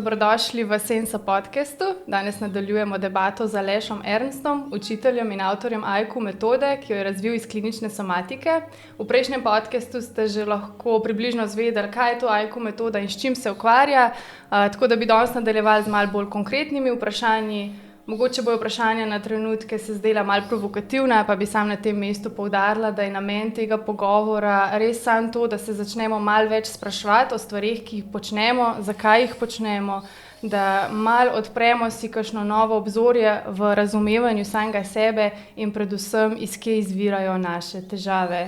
dobrodošli v Sensa podcastu. Danes nadaljujemo debato z Alešem Ernstom, učiteljem in avtorjem AIKU metode, ki jo je razvil iz klinične somatike. V prejšnjem podcastu ste že lahko približno zvedeli, kaj je to AIKU metoda in s čim se ukvarja, tako da bi danes nadaljevali z malo bolj konkretnimi vprašanji. Mogoče bojo vprašanja na trenutke se zdela malo provokativna, pa bi sam na tem mestu poudarila, da je namen tega pogovora res samo to, da se začnemo malo več spraševati o stvarih, ki jih počnemo, zakaj jih počnemo, da malo odpremo si kakšno novo obzorje v razumevanju samega sebe in predvsem, iz kje izvirajo naše težave.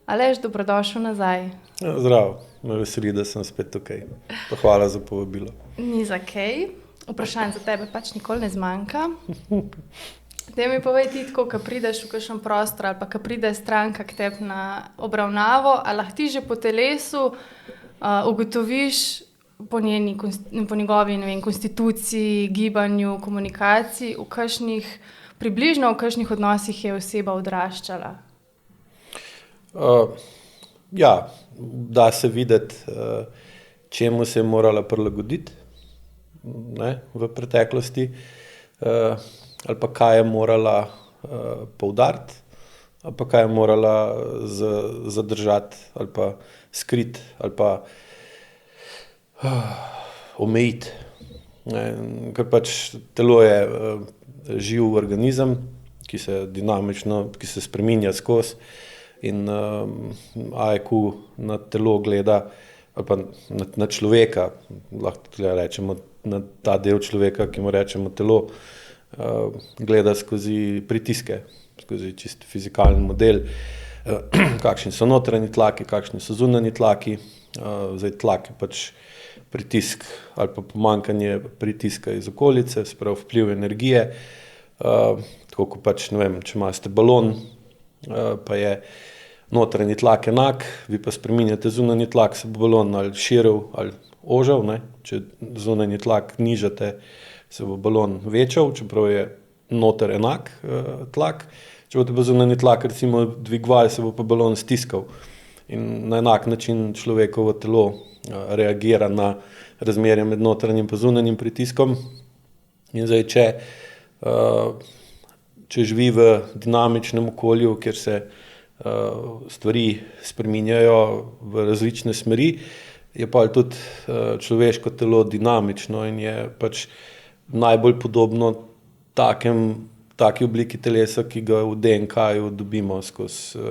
Aleš, dobrodošel nazaj. Zdravo, me veseli, da sem spet tukaj. Pa hvala za povabilo. Ni za kaj. Vprašanj za tebe pač nikoli ne zmanjka. Daj mi povej ti tako, ko prideš v kakšen prostor ali pa ko pride stranka k tebi na obravnavo, ali lahko ti že po telesu ugotoviš po njegovi, ne vem, konstituciji, gibanju, komunikaciji, približno v kakšnih odnosih je oseba odraščala? Ja, da se videti, čemu se je morala prilagoditi, ne, v preteklosti, ali pa kaj je morala poudariti, ali pa kaj je morala zadržati, ali pa skriti, ali pa omejiti. Ker pač telo je živ organizem, ki se dinamično, ki se spreminja skozi in AIKU na telo gleda, ali pa na človeka, lahko tudi rečemo, na ta del človeka, ki mu rečemo telo, gleda skozi pritiske, skozi čisto fizikalni model, kakšni so notranji tlaki, kakšni so zunanji tlaki. Zdaj tlak je pač pritisk ali pa pomanjkanje pritiska iz okolice, se pravi vpliv energije, tako kot pač, ne vem, če imate balon, pa je notranji tlak enak, vi pa spreminjate zunanji tlak, se bo balon ali širil ali ožal, ne? Če zunanji tlak nižate, se bo balon večal, čeprav je noter enak tlak. Če boste pa zunanji tlak recimo dvigovali, se bo pa balon stiskal. In na enak način človekovo telo reagira na razmerje med notranjim in zunanjim pritiskom. In zdaj, če živi v dinamičnem okolju, kjer se stvari spreminjajo v različne smeri, je pa tudi človeško telo dinamično in je pač najbolj podobno taki obliki telesa, ki ga v DNK-ju dobimo skozi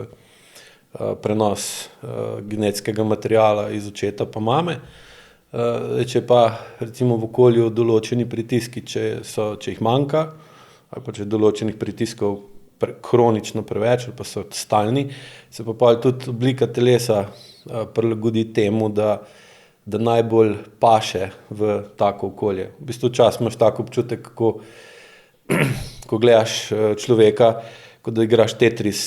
prenos genetskega materiala iz očeta pa mame. Če pa recimo v okolju določeni pritiski, če jih manjka, ali pa če je določenih pritiskov kronično preveč ali pa so stalni, se pa tudi oblika telesa prilagodi temu, da najbolj paše v tako okolje. V bistvu včasih imaš tak občutek, ko gledaš človeka, kot da igraš Tetris,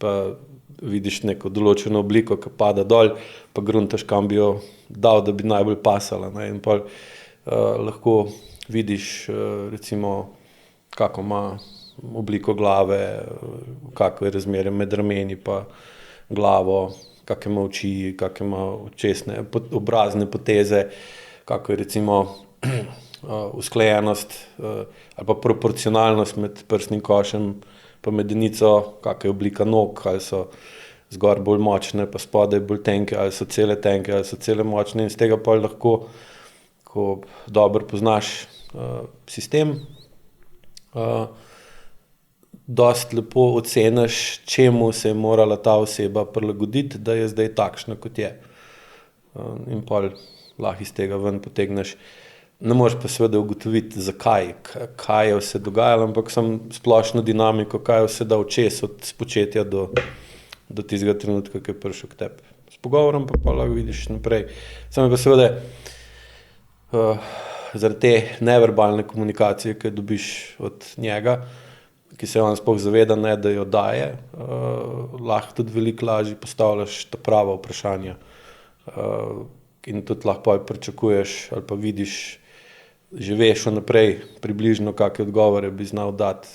pa vidiš neko določeno obliko, ki pada dol, pa gruntaš, kam bi jo dal, da bi najbolj pasala, ne? In pa lahko vidiš recimo, kako ima obliko glave, kako je razmerje med rameni pa glavo, kakšne ima oči, kakšne ima očesne, obrazne poteze, kako je recimo usklajenost ali pa proporcionalnost med prsnim košem pa medenico, kakšna je oblika nog, ali so zgor bolj močne, pa spodaj bolj tenke, ali so cele tenke, ali so cele močne. In z tega pa lahko, ko dobro poznaš sistem, dosti lepo oceniš, čemu se je morala ta oseba prilagoditi, da je zdaj takšna, kot je. In pol lahko iz tega ven potegneš. Ne moreš pa seveda ugotoviti, zakaj, kaj je vse dogajalo, ampak samo splošno dinamiko, kaj je vse dal čez od spočetja do tistega trenutka, ki je prišel k tebi. S pogovorom pa lahko vidiš naprej. Samo pa seveda zaradi te neverbalne komunikacije, ki jo dobiš od njega, ki se on sploh zaveda, ne, da jo daje, lahko tudi veliko lažje postavljaš ta prava vprašanja. In tudi lahko pričakuješ ali pa vidiš, že veš vnaprej približno, kakšne odgovore bi znal dati,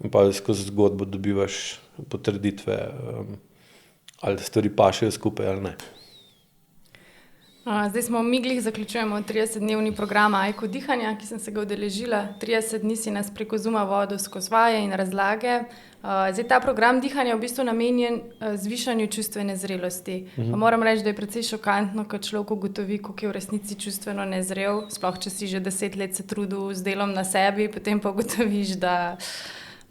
in pa skozi zgodbo dobivaš potrditve, ali stvari pašejo skupaj ali ne. Zdaj smo v miglih, zaključujemo 30-dnevni program AIKU dihanja, ki sem se ga udeležila. 30 dni si nas preko Zooma vodil skozi vaje in razlage. Zdaj ta program dihanja je v bistvu namenjen zvišanju čustvene zrelosti. Pa moram reči, da je precej šokantno, ko človek ugotovi, koliko je v resnici čustveno nezrel, sploh če si že 10 let se trudil z delom na sebi, potem pa ugotoviš, da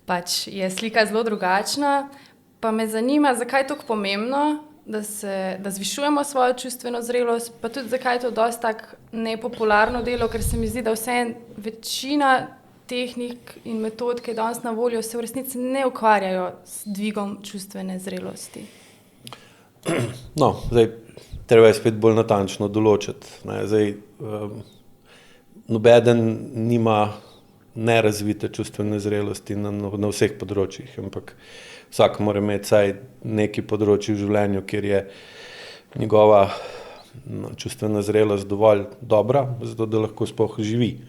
pač je slika zelo drugačna. Pa me zanima, zakaj je tako pomembno, da zvišujemo svojo čustveno zrelost, pa tudi zakaj je to dosti tako nepopularno delo, ker se mi zdi, da večina tehnik in metod, ki je danes na voljo, se v resnici ne ukvarjajo s dvigom čustvene zrelosti. No, zdaj treba je spet bolj natančno določiti. Zdaj, nobeden nima nerazvite čustvene zrelosti na vseh področjih, ampak vsak mora imeti vsaj neki področji v življenju, kjer je njegova čustvena zrelost dovolj dobra, zato da lahko sploh živi.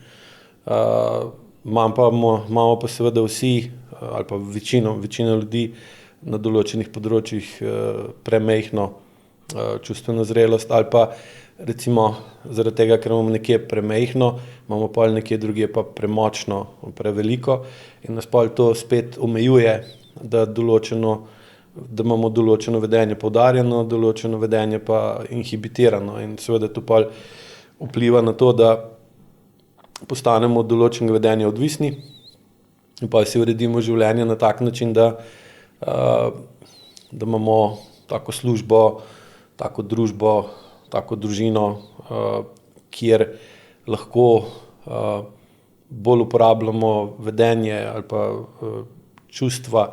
Imamo pa seveda vsi, ali pa večina ljudi na določenih področjih premejhno čustveno zrelost, ali pa recimo zaradi tega, ker imamo nekje premejhno, imamo pa nekje drugje pa premočno, preveliko in nas pa to spet omejuje, da imamo določeno vedenje poudarjeno, določeno vedenje pa inhibitirano in seveda to pa vpliva na to, da postanemo od določenega vedenja odvisni in pa si uredimo življenje na tak način, da imamo tako službo, tako družbo, tako družino, kjer lahko bolj uporabljamo vedenje ali pa čustva,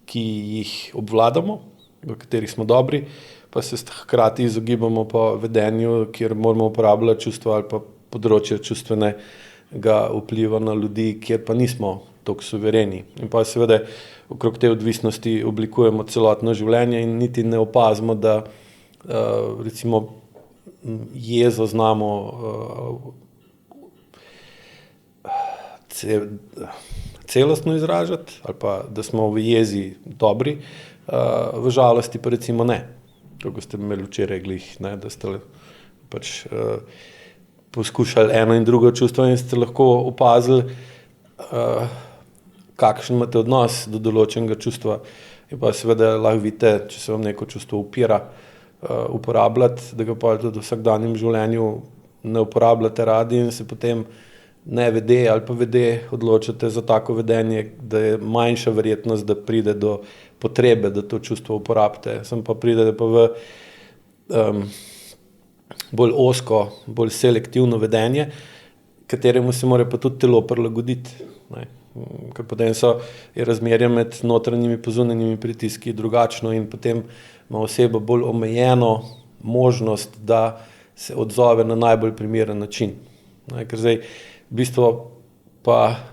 ki jih obvladamo, v katerih smo dobri, pa se hkrati izogibamo pa vedenju, kjer moramo uporabljati čustva ali pa področje čustvenega vpliva na ljudi, kjer pa nismo toliko suvereni. In pa seveda okrog te odvisnosti oblikujemo celotno življenje in niti ne opazimo, da recimo jezo znamo celostno izražati ali pa da smo v jezi dobri, v žalosti pa recimo ne. Kako ste imeli včeraj glih, da ste pač poskušali eno in drugo čustvo in ste lahko opazili, kakšen imate odnos do določenega čustva. In pa seveda lahko vidite, če se vam neko čustvo upira, uporabljati, da ga pa tudi v vsakdanjem življenju ne uporabljate radi in se potem ne vede ali pa vede odločate za tako vedenje, da je manjša verjetnost, da pride do potrebe, da to čustvo uporabite. Sem pa pride pa v bolj ozko, bolj selektivno vedenje, kateremu se mora pa tudi telo prilagoditi. Ker potem je razmerje med notranjimi in zunanjimi pritiski drugačno in potem ima oseba bolj omejeno možnost, da se odzove na najbolj primeren način. Ker zdaj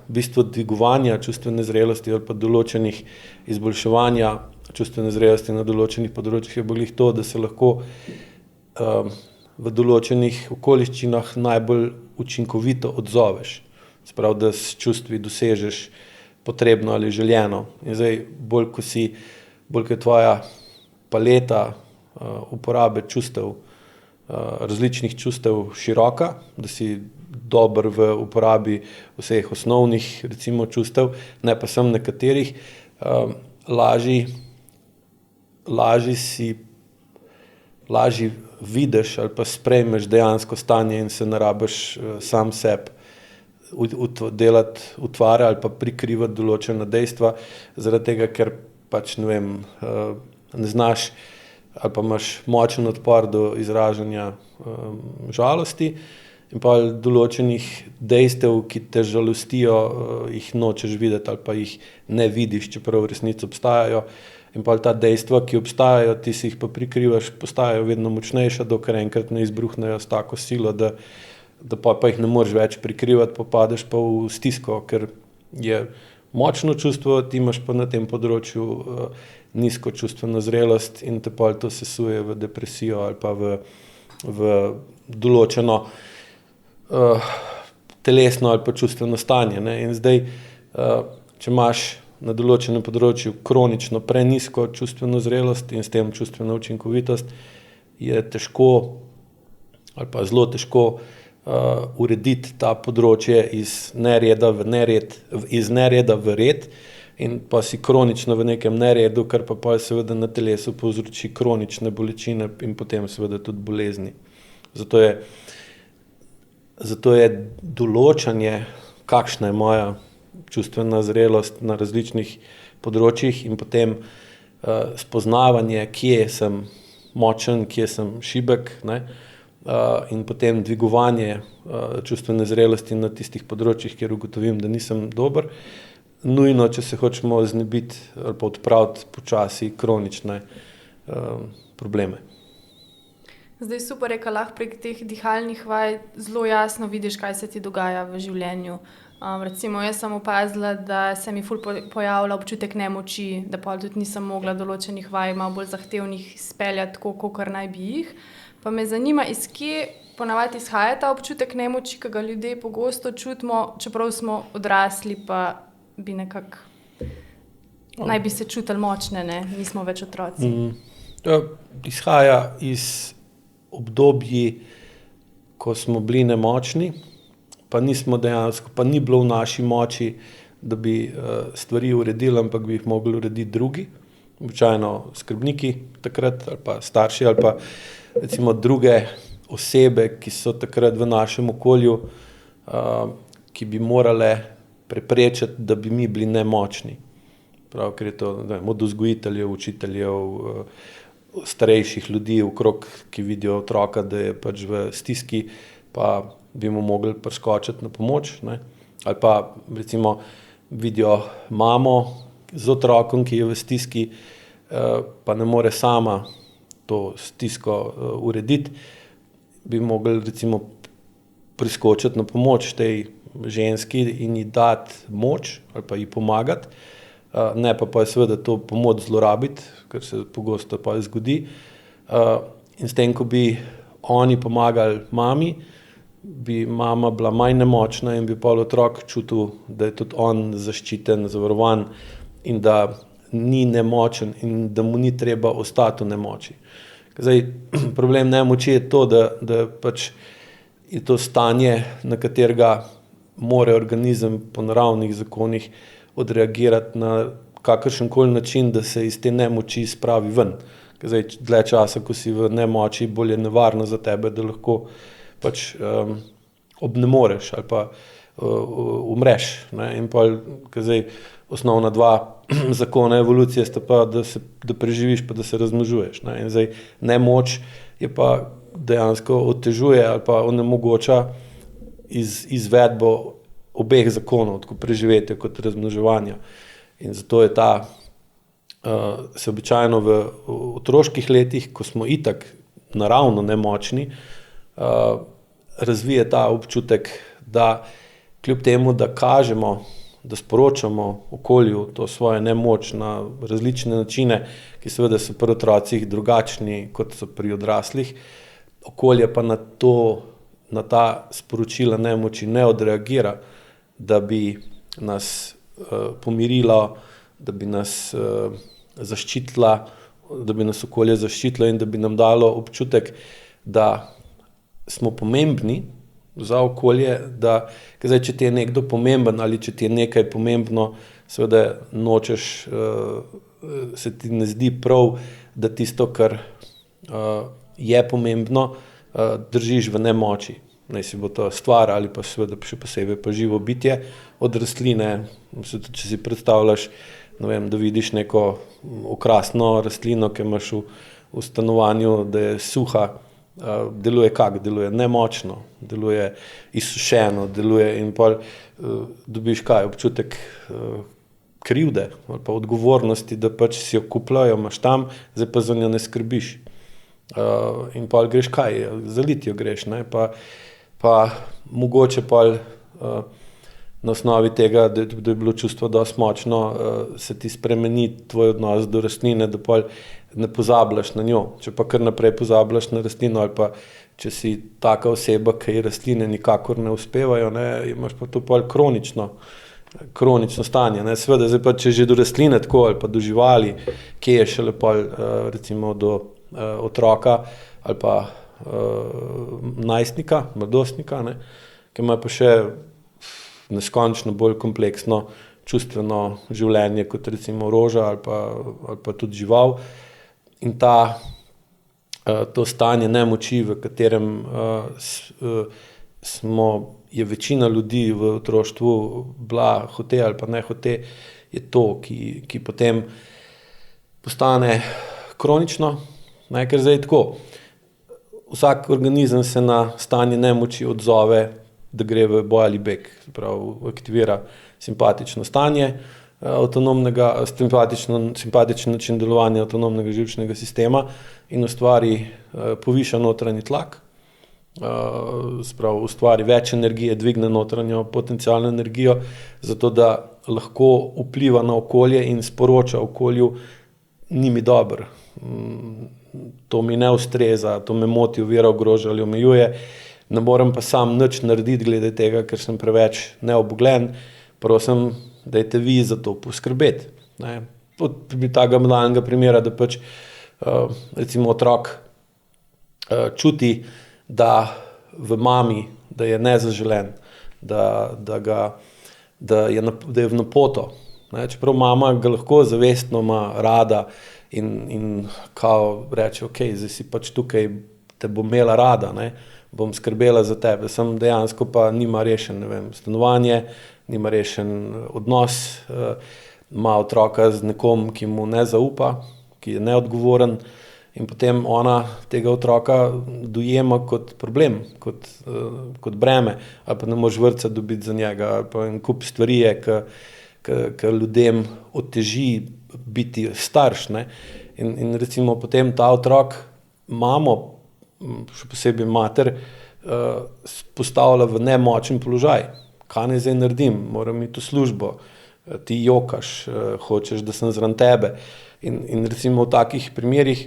bistvo dvigovanja čustvene zrelosti ali pa določenih izboljševanja čustvene zrelosti na določenih področjih je bolj to, da se lahko v določenih okoliščinah najbolj učinkovito odzoveš. Sprav, da s čustvi dosežeš potrebno ali željeno. In zdaj, bolj ko je tvoja paleta uporabe čustev, različnih čustev široka, da si dober v uporabi vseh osnovnih, recimo, čustev, ne pa sem nekaterih, lažji vidiš ali pa sprejmeš dejansko stanje in se ne rabiš sam sebi utvarjati ali pa prikrivati določena dejstva, zaradi tega, ker pač ne znaš ali pa imaš močen odpor do izražanja žalosti in pa določenih dejstev, ki te žalostijo, jih nočeš videti ali pa jih ne vidiš, čeprav v resnici obstajajo. In pa ta dejstva, ki obstajajo, ti si jih pa prikrivaš, postajajo vedno močnejša, dokler enkrat ne izbruhnejo s tako silo, da pa jih ne moreš več prikrivati, pa padeš pa v stisko, ker je močno čustvo, ti imaš pa na tem področju nizko čustveno zrelost in te pa to sesuje v depresijo ali pa v določeno telesno ali pa čustveno stanje. In zdaj, če imaš na določenem področju kronično prenizko čustveno zrelost in s tem čustveno učinkovitost, je težko ali pa zelo težko urediti ta področje iz nereda v red in pa si kronično v nekem neredu, kar pa seveda na telesu povzroči kronične bolečine in potem seveda tudi bolezni. Zato je določanje, kakšna je moja čustvena zrelost na različnih področjih in potem spoznavanje, kje sem močen, kje sem šibek, ne? In potem dvigovanje čustvene zrelosti na tistih področjih, kjer ugotovim, da nisem dober, nujno, če se hočemo znebiti ali pa odpraviti počasi kronične probleme. Zdaj super je, lahko prek teh dihalnih vaj zelo jasno vidiš, kaj se ti dogaja v življenju. Recimo, jaz sem opazila, da se mi ful pojavlja občutek nemoči, da pa tudi nisem mogla določenih vaj malo bolj zahtevnih izpeljati tako, kakor naj bi jih. Pa me zanima, iz kje ponavadi izhaja ta občutek nemoči, ki ga ljudje pogosto čutimo, čeprav smo odrasli, pa bi nekako naj bi se čutili močne, ne? Nismo več otroci. Izhaja iz obdobji, ko smo bili nemočni, pa nismo dejansko, pa ni bilo v naši moči, da bi stvari uredili, ampak bi jih mogli urediti drugi, običajno skrbniki takrat, ali pa starši, ali pa recimo druge osebe, ki so takrat v našem okolju, ki bi morale preprečiti, da bi mi bili nemočni. Prav, ker je to od vzgojiteljev, učiteljev, starejših ljudi okrog, ki vidijo otroka, da je pač v stiski, pa bi mu mogli priskočiti na pomoč, ne? Ali pa recimo vidijo mamo z otrokom, ki je v stiski, pa ne more sama to stisko urediti, bi mogli recimo priskočiti na pomoč tej ženski in ji dati moč ali pa ji pomagati, ne pa je seveda to pomoč zlorabiti, kar se pogosto pa zgodi. In s tem, ko bi oni pomagali mami, bi mama bila manj nemočna in bi pol otrok čutil, da je tudi on zaščiten, zavarovan in da ni nemočen in da mu ni treba ostati v nemoči. Zdaj, problem nemoči je to, da pač je to stanje, na katerega mora organizem po naravnih zakonih odreagirati na kakršenkoli način, da se iz te nemoči spravi ven. Zdaj, dlje časa, ko si v nemoči, bolj je nevarno za tebe, da lahko pač obnemoreš ali pa umreš. Ne? In pa, zdaj, osnovna dva zakona evolucije sta pa, da preživiš pa da se razmnožuješ. Ne? In zdaj, nemoč je pa dejansko otežuje ali pa onemogoča izvedbo obeh zakonov, tako preživetja kot razmnoževanja. In zato je se običajno v otroških letih, ko smo itak naravno nemočni, razvije ta občutek, da kljub temu, da kažemo, da sporočamo okolju to svojo nemoč na različne načine, ki seveda so pri otrocih drugačni, kot so pri odraslih, okolje pa na ta sporočila nemoči ne odreagira, da bi nas pomirilo, da bi nas zaščitila, da bi nas okolje zaščitilo in da bi nam dalo občutek, da smo pomembni za okolje, da zdaj, če ti je nekdo pomemben ali če ti je nekaj pomembno, seveda nočeš, se ti ne zdi prav, da tisto, kar je pomembno, držiš v nemoči. Naj si bo to stvar ali pa seveda še posebej pa živo bitje od rastline. Če si predstavljaš, ne vem, da vidiš neko okrasno rastlino, ki imaš v stanovanju, da je suha, deluje kako? Deluje nemočno, deluje izsušeno, deluje in pol dobiš kaj? Občutek krivde ali pa odgovornosti, da pač si jo kupljajo, imaš tam, zdaj pa za njo ne skrbiš. In pol greš kaj? Zaliti jo greš, ne? Pa mogoče pol na osnovi tega, da je bilo čustvo dosti močno, se ti spremeni tvoj odnos do rastline, da pol ne pozabljaš na njo. Če pa kar naprej pozabljaš na rastlino ali pa če si taka oseba, ki rastline nikakor ne uspevajo, ne, imaš pa to pol kronično stanje. Ne. Seveda, zdaj pa če že do rastline tako ali pa do živali, kje je šele pol recimo do otroka ali pa najstnika, mladostnika, ne, ki ima pa še neskončno bolj kompleksno čustveno življenje kot recimo roža ali pa tudi žival. In to stanje nemoči, v katerem je večina ljudi v otroštvu bila hote ali pa ne hote, je to, ki potem postane kronično, ne, ker zdaj tako. Vsak organizem se na stanje nemoči odzove, da gre v boj ali beg, pravi, aktivira simpatično stanje simpatičen način delovanja avtonomnega živčnega sistema in ustvari poviša notranji tlak, ustvari več energije, dvigne notranjo potencialno energijo, zato da lahko vpliva na okolje in sporoča okolju, ni mi dobro, to mi ne ustreza, to me moti, ovira, ogroža ali omejuje, ne morem pa sam nič narediti glede tega, ker sem preveč neobogljen, prosim, dajte vi za to poskrbeti. Pri takega banalnega primera, da pač recimo otrok čuti, da v mami, da je nezaželen, da je v napoto. Čeprav mama ga lahko zavestno ima rada in kao reče, ok, zdaj si pač tukaj, te bom imela rada, bom skrbela za tebe, sem dejansko pa nima rešen, ne vem, stanovanje, nima rešen odnos, ima otroka z nekom, ki mu ne zaupa, ki je neodgovoren in potem ona tega otroka dojema kot problem, kot breme, ali pa ne moreš vrtca dobiti za njega, ali pa en kup stvari je, ki ljudem oteži biti starš, ne. In recimo potem ta otrok mamo, še posebej mater, postavlja v nemočen položaj. Kaj naj zdaj naredim? Moram iti v službo, ti jokaš, hočeš, da sem zraven tebe. In recimo v takih primerih,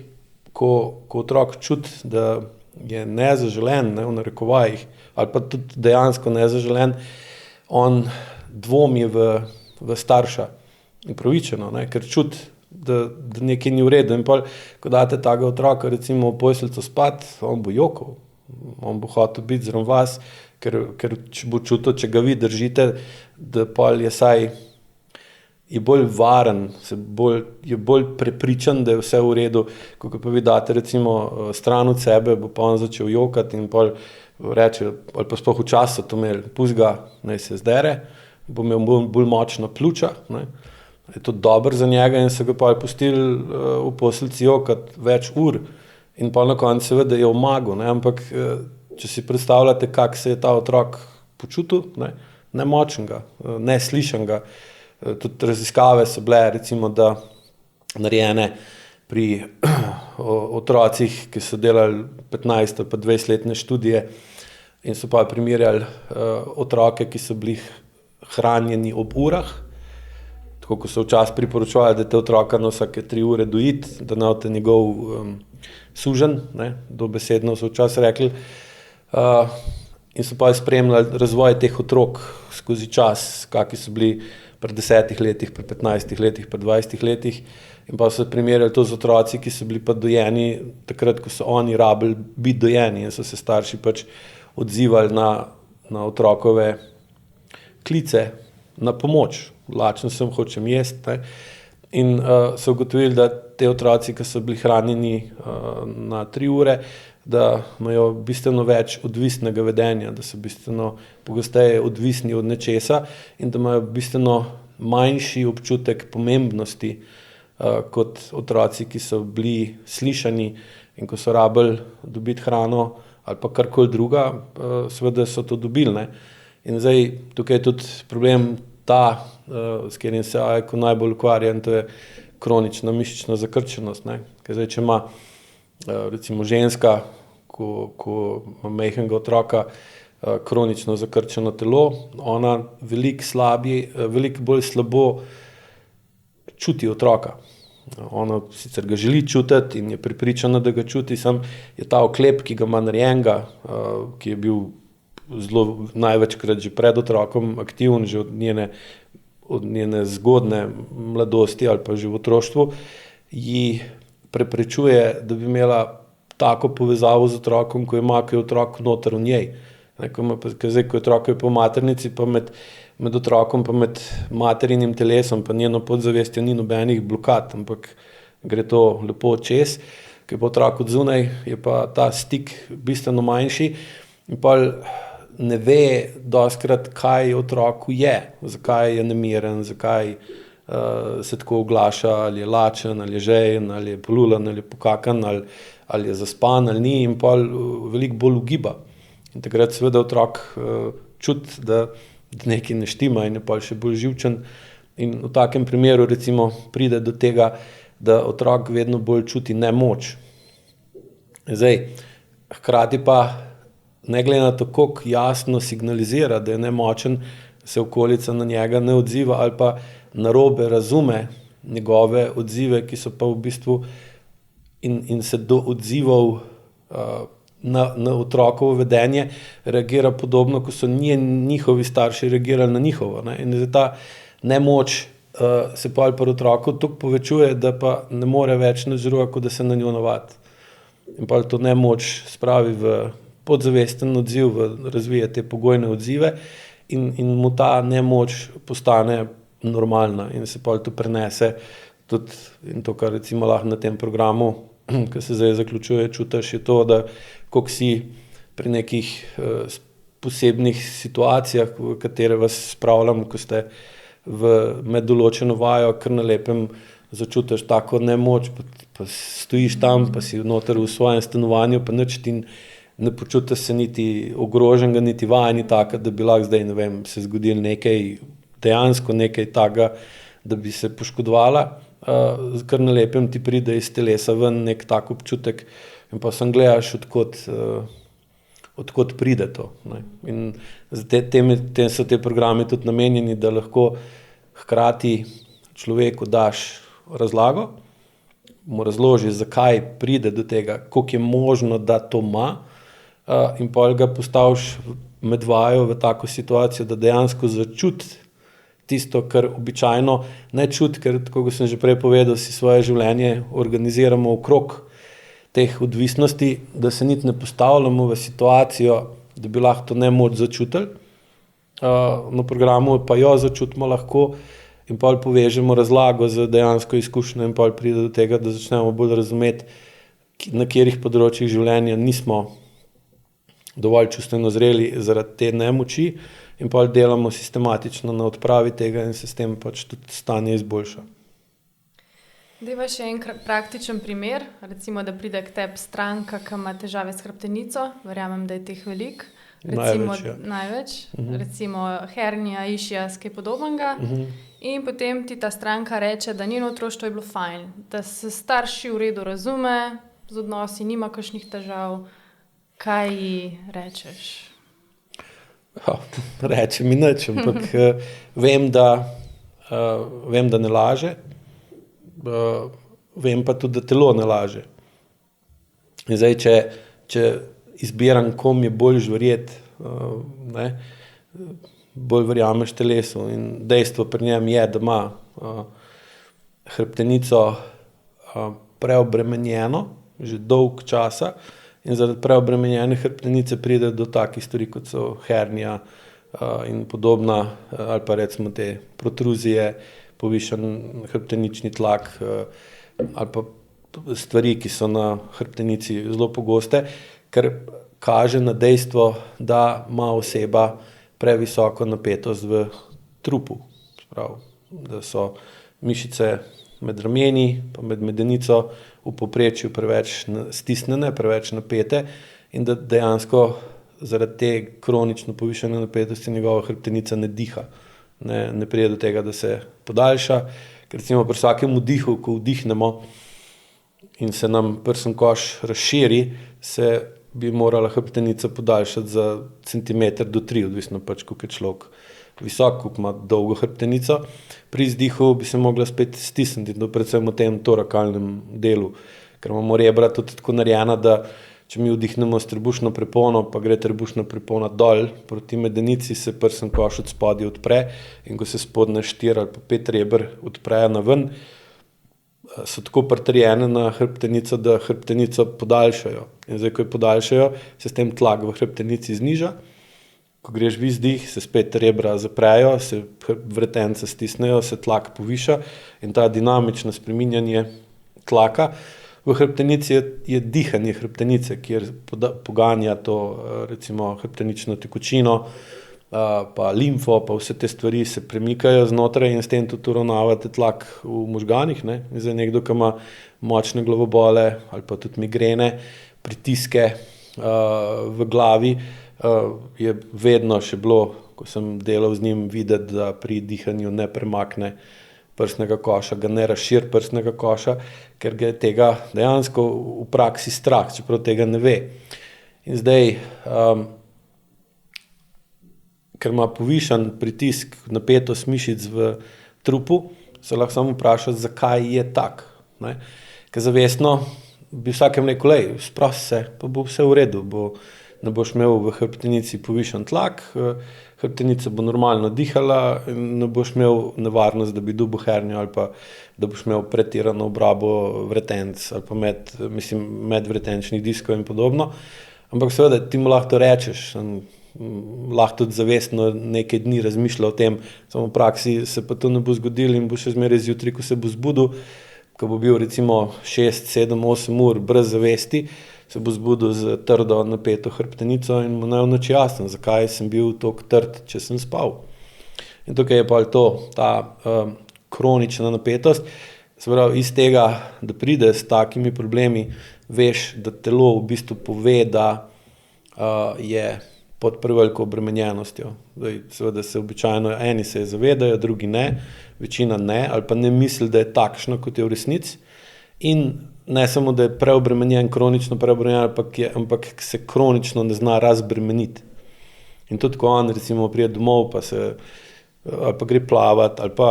ko otrok čuti, da je nezaželen, v narekovajih, ali pa tudi dejansko nezaželen, on dvomi v starša. In pravičeno, ker čuti, da nekaj ni v redu. In pol, ko date takega otroka recimo v posteljico spat, on bo jokal, on bo hotel biti zraven vas, ker če bo čutil, če ga vi držite, da pol je bolj varen, je bolj prepričan, da je vse v redu, ko pa vi date recimo stran od sebe, bo pa on začel jokati in pol reče, ali pa sploh v času to imeli, pusti ga, naj se zdere, bo imel bolj močna pljuča, je to dobro za njega in se ga pa pustili v posteljici jokati več ur in pa na koncu seveda je omagal, ampak če si predstavljate, kako se je ta otrok počutil, nemočnega, neslišanega, tudi raziskave so bile recimo, da narejene pri otrocih, ki so delali 15 ali pa 20-letne študije in so pa primerjali otroke, ki so bili hranjeni ob urah, tako ko so včasih priporočali, da te otroka na vsake 3 ure dojiti, da ne te njegov suženj, dobesedno so včasih rekli, in so pa spremljali razvoj teh otrok skozi čas, kakšni so bili pri 10 letih, pri 15 letih, pri 20 letih in pa so primerjali to z otroci, ki so bili pa dojeni takrat, ko so oni rabili biti dojeni in so se starši pač odzivali na otrokove klice, na pomoč, lačen sem, hočem jesti, in so ugotovili, da te otroci, ki so bili hranjeni na 3 ure, da imajo bistveno več odvisnega vedenja, da so bistveno pogosteje odvisni od nečesa in da imajo bistveno manjši občutek pomembnosti kot otroci, ki so bili slišani in ko so rabili dobiti hrano ali pa karkoli druga, seveda so to dobili. In zdaj tukaj je tudi problem ta, s katerim se AIQ najbolj ukvarja, in to je kronična mišična zakrčenost. Ker zdaj, če ima recimo ženska, ko ima majhnega otroka, kronično zakrčeno telo, ona veliko bolj slabo čuti otroka. Ona sicer ga želi čutiti in je prepričana, da ga čuti, samo je ta oklep, ki ga ima narejenega, ki je bil zelo največkrat že pred otrokom aktiven, že od njene zgodne mladosti ali pa že v otroštvu, ji preprečuje, da bi imela tako povezavo z otrokom, ko je otrok noter v njej. Zdaj, ko je otrok po maternici, pa med otrokom, pa med materinim telesom, pa njeno podzavestjo ni nobenih blokad, ampak gre to lepo čez. Ko je pa otrok od zunaj, je pa ta stik bistveno manjši in pa ne ve dostikrat, kaj otroku je, zakaj je nemiren, zakaj se tako oglaša, ali je lačen, ali je žejen, ali je polulan, ali je pokakan, ali je zaspan, ali ni in pa veliko bolj ugiba. In takrat seveda otrok čuti, da nekaj ne štima in je pa še bolj živčen. In v takem primeru recimo pride do tega, da otrok vedno bolj čuti nemoč. Zdaj, hkrati pa ne glede na to, koliko jasno signalizira, da je nemočen, se okolica na njega ne odziva ali pa narobe razume njegove odzive, ki so pa v bistvu in se do odzivov na otrokovo vedenje reagira podobno, ko so njihovi starši reagirali na njihovo. Ne? In zdaj ta nemoč se pa pri otroku toliko povečuje, da pa ne more več nič drugega, kot da se na njo navadi. In pa to nemoč spravi v podzavesten odziv, razvije te pogojne odzive in mu ta nemoč postane normalna in se pa to prenese tudi, in to, kar recimo lahko na tem programu, ki se zdaj zaključuje, čutiš, je to, da koliko si pri nekih posebnih situacijah, v katere vas spravljam, ko ste med določeno vajo, kar na lepem začutiš tako nemoč, pa stojiš tam, pa si noter v svojem stanovanju, pa nič ti ne počutiš se niti ogroženega, niti vaja ni taka, da bi lahko zdaj, ne vem, se zgodilo nekaj, dejansko nekaj takega, da bi se poškodovala, kar na lepem ti pride iz telesa ven nek tak občutek in pa sem gledaš, odkot pride to. Ne. In so te programi tudi namenjeni, da lahko hkrati človeku daš razlago, mu razložiš, zakaj pride do tega, koliko je možno, da to ima, in pa ga postaviš med vajo v tako situacijo, da dejansko začuti tisto, kar običajno ne čuti, ker, tako kot sem že prej povedal, si svoje življenje organiziramo okrog teh odvisnosti, da se niti ne postavljamo v situacijo, da bi lahko to nemoč začutili. Na programu pa jo začutimo lahko in pa povežemo razlago z dejansko izkušnjo in pa pride do tega, da začnemo bolj razumeti, na katerih področjih življenja nismo dovolj čustveno zreli zaradi te nemoči in pa delamo sistematično na odpravi tega in se s tem pač tudi stanje izboljša. Dajva še en praktičen primer, recimo, da pride k tebi stranka, ki ima težave s hrbtenico, verjamem, da je teh veliko. Največ. Recimo hernija, išias, kaj podobnega. In potem ti ta stranka reče, da njeno otroštvo je bilo fajn, da se starši v redu razume, z odnosi nima kakšnih težav. Kaj ji rečeš? Reče mi nič, ampak vem, da ne laže, vem pa tudi, da telo ne laže. In zdaj, če izbiram, kom je bolj verjeti, bolj verjameš telesu in dejstvo pri njem je, da ima hrbtenico preobremenjeno že dolg časa in zaradi preobremenjene hrbtenice pride do takih stvari, kot so hernija in podobna, ali pa recimo te protruzije, povišan hrbtenični tlak ali pa stvari, ki so na hrbtenici zelo pogoste, ker kaže na dejstvo, da ima oseba previsoko napetost v trupu. Sprav, da so mišice med rameni pa med medenico v povprečju preveč stisnjene, preveč napete in da dejansko zaradi te kronično povišane napetosti njegova hrbtenica ne diha. Ne pride do tega, da se podaljša, ker recimo pri vsakem vdihu, ko vdihnemo in se nam prsni koš razširi, se bi morala hrbtenica podaljšati za centimeter do 3, odvisno pač, koliko je človek visok, koliko ima dolgo hrbtenico. Pri izdihu bi se mogla spet stisniti, predvsem v tem torakalnem delu, ker imamo rebra tudi tako narejena, da če mi vdihnemo s trebušno prepono, pa gre trebušna prepona dol proti medenici, se prsni koš od spodaj odpre in ko se spodnje 4 ali pa 5 reber odprejo na ven, so tako pritrjene na hrbtenico, da hrbtenico podaljšajo. In zdaj, ko jo podaljšajo, se s tem tlak v hrbtenici zniža. Ko greš v izdih, se spet rebra zaprejo, se vretence stisnejo, se tlak poviša in ta dinamično spreminjanje tlaka v hrbtenici je dihanje hrbtenice, kjer poganja to recimo hrbtenično tekočino, pa limfo, pa vse te stvari se premikajo znotraj in s tem tudi uravnavate tlak v možganih, ne. In zdaj nekdo, ki ima močne glavobole ali pa tudi migrene, pritiske v glavi, je vedno še bilo, ko sem delal z njim, videti, da pri dihanju ne premakne prsnega koša, ga ne razširi prsnega koša, ker ga je tega dejansko v praksi strah, čeprav tega ne ve. In zdaj, ker ima povišan pritisk, napetost mišic v trupu, se lahko samo vprašati, zakaj je tak, ne. Ker zavestno bi vsakem rekel, sprosti se, pa bo vse v redu, ne boš imel v hrbtenici povišan tlak, hrbtenica bo normalno dihala in ne boš imel nevarnost, da bi dobil hernijo ali pa da boš imel pretirano obrabo vretenc ali pa medvretenčnih diskov in podobno. Ampak seveda ti mu lahko to rečeš, lahko tudi zavestno nekaj dni razmišlja o tem, samo v praksi se pa to ne bo zgodilo in bo še zmeraj zjutraj, ko se bo zbudil, ko bo bil recimo 6, 7, 8 ur brez zavesti, se bo zbudil z trdo napeto hrbtenico in mu ne v noči jasno, zakaj sem bil toliko trd, če sem spal. In tukaj je pa ta kronična napetost, se pravi iz tega, da pride s takimi problemi, veš, da telo v bistvu pove, da je pod preveliko obremenjenostjo. Zdaj, seveda se običajno eni se zavedajo, drugi ne, večina ne, ali pa ne misli, da je takšno, kot je v resnici. In ne samo, da je preobremenjen, kronično preobremenjen, ampak se kronično ne zna razbremeniti. In tudi, ko on recimo pride domov, ali pa gre plavat, ali pa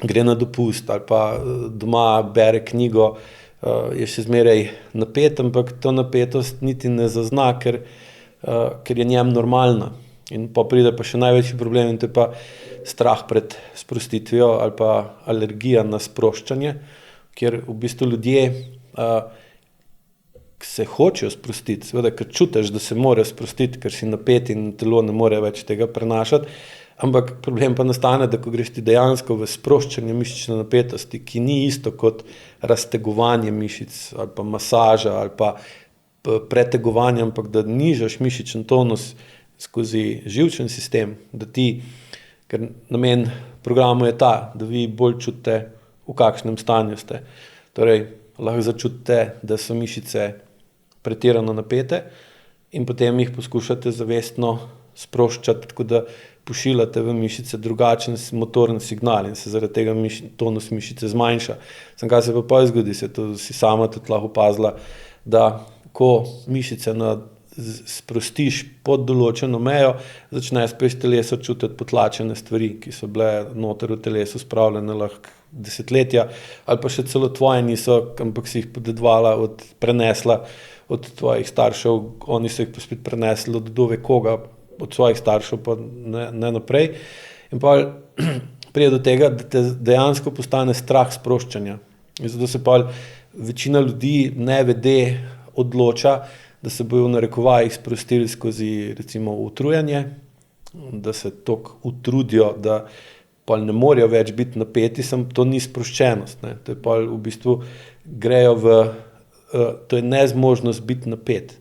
gre na dopust, ali pa doma bere knjigo, je še zmeraj napet, ampak to napetost niti ne zazna, ker je njem normalna. In pa pride pa še največji problem in to je pa strah pred sprostitvijo ali pa alergija na sproščanje, kjer v bistvu ljudje se hočejo sprostiti, seveda, ker čutiš, da se morajo sprostiti, ker si napet in telo ne more več tega prenašati, ampak problem pa nastane, da ko greš ti dejansko v sproščanje mišične napetosti, ki ni isto kot raztegovanje mišic ali pa masaža ali pa pretegovanje, ampak da nižaš mišičen tonus skozi živčen sistem, ker namen programu je ta, da vi bolj čutite, v kakšnem stanju ste. Torej, lahko začutite, da so mišice pretirano napete in potem jih poskušate zavestno sproščati, tako da pošiljate v mišice drugačen motorni signal in se zaradi tega tonus mišice zmanjša. Samo kaj se pa zgodi, to si sama tudi lahko opazila, da ko mišice sprostiš pod določeno mejo, začne spet teleso čutiti potlačene stvari, ki so bile noter v telesu spravljene lahko desetletja, ali pa še celo tvoje niso, ampak si jih podedvala, prenesla od tvojih staršev, oni so jih pa spet prenesli od dove koga, od svojih staršev pa ne naprej. In pa pride do tega, da te dejansko postane strah sproščanja. In zato se pa večina ljudi nevede odloča, da se bojo v narekovajih sprostili skozi recimo utrujanje, da se toliko utrudijo, da pa ne morejo več biti napeti, to ni sproščenost, ne. To je pa v bistvu grejo to je nezmožnost biti napet,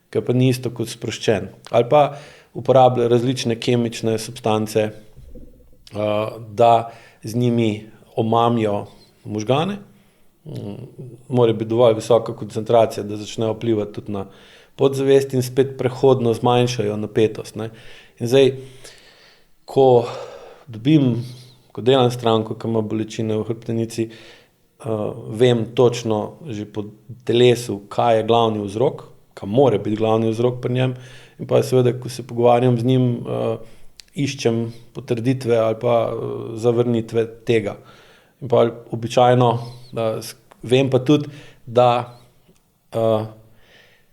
kar pa ni isto kot sproščen. Ali pa uporabljajo različne kemične substance, da z njimi omamijo možgane, mora biti dovolj visoka koncentracija, da začnejo vplivati tudi na podzavest in spet prehodno zmanjšajo napetost, ne. In zdaj, ko delam stranko, ki ima bolečine v hrbtenici, vem točno že po telesu, kaj je glavni vzrok, kaj mora biti glavni vzrok pri njem, in pa seveda, ko se pogovarjam z njim, iščem potrditve ali pa zavrnitve tega. In pa običajno vem pa tudi, da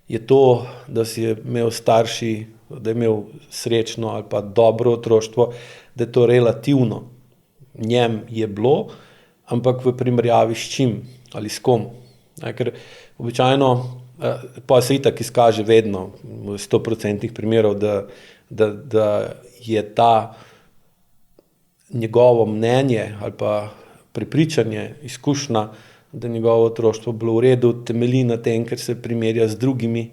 je to, da si je imel starši, da je imel srečno ali pa dobro otroštvo, da je to relativno. Njem je bilo, ampak v primerjavi s čim ali s kom. Ker običajno pa se itak izkaže vedno v 100% primerov, da je ta njegovo mnenje ali pa prepričanje, izkušnja, da njegovo otroštvo bilo v redu, temelji na tem, ker se primerja z drugimi,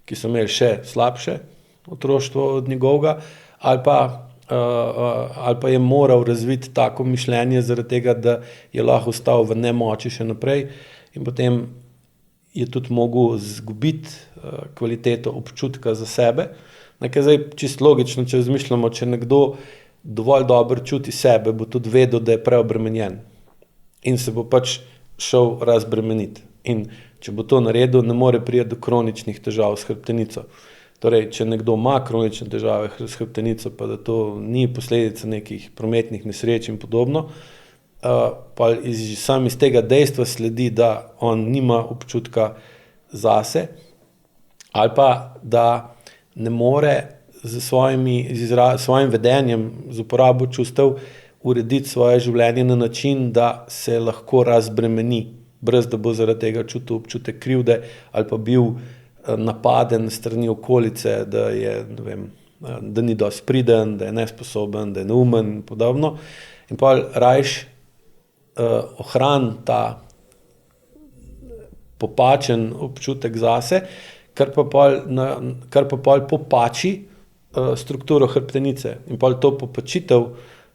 ki so imeli še slabše otroštvo od njegovega, ali pa je moral razviti tako mišljenje zaradi tega, da je lahko ostal v nemoči še naprej in potem je tudi mogel izgubiti kvaliteto občutka za sebe. Nekaj zdaj čisto logično, če razmišljamo, če nekdo dovolj dobro čuti sebe, bo tudi vedel, da je preobremenjen in se bo pač šel razbremeniti. In če bo to naredil, ne more priti do kroničnih težav s hrbtenico. Torej, če nekdo ima kronične težave s hrbtenico, pa da to ni posledica nekih prometnih nesreč in podobno, pa sam iz tega dejstva sledi, da on nima občutka zase ali pa da ne more z svojim vedenjem, z uporabo čustev urediti svoje življenje na način, da se lahko razbremeni, brez da bo zaradi tega čutil občutek krivde ali pa bil napaden strani okolice, da je, ne vem, da ni dosti priden, da je nesposoben, da je neumen in podobno. In pa rajš ohrani ta popačen občutek zase, kar pa pol popači strukturo hrbtenice. In pol to popačitev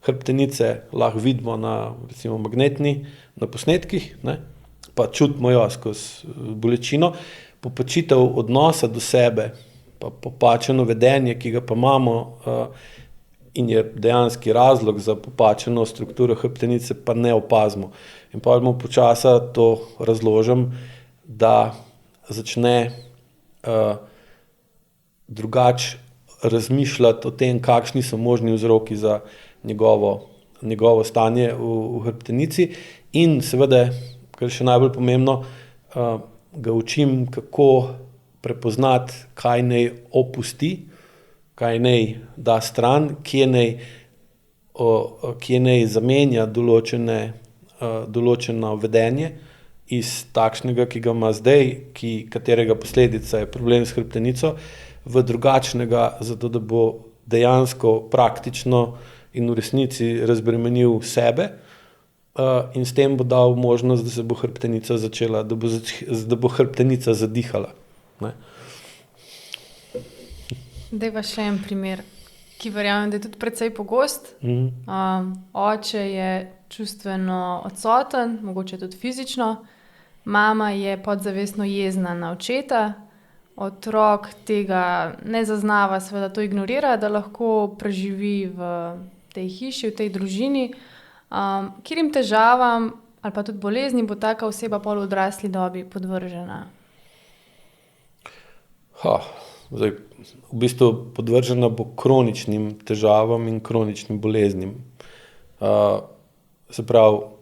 hrbtenice lahko vidimo na recimo na posnetkih, ne? Pa čutimo jo skozi bolečino. Popačitev odnosa do sebe, pa popačeno vedenje, ki ga pa imamo in je dejanski razlog za popačeno strukturo hrbtenice, pa ne opazimo. In pa bomo počasa to razložim, da začne drugače razmišljati o tem, kakšni so možni vzroki za njegovo stanje v hrbtenici in seveda, kar je še najbolj pomembno, ga učim, kako prepoznati, kaj naj opusti, kaj naj da stran, kje naj zamenja določeno vedenje iz takšnega, ki ga ima zdaj, katerega posledica je problem s hrbtenico, v drugačnega, zato da bo dejansko praktično in v resnici razbremenil sebe, in s tem bo dal možnost, da se bo hrbtenica začela, da bo hrbtenica zadihala. Ne? Dajva še en primer, ki verjamem, da je tudi precej pogost. Oče je čustveno odsoten, mogoče tudi fizično. Mama je podzavestno jezna na očeta. Otrok tega ne zaznava, seveda to ignorira, da lahko preživi v tej hiši, v tej družini. Katerim težavam ali pa tudi bolezni bo taka oseba pol v odrasli dobi podvržena? Zdaj, v bistvu podvržena bo kroničnim težavam in kroničnim boleznim. Se pravi,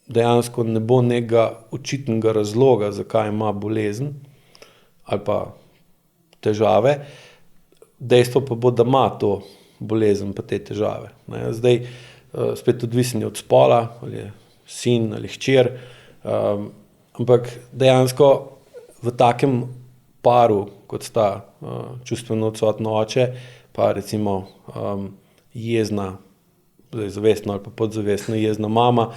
dejansko ne bo nekega očitnega razloga, zakaj ima bolezen ali pa težave. Dejstvo pa bo, da ima to bolezen pa te težave. Ne? Zdaj, spet odvisen od spola, ali je sin ali hčer, ampak dejansko v takem paru, kot sta čustveno odsotno oče, pa recimo jezna, zavestno ali pa podzavestno jezna mama,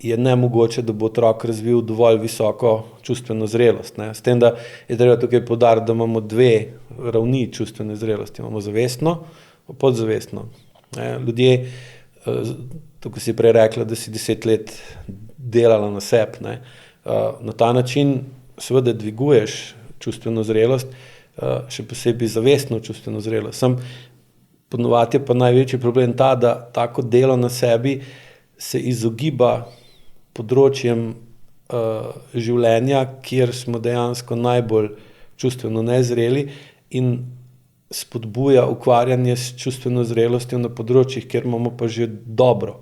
je nemogoče, da bo otrok razvil dovolj visoko čustveno zrelost. Ne? S tem, da je treba tukaj poudariti, da imamo dve ravni čustvene zrelosti. Imamo zavestno in podzavestno. Ne? Ljudje, tukaj si prej rekla, da si 10 let delala na sebi. Ne? Na ta način seveda dviguješ čustveno zrelost, še posebej zavestno čustveno zrelost. Ponovadi je pa največji problem ta, da tako delo na sebi se izogiba področjem življenja, kjer smo dejansko najbolj čustveno nezreli in spodbuja ukvarjanje s čustveno zrelostjo na področjih, kjer imamo pa že dobro.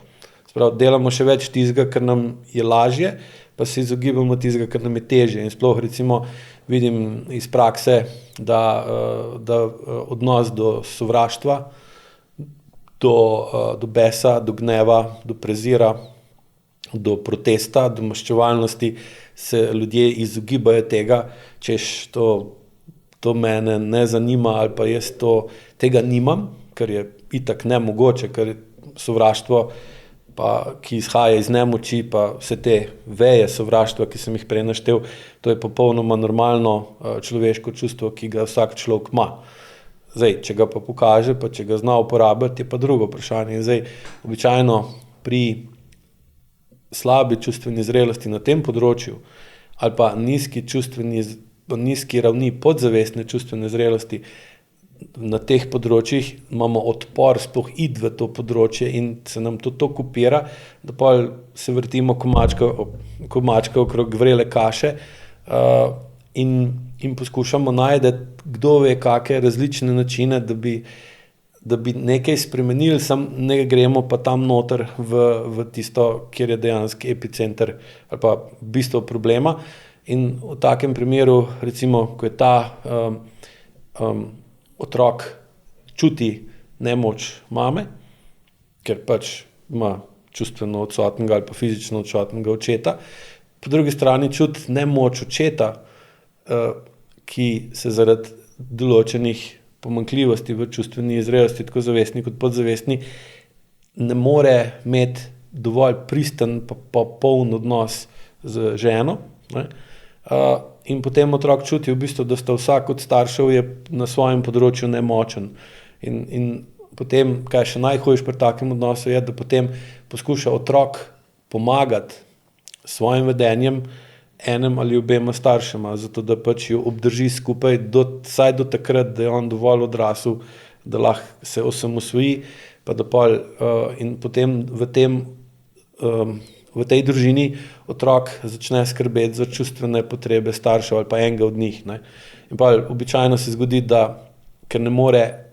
Sprav, delamo še več tistega, kar nam je lažje, pa se izogibamo tistega, kar nam je težje. In sploh recimo vidim iz prakse, da odnos do sovraštva, do besa, do gneva, do prezira, do protesta, do maščevalnosti, se ljudje izogibajo tega, češ to mene ne zanima ali pa jaz tega nimam, ker je itak nemogoče, ker sovraštvo, ki izhaja iz nemoči, pa vse te veje sovraštva, ki sem jih prej naštel, to je popolnoma normalno človeško čustvo, ki ga vsak človek ima. Zdaj, če ga pa pokaže, pa če ga zna uporabiti, je pa drugo vprašanje. Zdaj, običajno pri slabi čustveni zrelosti na tem področju ali pa nizki ravni podzavestne čustvene zrelosti na teh področjih imamo odpor sploh iti v to področje in se nam to kopira, da pa se vrtimo komačka okrog vrele kaše in poskušamo najti, kdo ve, kakšne različne načine, da bi nekaj spremenili, samo ne gremo pa tam noter v tisto, kjer je dejanski epicenter ali pa bistvo problema. In v takem primeru, recimo, ko je ta otrok čuti nemoč mame, ker pač ima čustveno odsotnega ali pa fizično odsotnega očeta, po drugi strani čuti nemoč očeta, ki se zaradi določenih pomanjkljivosti v čustveni zrelosti, tako zavestni kot podzavestni, ne more imeti dovolj pristen pa poln odnos z ženo, ne? In potem otrok čuti v bistvu, da sta vsak od staršev je na svojem področju nemočen. In potem, kaj še najhujše pri takem odnosu je, da potem poskuša otrok pomagati svojim vedenjem enem ali obema staršema, zato da pač jo obdrži skupaj vsaj do takrat, da je on dovolj odrasel, da lahko se osamosvoji, pa da in potem v tej družini otrok začne skrbeti za čustvene potrebe staršev ali pa enega od njih, ne. In pa običajno se zgodi, da ker ne more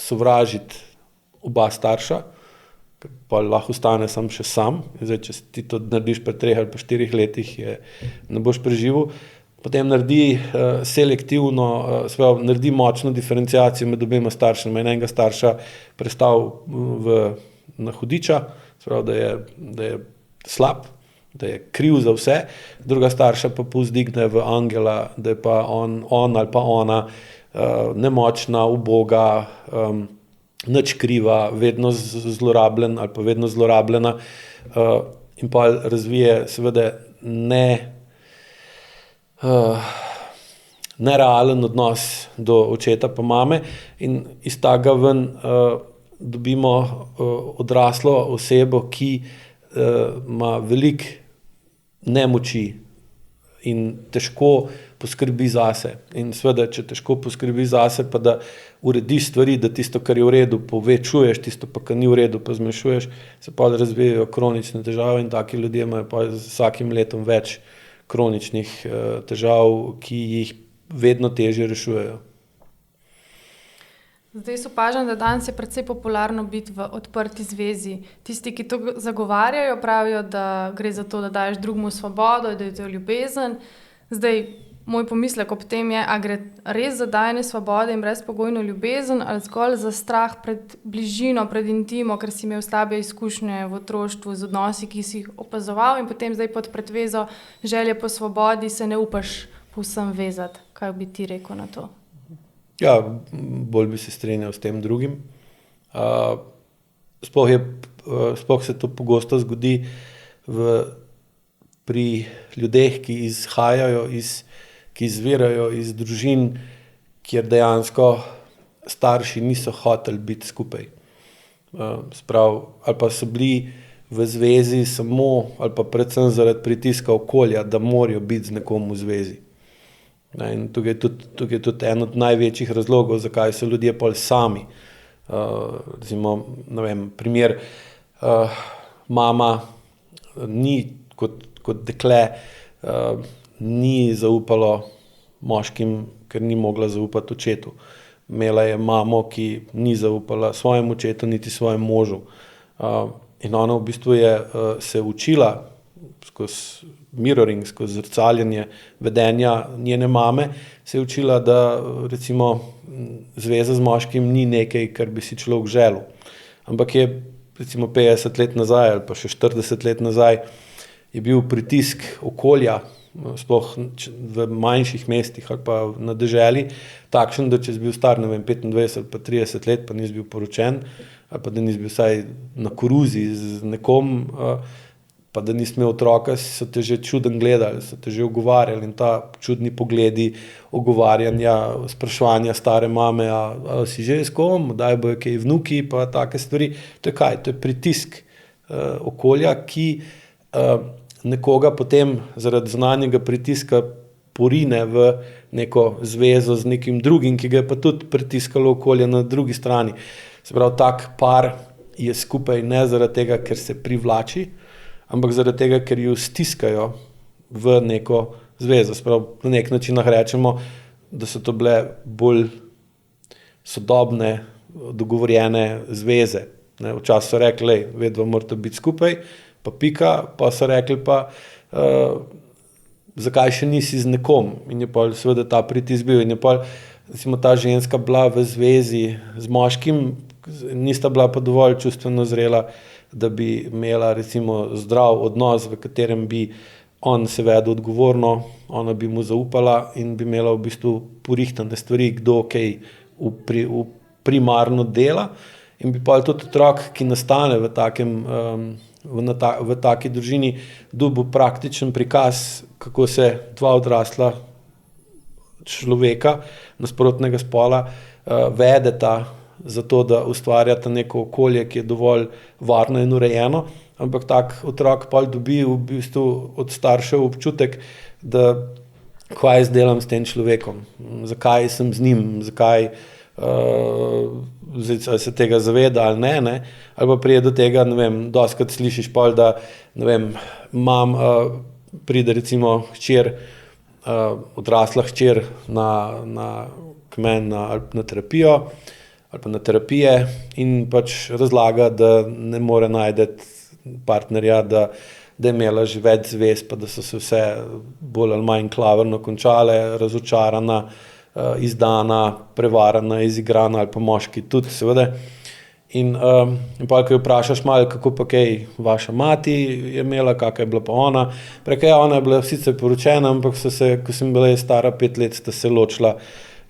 sovražiti oba starša, ker pa lahko ostane sam še sam, zdaj, če ti to narediš pri 3 ali pa 4 letih, ne boš preživel, potem naredi selektivno, naredi močno diferenciacijo med obema staršema in enega starša prestavi na hudiča, da je slab, da je kriv za vse, druga starša pa povzdigne v angela, da je pa on ali pa ona nemočna, uboga, nič kriva, vedno zlorabljen ali pa vedno zlorabljena, in pa razvije seveda nerealen odnos do očeta pa mame in iz tega ven dobimo odraslo osebo, ki ima veliko nemoči in težko poskrbi zase. In seveda, če težko poskrbi zase, pa da urediš stvari, da tisto, kar je v redu, povečuješ, tisto pa, kar ni v redu, pa zmanjšuješ, se pa razvijajo kronične težave in taki ljudje imajo pa z vsakim letom več kroničnih težav, ki jih vedno težje rešujejo. Zdaj opažam, da danes je precej popularno biti v odprti zvezi. Tisti, ki to zagovarjajo, pravijo, da gre za to, da daješ drugemu svobodo, da je to ljubezen. Zdaj, moj pomislek ob tem je, a gre res za dajanje svobode in brezpogojno ljubezen ali zgolj za strah pred bližino, pred intimo, ker si imel slabe izkušnje v otroštvu z odnosi, ki si jih opazoval in potem zdaj pod pretvezo želje po svobodi se ne upaš povsem vezati. Kaj bi ti rekel na to? Ja, bolj bi se strinjal s tem drugim. Sploh se to pogosto zgodi pri ljudeh, ki izvirajo iz družin, kjer dejansko starši niso hoteli biti skupaj. Ali pa so bili v zvezi samo ali pa predvsem zaradi pritiska okolja, da morajo biti z nekom v zvezi. In tukaj je tudi en od največjih razlogov, zakaj so ljudje pol sami. Recimo, ne vem, primer, mama ni kot dekle ni zaupalo moškim, ker ni mogla zaupati očetu. Imela je mamo, ki ni zaupala svojemu očetu, niti svojemu možu. In ona v bistvu je se učila skozi mirroring, skozi zrcaljenje vedenja njene mame, se je učila, da recimo zveza z moškim ni nekaj, kar bi si človek želel. Ampak je recimo 50 let nazaj ali pa še 40 let nazaj je bil pritisk okolja, sploh v manjših mestih ali pa na deželi, takšen, da če si bil star, 25 ali pa 30 let, pa nisi bil poročen, ali pa da nisi bil vsaj na koruzi z nekom, pa da nisi imel otroka, so te že čuden gledali, so te že ogovarjali in ta čudni pogledi, ogovarjanja, spraševanja stare mame, a si že s kom, daj bojo kaj vnuki, pa take stvari. To je kaj? To je pritisk okolja, ki nekoga potem zaradi zunanjega pritiska porine v neko zvezo z nekim drugim, ki ga je pa tudi pritiskalo okolje na drugi strani. Se pravi, tak par je skupaj ne zaradi tega, ker se privlači, ampak zaradi tega, ker ju stiskajo v neko zvezo. Se pravi, na nek način rečemo, da so to bile bolj sodobne, dogovorjene zveze. Včasih so rekli, vedno morate biti skupaj, pa pika, pa so rekli pa, zakaj še nisi z nekom. In je pa seveda ta pritisk bil. In je pa recimo ta ženska bila v zvezi z moškim, nista bila pa dovolj čustveno zrela, da bi imela recimo zdrav odnos, v katerem bi on se vedel odgovorno, ona bi mu zaupala in bi imela v bistvu porihtane stvari, kdo kaj v primarno dela. In bi pa tudi otrok, ki nastane v taki družini, dobil praktičen prikaz, kako se dva odrasla človeka nasprotnega spola vedeta za to, da ustvarjata neko okolje, ki je dovolj varno in urejeno, ampak tak otrok pa dobi v bistvu od staršev občutek, da kaj jaz delam s tem človekom, zakaj sem z njim, zakaj zdaj se tega zaveda ali ne, ali pa prije do tega, ne vem, dostikrat slišiš pol, da, ne vem, pride recimo hčer, odrasla hčer k meni na terapijo ali pa na terapije in pač razlaga, da ne more najti partnerja, da je imela že več zvez, pa da so se vse bolj ali manj klavrno končale, razočarana, izdana, prevarana, izigrana ali pa moški tudi seveda. In pa, ko jo vprašaš malo, kako pa kaj vaša mati je imela, kakaj je bila pa ona, preka ona je bila sicer poročena, ampak so se, ko sem bila stara 5 let, sta se ločila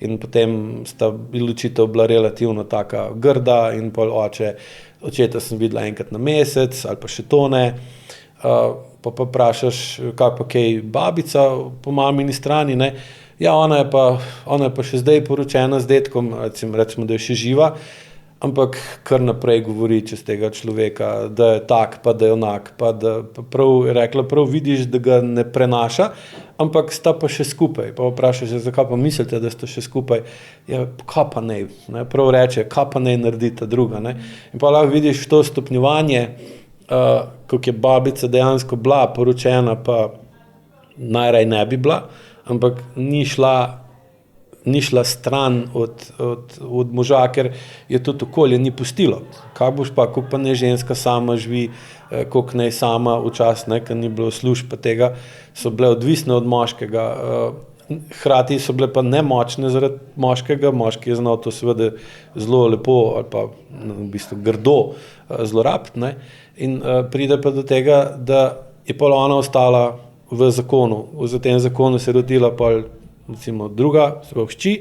in potem sta ločitev bila relativno taka grda in pol očeta sem videla enkrat na mesec ali pa še to ne. Pa vprašaš, kaj pa kaj babica po mamini strani, ne. Ja, ona je pa še zdaj poročena z dedkom, recimo, da je še živa, ampak kar naprej govori čez tega človeka, da je tak, pa da je onak, pa da je rekla, prav vidiš, da ga ne prenaša, ampak sta pa še skupaj. Pa vprašaš, zakaj pa mislite, da sta še skupaj? Ja, kaj pa ne, prav reče, kaj pa ne naredi ta druga, ne. In pa lahko vidiš to stopnjevanje, kako je babica dejansko bila poročena, pa najraj ne bi bila, ampak ni šla stran od moža, ker je tudi okolje ni pustilo. Kaj boš pa, kako pa ne ženska sama živi, kako ne sama včasih, ker ni bilo služb pa tega, so bile odvisne od moškega, hkrati so bile pa nemočne zaradi moškega, moški je znal to seveda zelo lepo ali pa v bistvu grdo zlorabiti, ne. In pride pa do tega, da je pa ona ostala v zakonu. V tem zakonu se je rodila pa recimo druga, se pravi hči,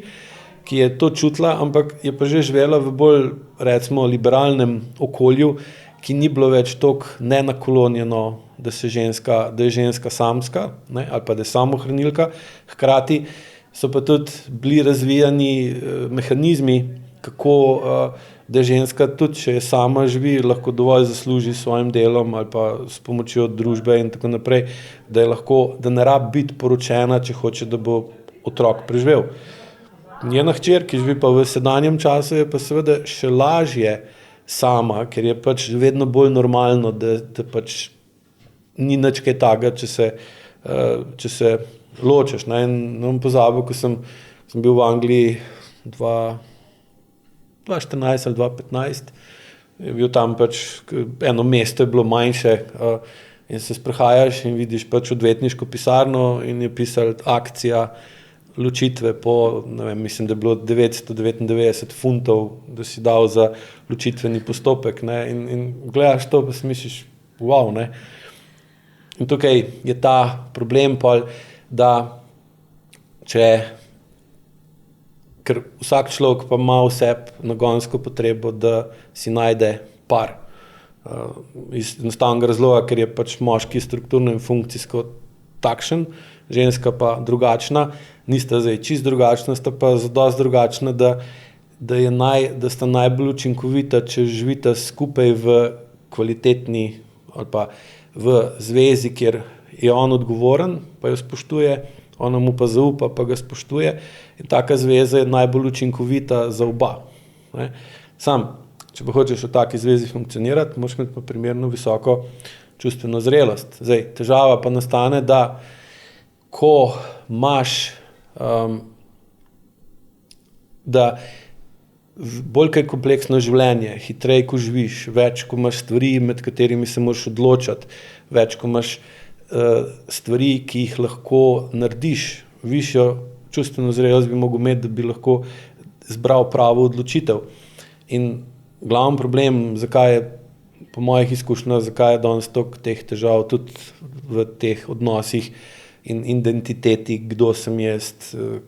ki je to čutila, ampak je pa že živela v bolj, recimo, liberalnem okolju, ki ni bilo več toliko nenaklonjeno, da je ženska samska, ne, ali pa da je samohranilka. Hkrati so pa tudi bili razvijani mehanizmi, kako da je ženska tudi, če je sama živi, lahko dovolj zasluži s svojim delom ali pa s pomočjo družbe in tako naprej, da ne rabi biti poročena, če hoče, da bo otrok preživel. Njena hčer, ki živi pa v sedanjem času, je pa seveda še lažje sama, ker je pač vedno bolj normalno, da pač ni nič kaj takega, če se ločiš. Ne bom pozabil, ko sem bil v Angliji 2014 ali 2015, je bil tam pač, eno mesto je bilo manjše in se sprehajaš in vidiš pač odvetniško pisarno in je pisala akcija ločitve po, ne vem, mislim, da je bilo 999 funtov, da si dal za ločitveni postopek, ne, in gledaš to, pa si misliš, wow, ne. In tukaj je ta problem, da ker vsak človek pa ima v sebi nagonsko potrebo, da si najde par. Iz enostavnega razloga, ker je pač moški strukturno in funkcijsko takšen, ženska pa drugačna, nista zdaj čisto drugačna, sta pa zadosti drugačna, da sta najbolj učinkovita, če živita skupaj v kvalitetni ali pa v zvezi, kjer je on odgovoren, pa jo spoštuje, ona mu pa zaupa, pa ga spoštuje, in taka zveza je najbolj učinkovita za oba. Sam, če pa hočeš v taki zvezi funkcionirati, moraš imeti pa primerno visoko čustveno zrelost. Zdaj, težava pa nastane, da ko imaš, da bolj kaj kompleksno življenje, hitreje ko živiš, več ko imaš stvari, med katerimi se moraš odločati, več ko imaš stvari, ki jih lahko narediš, višjo čustveno zrelost bi mogel imeti, da bi lahko zbral pravo odločitev. In glavni problem, zakaj je, po mojih izkušnjah, zakaj je danes toliko teh težav tudi v teh odnosih in identiteti, kdo sem jaz,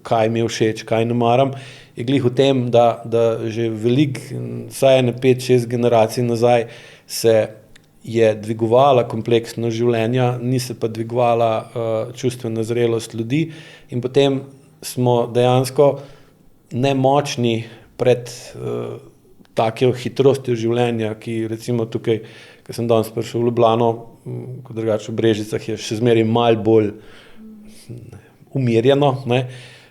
kaj mi je všeč, kaj ne maram, je glih v tem, da že vsaj 5-6 generacij nazaj se je dvigovala kompleksnost življenja, ni se pa dvigovala čustvena zrelost ljudi, in potem smo dejansko nemočni pred tako hitrostjo življenja, ki recimo tukaj, ko sem danes prišel v Ljubljano, kot drugače v Brežicah, je še zmeraj malo bolj umirjeno, ne?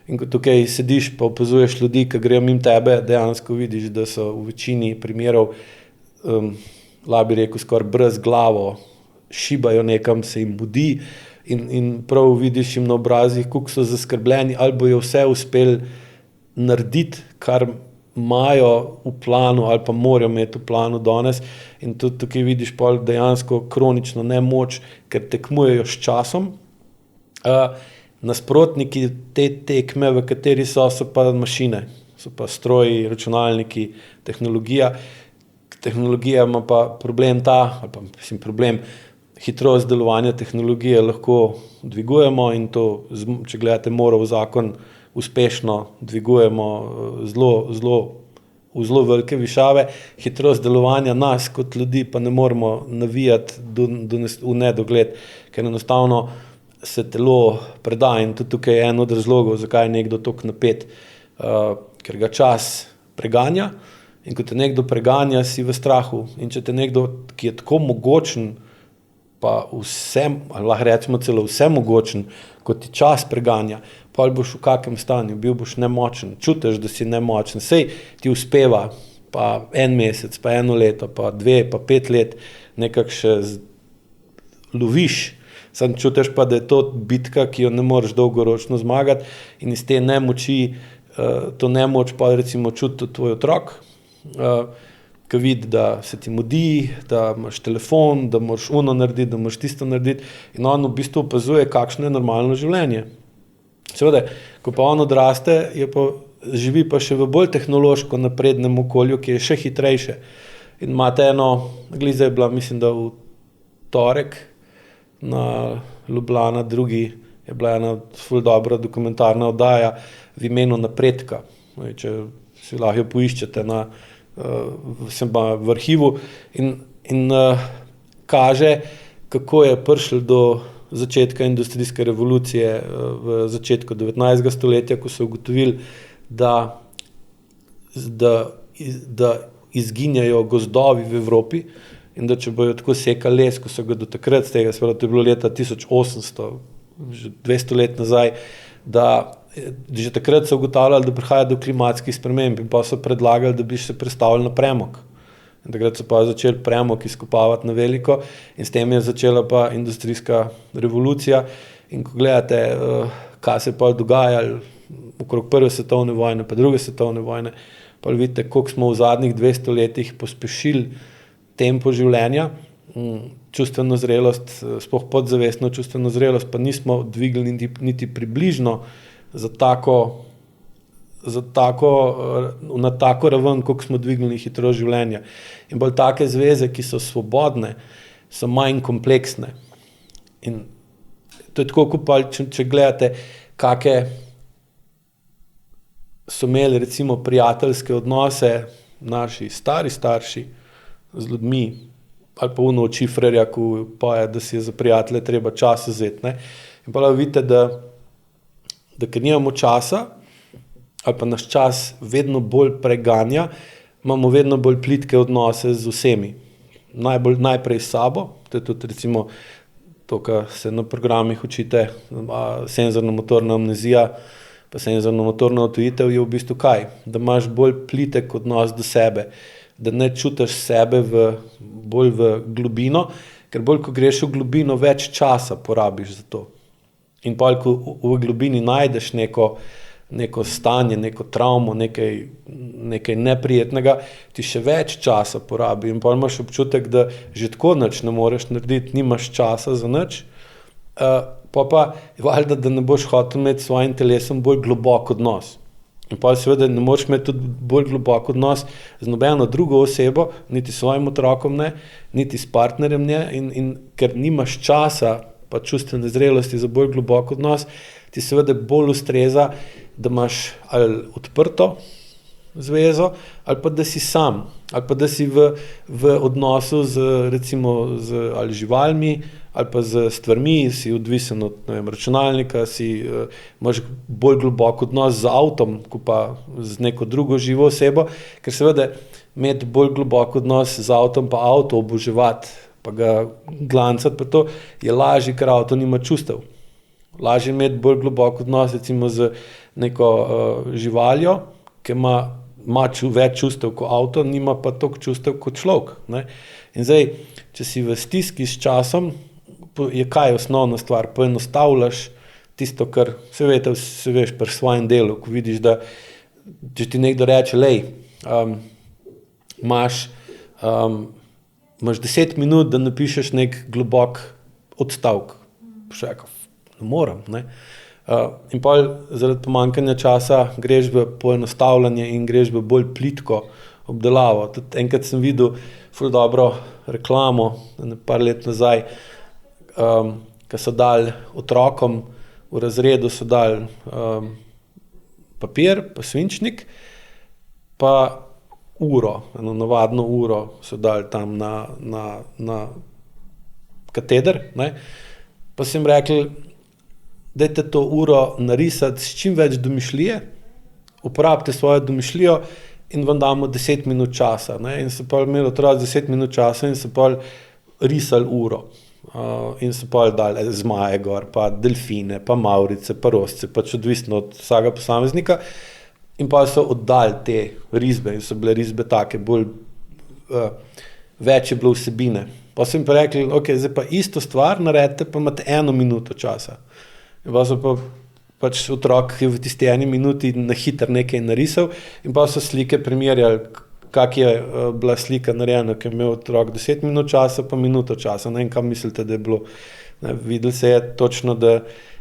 In ko tukaj sediš pa opazuješ ljudi, ki grejo mimo tebe, dejansko vidiš, da so v večini primerov, lahko bi rekel, skoraj brez glavo, šibajo nekam, se jim budi, in prav vidiš jim na obrazih, koliko so zaskrbljeni, ali bojo vse uspeli narediti, kar imajo v planu ali pa morajo imeti v planu danes, in tudi tukaj vidiš pol dejansko kronično nemoč, ker tekmujejo s časom. Nasprotniki te tekme, v kateri so pa mašine, so pa stroji, računalniki, tehnologija. Tehnologija ima pa problem hitrost delovanja tehnologije lahko dvigujemo, in to, če gledate Moorov zakon, uspešno dvigujemo v zelo velike višave. Hitrost delovanja nas kot ljudi pa ne moremo navijati v nedogled, ker enostavno se telo preda, in tudi tukaj je en od razlogov, zakaj je nekdo toliko napet, ker ga čas preganja, in ko te nekdo preganja, si v strahu, in če te nekdo, ki je tako mogočen, pa lahko rečemo celo vsemogočen, kot ti čas preganja, pol boš v kakem stanju, bil boš nemočen, čutiš, da si nemočen, sej ti uspeva, pa 1 mesec, pa 1 leto, pa 2, pa 5 let, nekako še loviš, sam čutiš pa, da je to bitka, ki jo ne moreš dolgoročno zmagati, in iz te nemoči, to nemoč pa recimo čuti tvoj otrok, ki vidi, da se ti mudi, da imaš telefon, da moraš ono narediti, da moraš tisto narediti, in on v bistvu opazuje, kakšno je normalno življenje. Seveda, ko pa on odraste, živi pa še v bolj tehnološko naprednem okolju, ki je še hitrejše. In imate glih zdaj je bila, mislim, da v torek na Ljubljana 2. je bila ena ful dobra dokumentarna oddaja v imenu napredka. Če si lahko jo poiščete v arhivu, in kaže, kako je prišlo do začetka industrijske revolucije v začetku 19. stoletja, ko so ugotovili, da izginjajo gozdovi v Evropi, in da če bojo tako sekali les, ko so ga do takrat, to je bilo leta 1800, že 200 let nazaj, da že takrat so ugotavljali, da prihaja do klimatskih sprememb, in pa so predlagali, da bi se prestavili na premog. In takrat so pa začeli premog izkopavati na veliko, in s tem je začela pa industrijska revolucija. In ko gledate, kaj se pa dogajalo okrog Prve svetovne vojne, pa Druge svetovne vojne, pa vidite, koliko smo v zadnjih 200 letih pospešili tempo življenja, čustveno zrelost, sploh podzavestno čustveno zrelost, pa nismo dvignili niti približno na tako raven, koliko smo dvignili hitrost življenja. In bolj take zveze, ki so svobodne, so manj kompleksne. In to je tako, kot pa, če gledate, kakšne so imeli recimo prijateljske odnose naši stari starši z ljudmi, ali pa ono Čifrerja, ko poje, da si je za prijatelje treba čas vzeti. Ne? In pa vidite, da ker nimamo časa, ali pa naš čas vedno bolj preganja, imamo vedno bolj plitke odnose z vsemi. Najprej s sabo, to je tudi recimo to, kar se na programih učite, senzorno-motorna amnezija, pa senzorno-motorna odtujitev je v bistvu kaj? Da imaš bolj plitek odnos do sebe, da ne čutiš sebe bolj v globino, ker bolj, ko greš v globino, več časa porabiš za to. In pa, ko v globini najdeš neko stanje, neko travmo, nekaj neprijetnega, ti še več časa porabi in pa imaš občutek, da že tako nič ne moreš narediti, nimaš časa za nič, pa valjda, da ne boš hotel imeti s svojim telesom bolj globok odnos. In pa seveda ne moreš imeti tudi bolj globok odnos z nobeno drugo osebo, niti s svojim otrokom ne, niti s partnerjem ne, in ker nimaš časa pa čustvene zrelosti za bolj globok odnos, ti seveda bolj ustreza, da imaš ali odprto zvezo, ali pa da si sam, ali pa da si v odnosu recimo z ali živalmi, ali pa z stvarmi, si odvisen od računalnika, imaš bolj globok odnos z avtom, kot pa z neko drugo živo osebo, ker seveda imeti bolj globok odnos z avtom, pa avto oboževati, pa ga glancati, pa to je lažje, ker avto nima čustev. Lažje imeti bolj globok odnos recimo z neko živaljo, ki ima več čustev kot avto, nima pa toliko čustev kot človek. Ne? In zdaj, če si v stiski s časom, je kaj osnovna stvar? Poenostavljaš tisto, kar se veš pri svojem delu, ko vidiš, da če ti nekdo reče, imaš 10 minut, da napišeš nek globok odstavek. Ne morem. Ne? In pa zaradi pomanjkanja časa greš v poenostavljanje in greš v bolj plitko obdelavo. Tudi enkrat sem videl ful dobro reklamo, par let nazaj, ko so dali otrokom v razredu so dali papir, pa svinčnik, pa uro, eno navadno uro so dali tam na kateder, ne? Pa so jim rekli, dajte to uro narisati s čim več domišljije, uporabite svojo domišljijo in vam damo 10 minut časa. Ne? In so pa imeli otroci 10 minut časa in so pa risali uro. In so pa dali zmaje gor, pa delfine, pa mavrice, pa rosce, pač odvisno od vsakega posameznika. In pa so oddali te risbe in so bile risbe take, bolj več je bilo vsebine. Pa so jim pa rekli, ok, zdaj pa isto stvar naredite, pa imate 1 minuto časa. In pa so pač otrok je v tisti 1 minuti na hitro nekaj narisal in pa so slike primerjali, kak je bila slika narejena, ker je imel otrok 10 minut časa, pa minuto časa. Ne vem, kam mislite, da je bilo. Ne, videli se je točno, da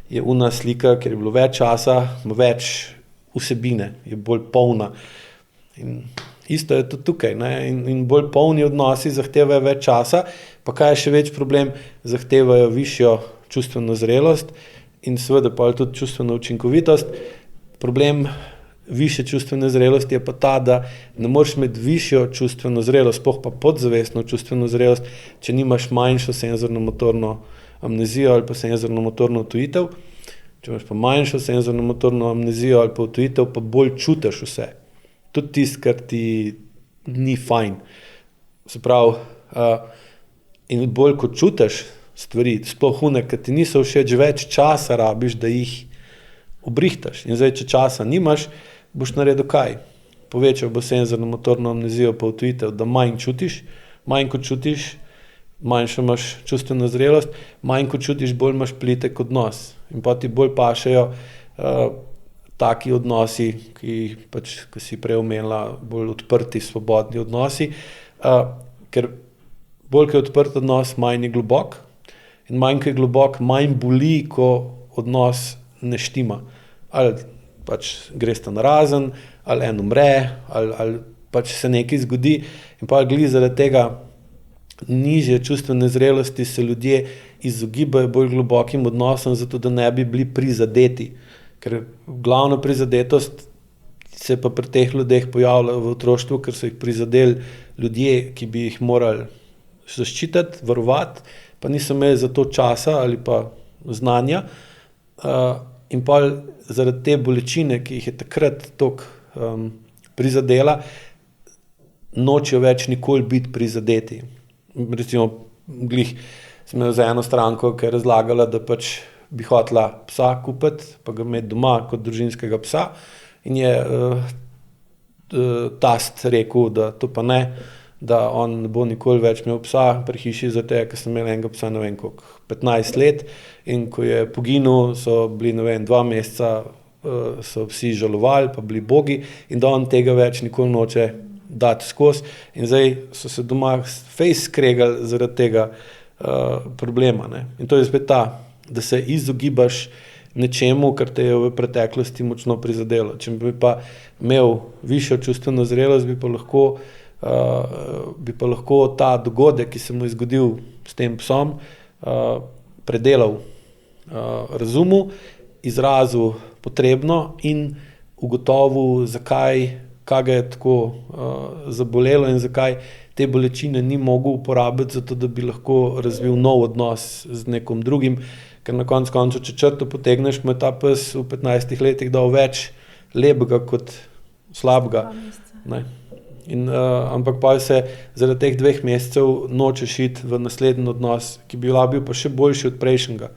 je una slika, ker je bilo več časa, ima več vsebine, je bolj polna. In isto je tudi tukaj. Ne? In bolj polni odnosi zahtevajo več časa, pa kaj je še več problem, zahtevajo višjo čustveno zrelost in seveda pa tudi čustveno učinkovitost. Problem višje čustvene zrelosti je pa ta, da ne moreš imeti višjo čustveno zrelost, sploh pa podzavestno čustveno zrelost, če nimaš manjšo senzorno-motorno amnezijo ali pa senzorno-motorno odtujitev. Če imaš pa manjšo senzorno-motorno amnezijo ali pa odtujitev, pa bolj čutiš vse. Tudi tisto, kar ti ni fajn. Se pravi, in bolj kot čutiš stvari, sploh one, ki ti niso všeč, več časa rabiš, da jih obrihtaš. In zdaj, če časa nimaš, boš naredil kaj? Povečal bo senzorno-motorno amnezijo pa odtujitev, da manj čutiš, manj kot čutiš, manjšo imaš čustveno zrelost, manj kot čutiš, bolj imaš plitek odnos. In pa ti bolj pašejo taki odnosi, ki si prej omenila, bolj odprti, svobodni odnosi, ker bolj, ko je odprt odnos, manj je globok in manj, ko je globok, manj boli, ko odnos ne štima. Ali pač greš ta narazen, ali en umre, ali pač se nekaj zgodi in pa glih zaradi tega nižje čustvene zrelosti se ljudje izogibajo bolj globokim odnosom, zato da ne bi bili prizadeti. Ker glavna prizadetost se pa pri teh ljudeh pojavlja v otroštvu, ker so jih prizadeli ljudje, ki bi jih morali zaščititi, varovati, pa niso imeli za to časa ali pa znanja. In pa zaradi te bolečine, ki jih je takrat toliko prizadela, nočejo več nikoli biti prizadeti. Recimo, glih sem imel za eno stranko, ki je razlagala, da pač bi hotela psa kupiti, pa ga imeti doma kot družinskega psa, in je tast rekel, da to pa ne, da on ne bo nikoli več imel psa pri hiši, zato ker sem imel enega psa, ne vem koliko, 15 let, in ko je poginil, so bili, ne vem, 2 meseca, so vsi žalovali, pa bili bogi, in da on tega več nikoli noče dati skozi, in zdaj so se doma fejs skregali zaradi tega problema, ne. In to je spet ta, da se izogibaš nečemu, kar te je v preteklosti močno prizadelo. Če bi pa imel višjo čustveno zrelost, bi pa lahko ta dogodek, ki se mu je zgodil s tem psom, predelal, razumel, izrazil potrebno in ugotovil, zakaj, kaj ga je tako zabolelo in zakaj te bolečine ni mogel uporabiti, zato da bi lahko razvil nov odnos z nekom drugim, ker na koncu, če črto potegneš, mu je ta pes v 15 letih dal več lepega kot slabega. Ne. Ampak pa se zaradi teh 2 mesecev nočeš iti v naslednji odnos, ki bi bil pa še boljši od prejšnjega.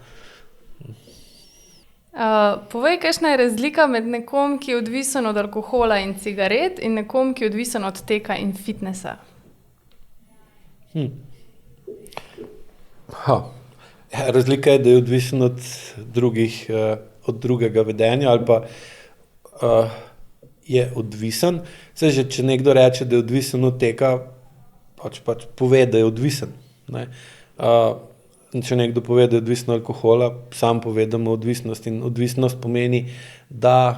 Povej, kakšna je razlika med nekom, ki je odvisen od alkohola in cigaret, in nekom, ki je odvisen od teka in fitnesa? Razlika je, da je odvisen od drugega vedenja ali pa je odvisen. Saj že, če nekdo reče, da je odvisen od teka, pač pove, da je odvisen, ne. Če nekdo pove, da je odvisen od alkohola, sam pove, da ima odvisnost. In odvisnost pomeni, da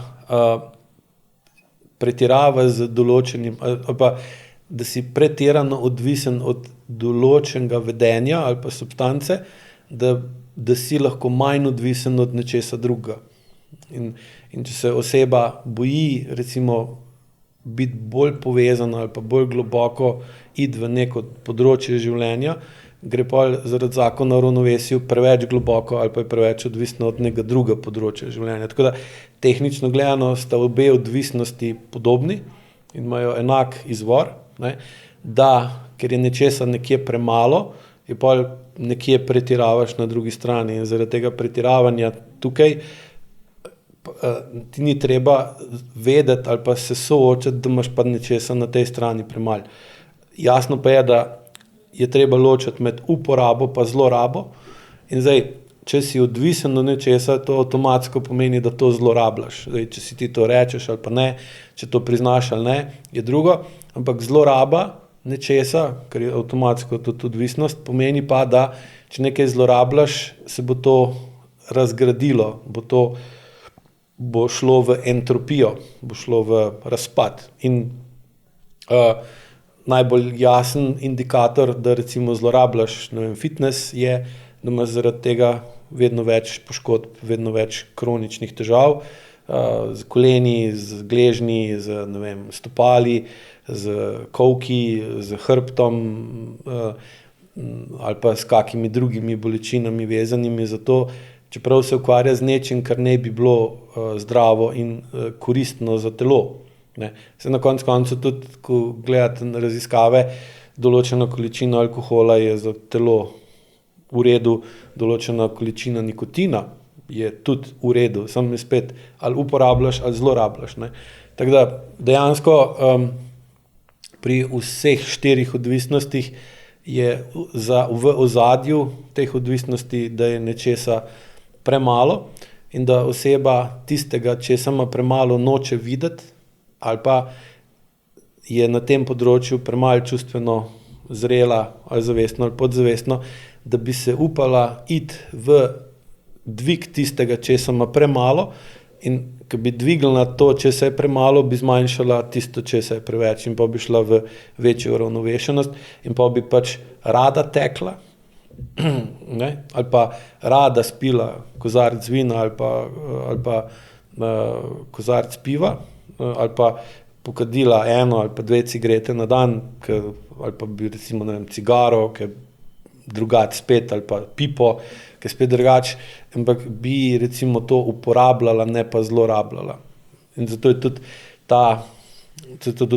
pretirava z določenim, ali pa da si pretirano odvisen od določenega vedenja ali pa substance, da si lahko manj odvisen od nečesa drugega. In če se oseba boji, recimo, biti bolj povezana ali pa bolj globoko iti v neko področje življenja, gre pa zaradi zakona o ravnovesju preveč globoko ali pa je preveč odvisno od nekega drugega področja življenja. Tako da tehnično gledano sta obe odvisnosti podobni in imajo enak izvor, ne, da ker je nečesa nekje premalo, je pa nekje pretiravaš na drugi strani in zaradi tega pretiravanja tukaj ti ni treba vedeti ali pa se soočati, da imaš pa nečesa na tej strani premalo. Jasno pa je, da je treba ločiti med uporabo pa zlorabo in zdaj, če si odvisen od nečesa, to avtomatsko pomeni, da to zlorabljaš. Zdaj, če si ti to rečeš ali pa ne, če to priznaš ali ne, je drugo, ampak zloraba nečesa, ker je avtomatsko tudi odvisnost, pomeni pa, da če nekaj zlorabljaš, se bo to razgradilo, bo šlo v entropijo, bo šlo v razpad. In najbolj jasen indikator, da recimo zlorabljaš, ne vem, fitness, je, da imaš zaradi tega vedno več poškodb, vedno več kroničnih težav, z koleni, z gležnji, z, ne vem, stopali, z kolki, z hrbtom, ali pa s kakimi drugimi bolečinami vezanimi za to, čeprav se ukvarja z nečim, kar ne bi bilo zdravo in koristno za telo. Ne. Se na koncu tudi, ko gledate na raziskave, določena količina alkohola je za telo v redu, določena količina nikotina je tudi v redu, samo spet ali uporabljaš ali zlorabljaš, ne. Tako da dejansko pri vseh 4 odvisnostih je v ozadju teh odvisnosti, da je nečesa premalo in da oseba tistega, česa ima premalo, noče videti, ali pa je na tem področju premalo čustveno zrela ali zavestno ali podzavestno, da bi se upala iti v dvig tistega, česa ima premalo, in ko bi dvignila to, česa je premalo, bi zmanjšala tisto, česa je preveč, in pa bi šla v večjo uravnovešenost in pa bi pač rada tekla, ne, ali pa rada spila kozarec vina ali pa kozarec piva, ali pa pokadila 1 ali pa 2 cigarete na dan, ali pa bi recimo, ne vem, cigaro, ki je drugače spet, ali pa pipo, ki je spet drugače, ampak bi recimo to uporabljala, ne pa zlorabljala. In zato je tudi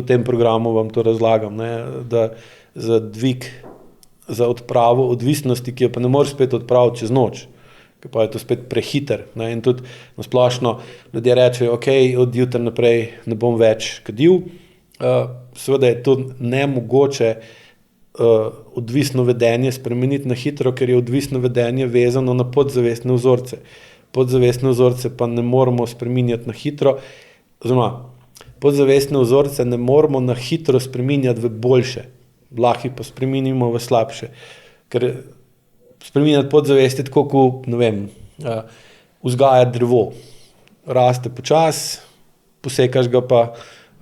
v tem programu vam to razlagam, ne, da za dvig, za odpravo odvisnosti, ki jo pa ne moreš spet odpraviti čez noč, ker pa je to spet prehiter. Ne, in tudi nasplošno ljudje rečejo, ok, od jutra naprej ne bom več kadil. Seveda je to nemogoče odvisno vedenje spremeniti na hitro, ker je odvisno vedenje vezano na podzavestne vzorce. Podzavestne vzorce pa ne moremo spreminjati na hitro, oziroma podzavestne vzorce ne moremo na hitro spreminjati v boljše, lahko pa spreminjamo v slabše. Ker spreminjati podzavest je tako, kot, ne vem, vzgajati drevo. Raste počasi, posekaš ga pa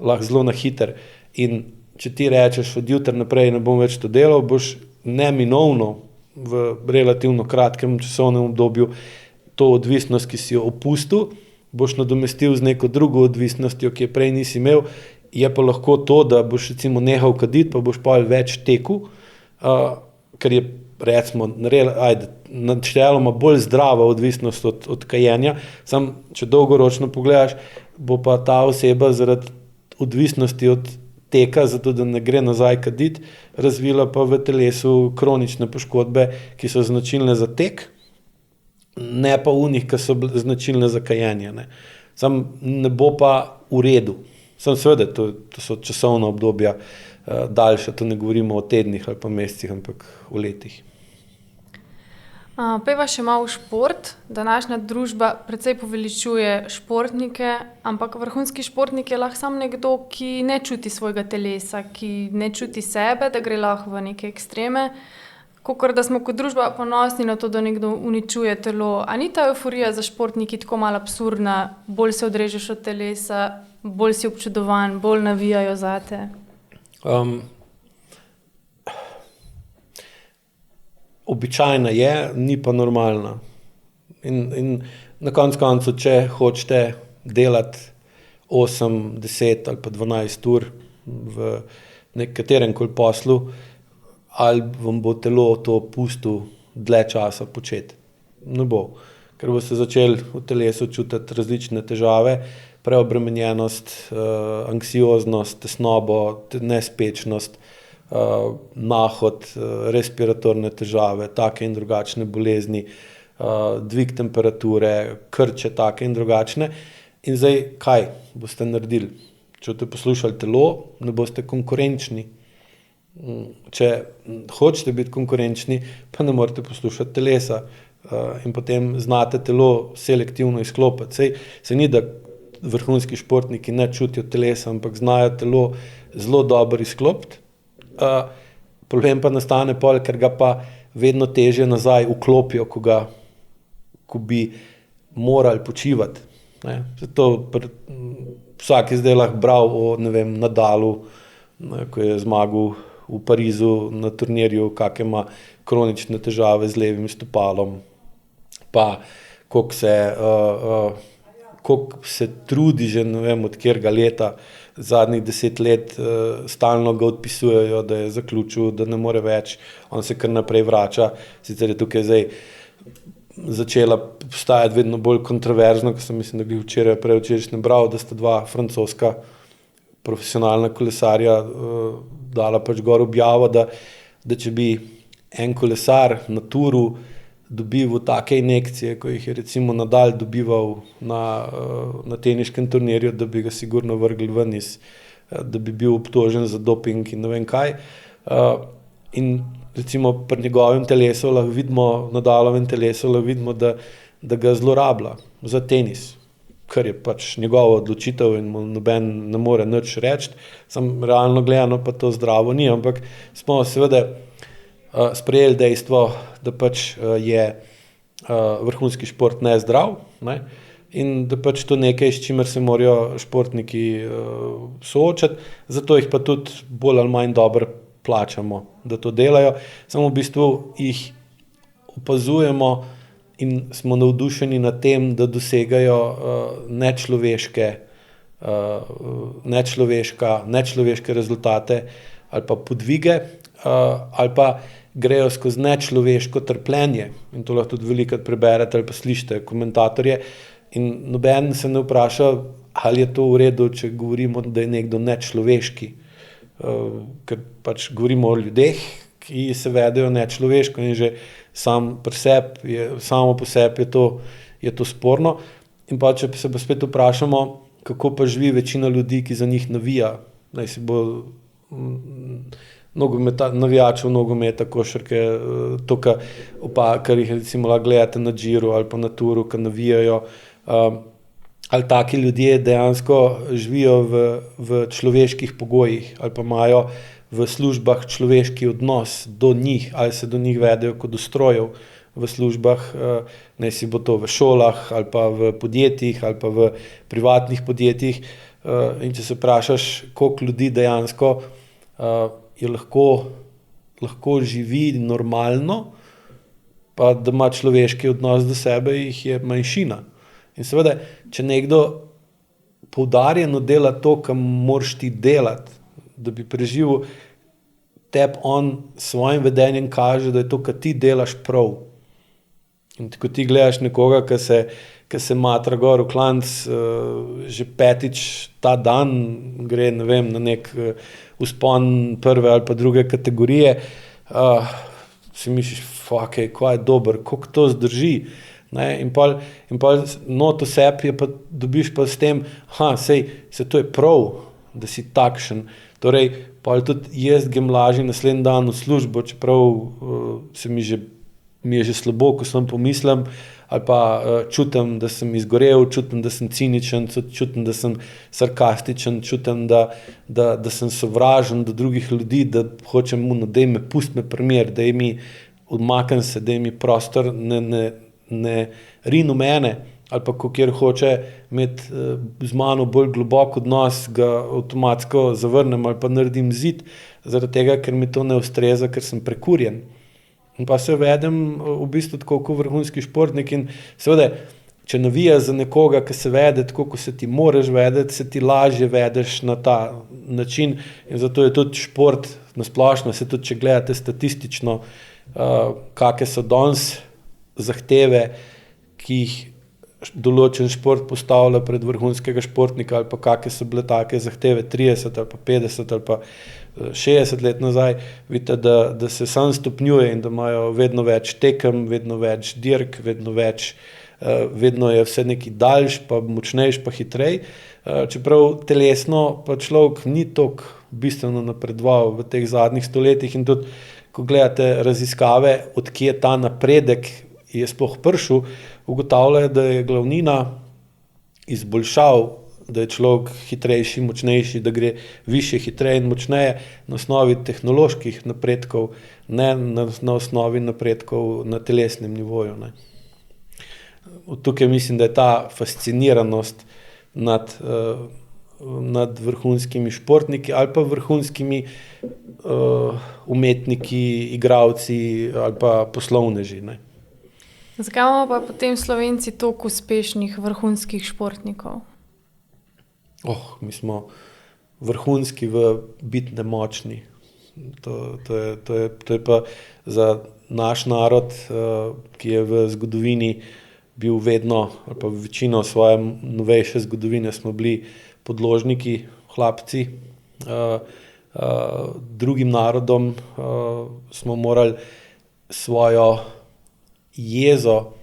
lahko zelo na hiter. In če ti rečeš, od jutra naprej ne bom več to delal, boš neminovno v relativno kratkem časovnem obdobju to odvisnost, ki si jo opustil, boš nadomestil z neko drugo odvisnostjo, ki je prej nisi imel. Je pa lahko to, da boš recimo nehal kaditi, pa boš pa več tekel, ker je recimo načeloma bolj zdrava odvisnost od kajenja. Sam, če dolgoročno pogledaš, bo pa ta oseba zaradi odvisnosti od teka, zato da ne gre nazaj kaditi, razvila pa v telesu kronične poškodbe, ki so značilne za tek, ne pa unih, ki so značilne za kajenje. Ne. Sam ne bo pa v redu. Sam seveda, to so časovna obdobja daljša, to ne govorimo o tednih ali pa mesecih, ampak o letih. Pojdiva še malo v šport. Današnja družba precej poveličuje športnike, ampak vrhunski športnik je lahko samo nekdo, ki ne čuti svojega telesa, ki ne čuti sebe, da gre lahko v neke ekstreme. Kakor da smo kot družba ponosni na to, da nekdo uničuje telo. A ni ta evforija za športniki tako malo absurdna, bolj se odrežeš od telesa, bolj si občudovan, bolj navijajo zate? Običajna je, ni pa normalna. In na koncu, če hočete delati 8, 10 ali pa 12 ur v nekaterem koli poslu, ali vam bo telo to pustil dlje časa početi. Ne bo, ker boste začeli v telesu čutiti različne težave, preobremenjenost, anksioznost, tesnobo, nespečnost, nahod, respiratorne težave, take in drugačne bolezni, dvig temperature, krče take in drugačne. In zdaj, kaj boste naredili? Če boste poslušali telo, ne boste konkurenčni. Če hočete biti konkurenčni, pa ne morete poslušati telesa, in potem znate telo selektivno izklopiti. Saj ni, da vrhunski športniki ne čutijo telesa, ampak znajo telo zelo dobro izklopiti. Problem pa nastane pol, ker ga pa vedno težje nazaj vklopijo, ko bi morali počivati. Ne. Zato vsak je zdaj lahko bral o, ne vem, Nadalu, ko je zmagal v Parizu na turnirju, kakšne ima kronične težave z levim stopalom, pa koliko se trudi že, ne vem, od katerega leta, zadnjih 10 let, stalno ga odpisujejo, da je zaključil, da ne more več, on se kar naprej vrača. Sicer je tukaj zdaj začela postajati vedno bolj kontroverzno, ko sem mislim, da bi včerajšnjem bral, da sta 2 francoska profesionalna kolesarja dala pač gor objavo, da če bi en kolesar na turu dobival take injekcije, ko jih je recimo Nadal dobival na teniškem turnirju, da bi ga sigurno vrgli ven da bi bil obtožen za doping in ne vem kaj. In recimo pri njegovem telesu lahko vidimo, Nadalovem telesu lahko vidimo, da ga zlorablja za tenis, kar je pač njegova odločitev in mu noben ne more nič reči. Sam realno gledano pa to zdravo ni, ampak smo seveda sprejeli dejstvo, da pač je vrhunski šport nezdrav, ne? In da pač to nekaj, s čimer se morajo športniki soočati, zato jih pa tudi bolj ali manj dobro plačamo, da to delajo. Samo v bistvu jih opazujemo in smo navdušeni nad tem, da dosegajo nečloveške rezultate ali pa podvige, ali pa grejo skozi nečloveško trpljenje. In to lahko tudi velikokrat preberete ali pa slišite komentatorje. In noben se ne vpraša, ali je to v redu, če govorimo, da je nekdo nečloveški. Ker pač govorimo o ljudeh, ki se vedejo nečloveško in že samo po sebi je to sporno. In pa če se pa spet vprašamo, kako pa živi večina ljudi, ki za njih navija, naj si bo navijačev nogometa, košarke, to, kar jih recimo lahko gledate na Džiru ali pa na Turu, ki navijajo, ali taki ljudje dejansko živijo v človeških pogojih ali pa imajo v službah človeški odnos do njih, ali se do njih vedejo kot do strojev v službah, naj si bo to v šolah ali pa v podjetjih ali pa v privatnih podjetjih. In če se vprašaš, koliko ljudi dejansko je lahko živi normalno, pa da ima človeški odnos do sebe, jih je manjšina. In seveda, če nekdo poudarjeno dela to, kar moraš ti delati, da bi preživel, tebi on s svojim vedenjem kaže, da je to, kar ti delaš, prav. In ko ti gledaš nekoga, ki se matra gor v klanc, že 5. ta dan gre, ne vem, na nek vzpon 1. ali pa 2. kategorije, si misliš, kaj je dober, koliko to zdrži. Ne? In pol not v sebi pa dobiš pa s tem, se to je prav, da si takšen. Torej, pol tudi jaz grem lažje naslednji dan v službo, čeprav mi je že slabo, ko sem pomislim, ali pa čutim, da sem izgorel, čutim, da sem ciničen, čutim, da sem sarkastičen, čutim, da sem sovražen do drugih ljudi, da hočem daj me, pusti me primer, daj mi odmaknem se, daj mi prostor, ne rin v mene, ali pa kjer hoče imeti z mano bolj globok odnos, ga avtomatsko zavrnem ali pa naredim zid, zaradi tega, ker mi to ne ustreza, ker sem prekurjen. In pa se vedem v bistvu tako kot vrhunski športnik in seveda, če navijaš za nekoga, ki se vede tako, kot se ti moraš vedeti, se ti lažje vedeš na ta način in zato je tudi šport nasplošno, se tudi, če gledate statistično, kakšne so danes zahteve, ki jih določen šport postavlja pred vrhunskega športnika ali pa kakšne so bile take zahteve 30 ali pa 50 ali pa 60 let nazaj, vidite, da se sam stopnjuje in da imajo vedno več tekem, vedno več dirk, vedno je vse neki daljš, pa močnejš, pa hitrej. Čeprav telesno pa človek ni toliko bistveno napredoval v teh zadnjih stoletjih in tudi, ko gledate raziskave, odkje ta napredek je sploh prišel, ugotavljajo, da je glavnina izboljšav, da je človek hitrejši, močnejši, da gre višje, hitreje in močneje na osnovi tehnoloških napredkov, ne na osnovi napredkov na telesnem nivoju. Ne. Tukaj mislim, da je ta fasciniranost nad vrhunskimi športniki ali pa vrhunskimi umetniki, igralci ali pa poslovneži. Ne. Zakaj imamo pa potem Slovenci toliko uspešnih vrhunskih športnikov? Mi smo vrhunski v biti nemočni. To je pa za naš narod, ki je v zgodovini bil vedno, ali pa večino svoje novejše zgodovine smo bili podložniki, hlapci. Drugim narodom smo morali svojo jezo,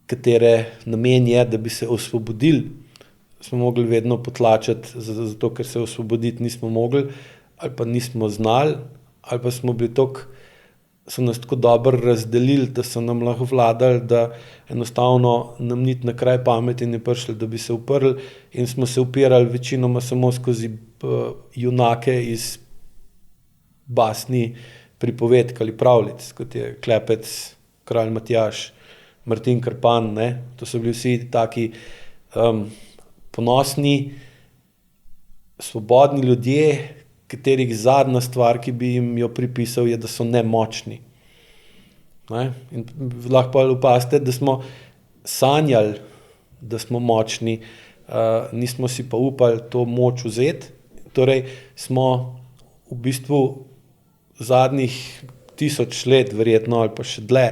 katere namen je, da bi se osvobodili, smo mogli vedno potlačati, zato ker se osvoboditi nismo mogli, ali pa nismo znali, ali pa so nas tako dobro razdelili, da so nam lahko vladali, da enostavno nam niti na kraj pameti ne prišli, da bi se uprli in smo se upirali večinoma samo skozi junake iz basni, pripovedk ali pravljic, kot je Klepec, Kralj Matjaž, Martin Krpan, ne? To so bili vsi taki ponosni, svobodni ljudje, katerih zadnja stvar, ki bi jim jo pripisal, je, da so nemočni. Ne? In lahko pa opazite, da smo sanjali, da smo močni, nismo si pa upali to moč vzeti. Torej smo v bistvu zadnjih 1000 let, verjetno ali pa še dlje,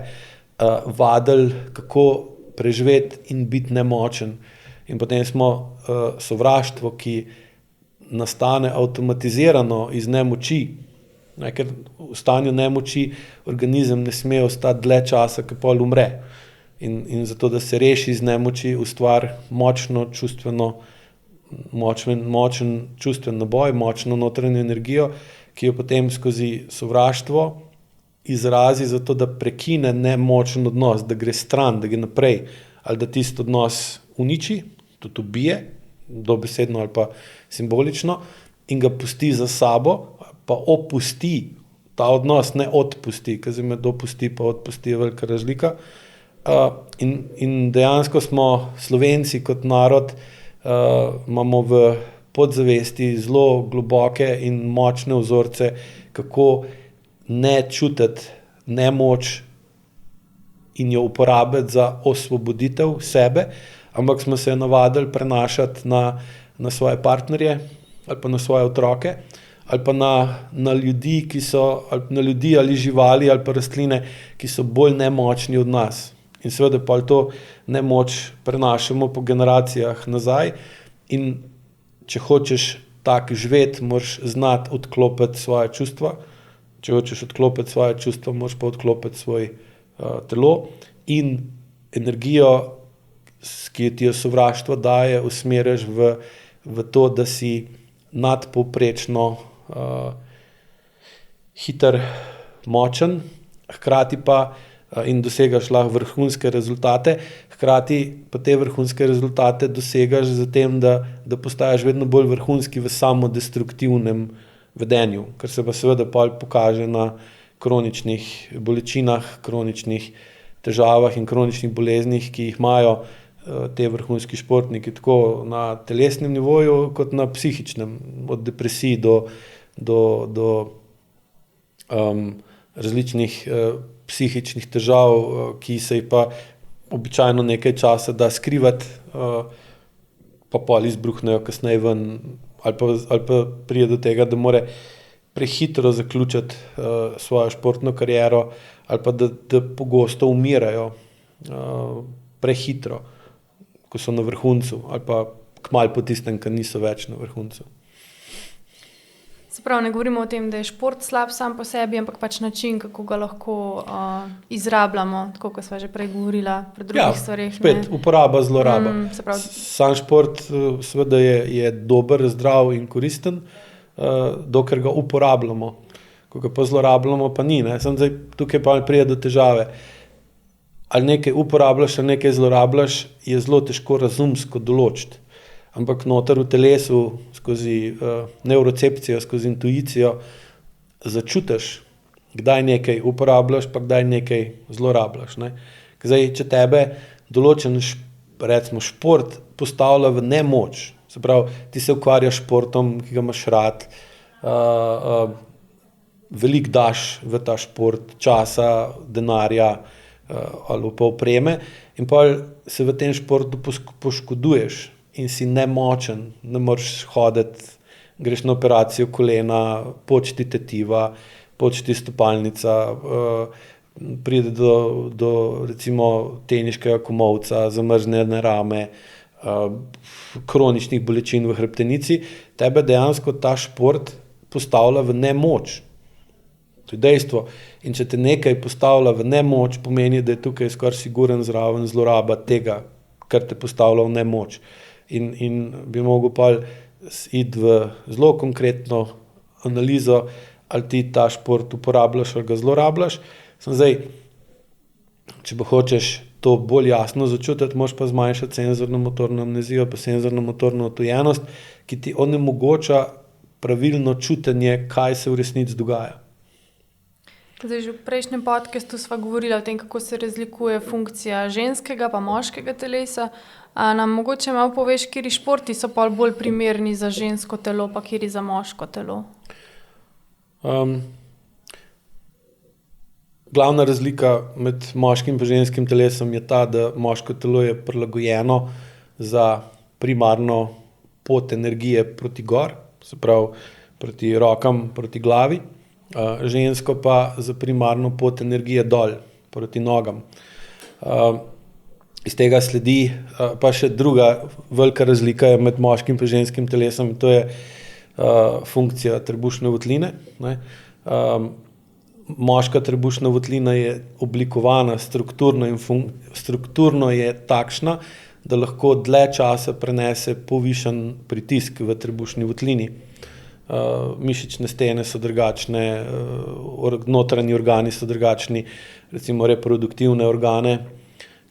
vadili, kako preživeti in biti nemočen. In potem smo sovraštvo, ki nastane avtomatizirano iz nemoči, ker v stanju nemoči organizem ne sme ostati dlje časa, ki pol umre. In zato, da se reši iz nemoči, ustvari močen čustven naboj, močno notranjo energijo, ki jo potem skozi sovraštvo izrazi zato, da prekine nemočen odnos, da gre stran, da gre naprej, ali da tisti odnos uniči, tudi ubije, dobesedno ali pa simbolično, in ga pusti za sabo, pa opusti ta odnos, ne odpusti, ker zdaj me dopusti pa odpusti je velika razlika. In dejansko smo Slovenci kot narod, imamo v podzavesti zelo globoke in močne vzorce, kako ne čutiti nemoč in jo uporabiti za osvoboditev sebe, ampak smo se navadili prenašati na svoje partnerje ali pa na svoje otroke ali pa na ljudi, na ljudi ali živali ali pa rastline, ki so bolj nemočni od nas. In seveda pa to nemoč prenašamo po generacijah nazaj in če hočeš tako živeti, moraš znati odklopiti svoje čustva. Če hočeš odklopiti svoje čustva, moraš pa odklopiti svoj telo in energijo, ki ti jo sovraštvo daje, usmeriš v to, da si nadpovprečno hiter, močen, hkrati pa in dosegaš lahko vrhunske rezultate, hkrati pa te vrhunske rezultate dosegaš z tem, da postaješ vedno bolj vrhunski v samodestruktivnem vedenju, kar se pa seveda pokaže na kroničnih bolečinah, kroničnih težavah in kroničnih boleznih, ki jih imajo te vrhunski športniki, tako na telesnem nivoju, kot na psihičnem, od depresij do različnih psihičnih težav, ki se jih pa običajno nekaj časa da skrivati, pa pol izbruhnejo kasneje ven, ali pa pride do tega, da more prehitro zaključiti svojo športno kariero, ali pa da pogosto umirajo prehitro, ko so na vrhuncu, ali pa kmalu po tistem, ko niso več na vrhuncu. Se pravi, ne govorimo o tem, da je šport slab sam po sebi, ampak pač način, kako ga lahko izrabljamo, tako kot sva že prej govorila pri drugih stvareh. Spet, uporaba, zloraba. Sam šport seveda je dober, zdrav in koristen, dokler ga uporabljamo. Ko ga pa zlorabljamo, pa ni. Samo zdaj tukaj pa pride do težave. Ali nekaj uporabljaš, ali nekaj zlorabljaš, je zelo težko razumsko določiti. Ampak noter v telesu, skozi nevrocepcijo, skozi intuicijo, začutiš, kdaj nekaj uporabljaš, pa kdaj nekaj zlorabljaš. Zdaj, če tebe določen recimo šport postavlja v nemoč, se pravi, ti se ukvarjaš športom, ki ga imaš rad, veliko daš v ta šport, časa, denarja ali pa opreme, in pa se v tem športu poškoduješ in si nemočen, ne moreš hoditi, greš na operacijo kolena, počti tetiva, počti stopalnica, pride do recimo teniškega komolca, zamrznjene rame, kroničnih bolečin v hrbtenici, tebe dejansko ta šport postavlja v nemoč. To je dejstvo. In če te nekaj postavlja v nemoč, pomeni, da je tukaj skoraj siguren zraven zloraba tega, kar te postavlja v nemoč. In bi mogel pa iti v zelo konkretno analizo, ali ti ta šport uporabljaš ali ga zlorabljaš. Zdaj, če pa hočeš to bolj jasno začutiti, moraš pa zmanjšati senzorno-motorno amnezijo pa senzorno-motorno odtujenost, ki ti onemogoča pravilno čutenje, kaj se v resnici dogaja. Zdaj, že v prejšnjem podcastu sva govorila o tem, kako se razlikuje funkcija ženskega pa moškega telesa. A nam mogoče malo poveš, kateri športi so pa bolj primerni za žensko telo, pa kateri za moško telo? glavna razlika med moškim in ženskim telesom je ta, da moško telo je prilagojeno za primarno pot energije proti gor, se pravi proti rokam, proti glavi, žensko pa za primarno pot energije dol, proti nogam. Iz tega sledi pa še druga velika razlika je med moškim in ženskim telesom, to je funkcija trebušne votline. Ne. Moška trebušna votlina je oblikovana strukturno in strukturno je takšna, da lahko dlje časa prenese povišan pritisk v trebušni votlini. Mišične stene so drugačne, notranji organi so drugačni, recimo reproduktivne organe,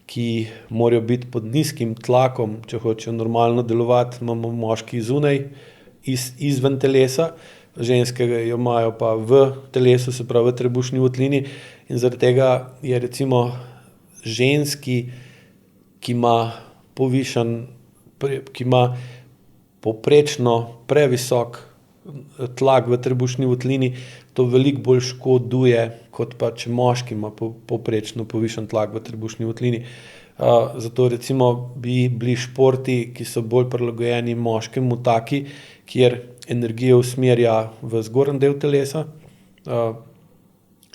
ki morajo biti pod nizkim tlakom, če hočejo normalno delovati, imamo moški zunaj, izven telesa, ženskega jo imajo pa v telesu, se pravi v trebušni votlini, in zaradi tega je recimo ženski, ki ima povprečno previsok tlak v trebušni votlini, to veliko bolj škoduje, kot pa če moški ima povprečno povišan tlak v trebušni votlini. Zato recimo bi bili športi, ki so bolj prilagojeni moškemu, taki, kjer energijo usmerja v zgornji del telesa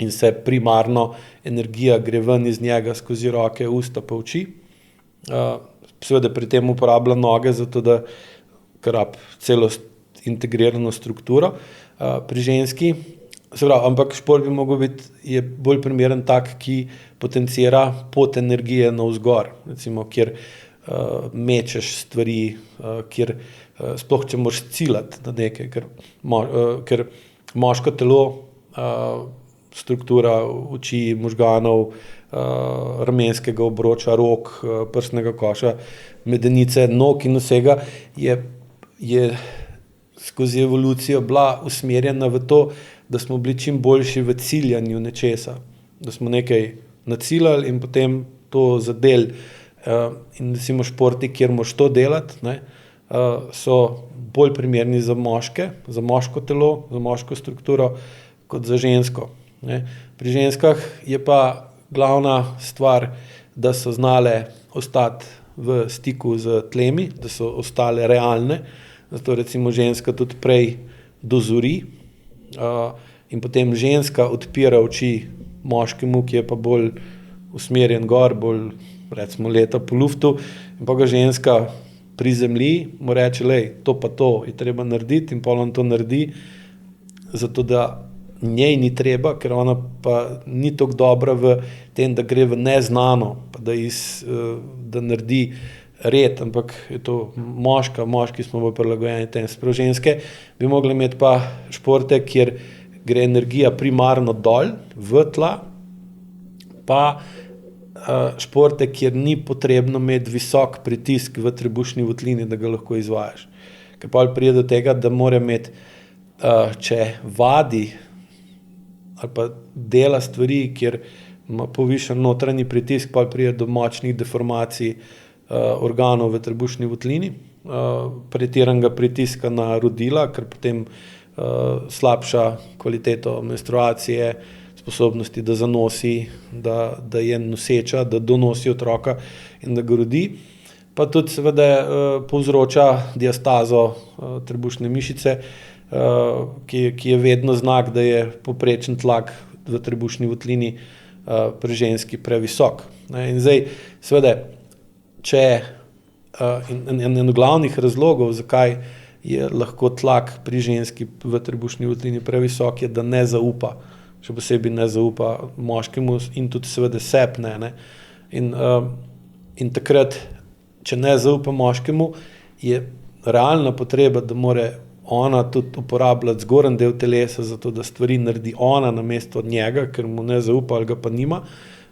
in se primarno energija gre ven iz njega skozi roke, usta pa oči. Seveda pri tem uporablja noge, zato da rabi celo integrirano strukturo. Pri ženski, ampak šport bi mogel biti, je bolj primeren tak, ki potencira pot energije navzgor, recimo, kjer mečeš stvari, kjer sploh če moraš ciljati na nekaj, ker moško telo, struktura oči, možganov, ramenskega obroča, rok, prsnega koša, medenice, nog in vsega je skozi evolucijo bila usmerjena v to, da smo bili čim boljši v ciljanju nečesa, da smo nekaj naciljali in potem to zadeli. In recimo športi, kjer moraš to delati, ne, so bolj primerni za moške, za moško telo, za moško strukturo, kot za žensko. Ne. Pri ženskah je pa glavna stvar, da so znale ostati v stiku z tlemi, da so ostale realne, zato recimo ženska tudi prej dozori in potem ženska odpira oči moškemu, ki je pa bolj usmerjen gor, bolj recimo leta po luftu, in pa ga ženska prizemlji, mu reče, lej, to pa to je treba narediti, in pol on to naredi, zato da njej ni treba, ker ona pa ni tako dobra v tem, da gre v neznano, pa da naredi red, ampak je to moški smo pa prilagojeni tem. Sprav ženske bi mogli imeti pa športe, kjer gre energija primarno dol, v tla, pa športe, kjer ni potrebno imeti visok pritisk v trebušni votlini, da ga lahko izvajaš. Ker pa pride do tega, da mora imeti, če vadi ali pa dela stvari, kjer ima povišen notranji pritisk, pa pride do močnih deformacij organov v trebušni votlini, pretiranega pritiska na rodila, ker potem slabša kvaliteto menstruacije, sposobnosti, da zanosi, da je noseča, da donosi otroka in da ga rodi. Pa tudi seveda povzroča diastazo trebušne mišice, ki je vedno znak, da je povprečen tlak v trebušni votlini pri ženski previsok. In zdaj, seveda, en glavnih razlogov, zakaj je lahko tlak pri ženski v trebušni votlini previsok, je, da ne zaupa. Še posebej ne zaupa moškemu in tudi seveda sebi ne. In takrat, če ne zaupa moškemu, je realna potreba, da mora ona tudi uporabljati zgornji del telesa, zato da stvari naredi ona namesto njega, ker mu ne zaupa ali ga pa nima.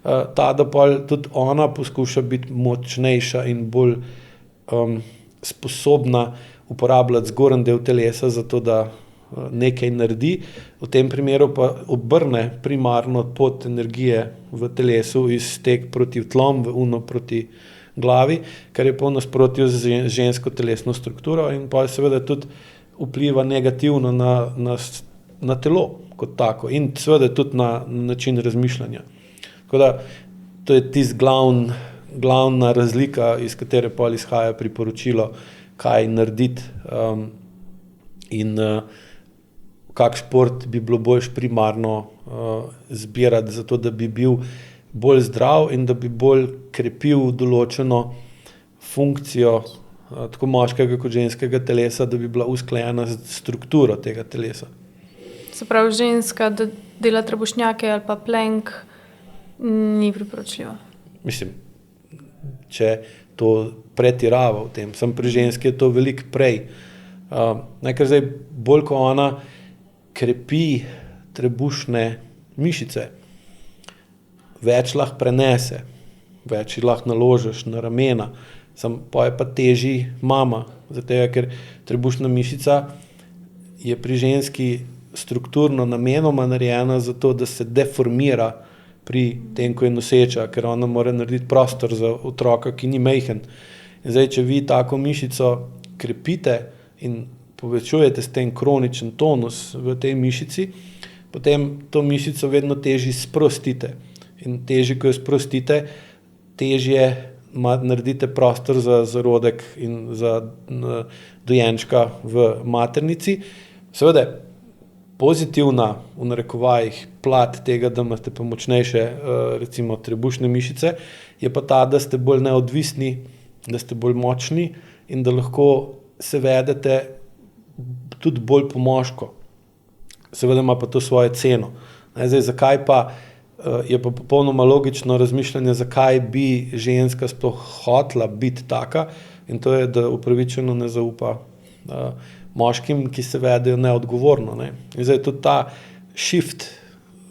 Ta, da pa tudi ona poskuša biti močnejša in bolj sposobna uporabljati zgornji del telesa, zato da nekaj naredi. V tem primeru pa obrne primarno pot energije v telesu iz steg proti tlom v uno proti glavi, kar je po nasprotju z žensko telesno strukturo in pa seveda tudi vpliva negativno na telo, kot tako in seveda tudi na način razmišljanja. Tako da to je tisti glavna razlika, iz katere pol izhaja priporočilo, kaj narediti in kak šport bi bilo boljš primarno zbirati, zato da bi bil bolj zdrav in da bi bolj krepil določeno funkcijo tako moškega kot ženskega telesa, da bi bila usklajena z strukturo tega telesa. Se pravi, ženska, da dela trebušnjake ali pa plank, ni priporočljivo. Mislim, če to pretirava v tem, sem pri ženski je to veliko prej. Ker zdaj bolj ko ona krepi trebušne mišice, več lahko prenese, več lahko naložiš na ramena, pa je pa težji mama, zato ker trebušna mišica je pri ženski strukturno namenoma narejena zato, da se deformira pri tem, ko je noseča, ker ona mora narediti prostor za otroka, ki ni majhen. In zdaj, če vi tako mišico krepite in povečujete s tem kroničen tonus v tej mišici, potem to mišico vedno težje sprostite. In težje, ko jo sprostite, težje naredite prostor za zarodek in za dojenčka v maternici. Seveda, pozitivna, v narekovajih, plat tega, da imate pa močnejše recimo trebušne mišice, je pa ta, da ste bolj neodvisni, da ste bolj močni in da lahko se vedete tudi bolj po moško. Seveda ima pa to svojo ceno. Zdaj, zakaj pa je pa popolnoma logično razmišljanje, zakaj bi ženska sploh hotela biti taka, in to je, da upravičeno ne zaupa moškim, ki se vedejo neodgovorno. Ne. In zdaj tudi ta shift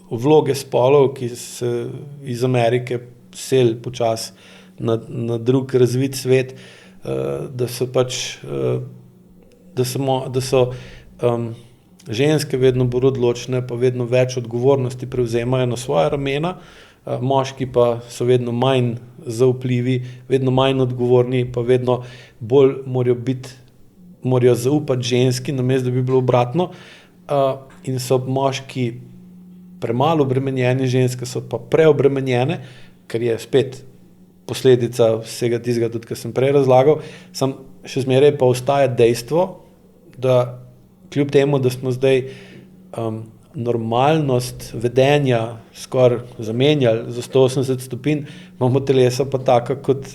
vloge spolov, ki se iz Amerike seli počasi na drug razvit svet, da so pač da so ženske vedno bolj odločne, pa vedno več odgovornosti prevzemajo na svoja ramena, moški pa so vedno manj zaupljivi, vedno manj odgovorni, pa vedno bolj morajo zaupati ženski, namesto da bi bilo obratno, in so moški premalo obremenjeni, ženske so pa preobremenjene, ker je spet posledica vsega tistega, tudi kar sem prej razlagal, še zmeraj pa ostaja dejstvo, da kljub temu, da smo zdaj normalnost vedenja skoraj zamenjali za 180 stopinj, imamo telesa pa taka kot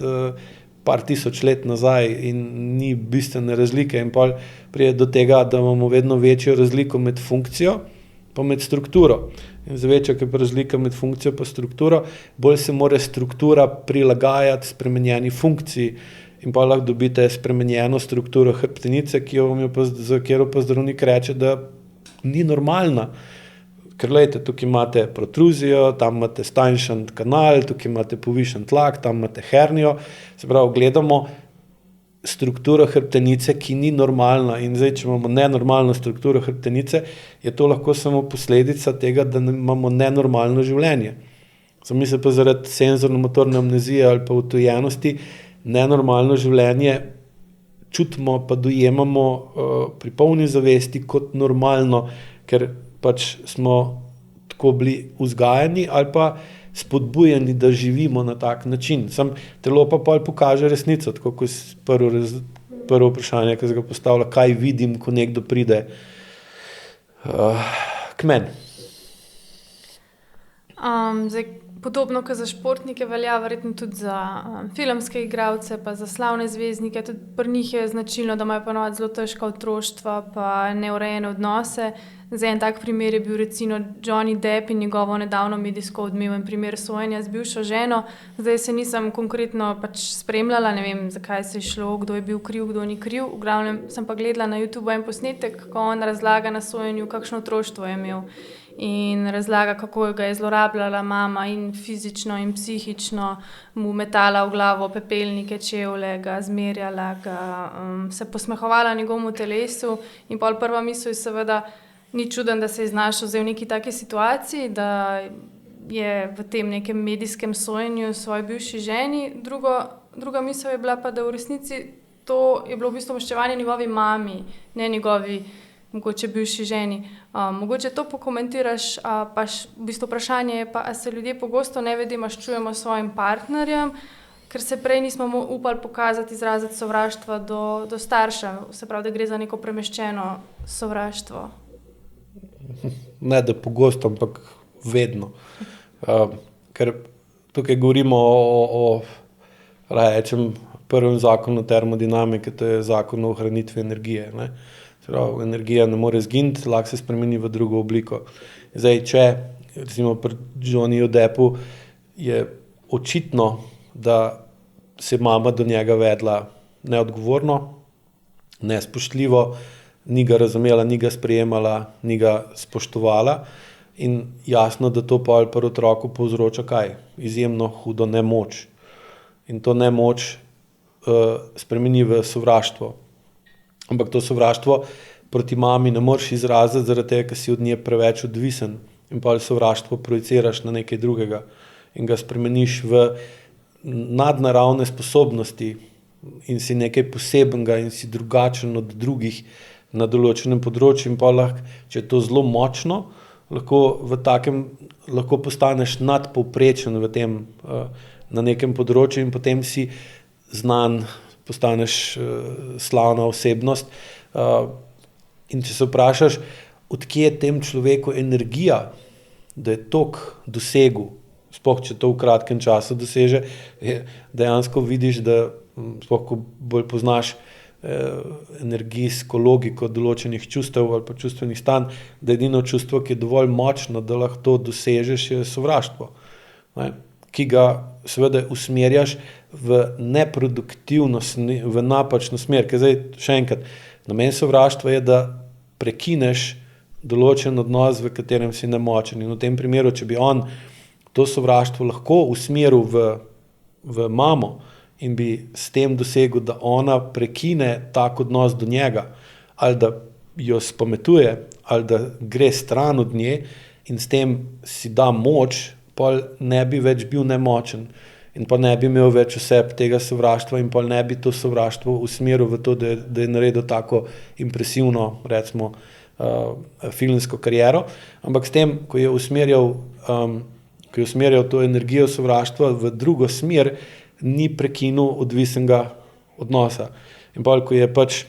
par tisoč let nazaj in ni bistvene razlike in pol pride do tega, da imamo vedno večjo razliko med funkcijo pa med strukturo. In za večja, ker pa razlika med funkcijo pa strukturo, bolj se mora struktura prilagajati spremenjeni funkciji in pa lahko dobite spremenjeno strukturo hrbtenice, za katero pa zdravnik reče, da ni normalna. Ker glejte, tukaj imate protruzijo, tam imate stanjšan kanal, tukaj imate povišen tlak, tam imate hernijo. Se pravi, gledamo strukturo hrbtenice, ki ni normalna. In zdaj, če imamo nenormalno strukturo hrbtenice, je to lahko samo posledica tega, da imamo nenormalno življenje. Mi se pa zaradi senzorno-motorne amnezije ali pa utojenosti nenormalno življenje čutimo pa dojemamo pri polni zavesti kot normalno, ker pač smo tako bili vzgajani ali pa spodbujeni, da živimo na tak način. Telo pa pol pokaže resnico, tako kot prvo vprašanje, ki se ga postavlja, kaj vidim, ko nekdo pride k meni. Podobno, kot za športnike velja, verjetno tudi za filmske igralce, pa za slavne zvezdnike. Tudi pri njih je značilno, da imajo ponovadi zelo težka otroštva, pa neurejene odnose. Zdaj, en tak primer je bil recimo Johnny Depp in njegovo nedavno medijsko odmeven primer sojenja z bivšo ženo. Zdaj se nisem konkretno pač spremljala, ne vem, zakaj se je šlo, kdo je bil kriv, kdo ni kriv. V glavnem sem pa gledala na YouTube en posnetek, ko on razlaga na sojenju, kakšno otroštvo je imel. In razlaga, kako ga je zlorabljala mama in fizično in psihično, mu metala v glavo pepelnike, čevlje, ga zmerjala, se posmehovala njegovemu telesu. In pol prva misel je seveda, ni čuden, da se je znašel zdaj v neki taki situaciji, da je v tem nekem medijskem sojenju svoji bivši ženi. Druga misel je bila pa, da v resnici to je bilo v bistvu maščevanje njegovi mami, ne njegovi mogoče bivši ženi. Mogoče to pokomentiraš, pa v bistvu vprašanje je pa, a se ljudje pogosto nevede maščujemo s svojim partnerjem, ker se prej nismo upali pokazati, izraziti sovraštva do starša, se pravi, da gre za neko premeščeno sovraštvo. Ne, da pogosto, ampak vedno. Ker tukaj govorimo o rečem, prvem zakonu termodinamike, to je zakon o ohranitvi energije. Ne? Prav, energija ne more zginiti, lahko se spremeni v drugo obliko. Zdaj, če recimo pri Johnnyju Deppu je očitno, da se mama do njega vedla neodgovorno, nespoštljivo, ni ga razumela, ni ga sprejemala, ni ga spoštovala in jasno, da to pol pri otroku povzroča kaj? Izjemno hudo nemoč. In to nemoč spremeni v sovraštvo. Ampak to sovraštvo proti mami ne moreš izraziti zaradi tega, ker si od nje preveč odvisen in pa sovraštvo projiciraš na nekaj drugega in ga spremeniš v nadnaravne sposobnosti in si nekaj posebenega in si drugačen od drugih na določenem področju in pa lahko, če je to zelo močno, lahko postaneš nadpovprečen v tem, na nekem področju in potem si znan, postaneš slavna osebnost. In če se vprašaš, odkje je tem človeku energija, da je toliko dosegel, sploh če to v kratkem času doseže, dejansko vidiš, da sploh ko bolj poznaš energijsko logiko določenih čustev ali pa čustvenih stanj, da edino čustvo, ki je dovolj močno, da lahko to dosežeš, je sovraštvo. Ne? Ki ga seveda usmerjaš v neproduktivno, v napačno smer. Ker zdaj, še enkrat, namen sovraštva je, da prekineš določen odnos, v katerem si nemočen. In v tem primeru, če bi on to sovraštvo lahko usmeril v mamo in bi s tem dosegel, da ona prekine tak odnos do njega, ali da jo spametuje, ali da gre stran od nje in s tem si da moč, pa ne bi več bil nemočen in pa ne bi imel več vseb tega sovraštva in pa ne bi to sovraštvo usmeril v to, da je naredil tako impresivno, recimo, filmsko kariero. Ampak s tem, ko je usmerjal to energijo sovraštva v drugo smer, ni prekinil odvisnega odnosa. In pa, ko je pač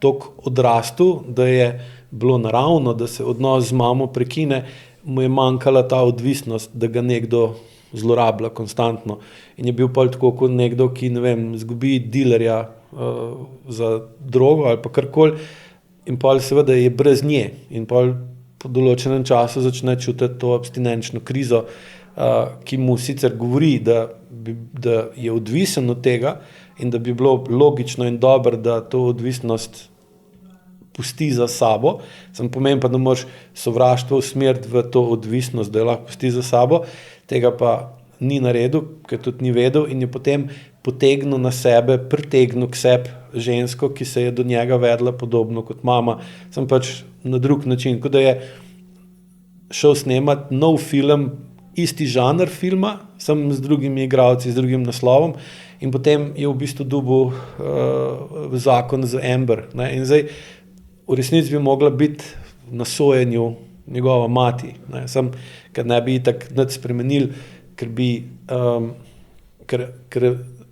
toliko odrastel, da je bilo naravno, da se odnos z mamo prekine, mu je manjkala ta odvisnost, da ga nekdo zlorablja konstantno. In je bil pa tako kot nekdo, ki, ne vem, zgubi dilerja za drogo ali pa karkoli in pa seveda je brez nje in pa po določenem času začne čutiti to abstinenčno krizo, ki mu sicer govori, da je odvisen od tega in da bi bilo logično in dobro, da to odvisnost pusti za sabo, sem pomeni pa, da moraš sovraštvo usmeriti v to odvisnost, da jo lahko pusti za sabo, tega pa ni naredil, ker tudi ni vedel in je potem potegnil na sebe, pritegnil k sebi žensko, ki se je do njega vedla podobno kot mama, sem pač na drug način, kot da je šel snemati nov film, isti žanr filma, sem z drugimi igralci, z drugim naslovom in potem je v bistvu dobil zakon z Amber. Ne? In zdaj v resnici bi mogla biti na sojenju njegova mati, ne? Ker ne bi itak nič spremenili, ker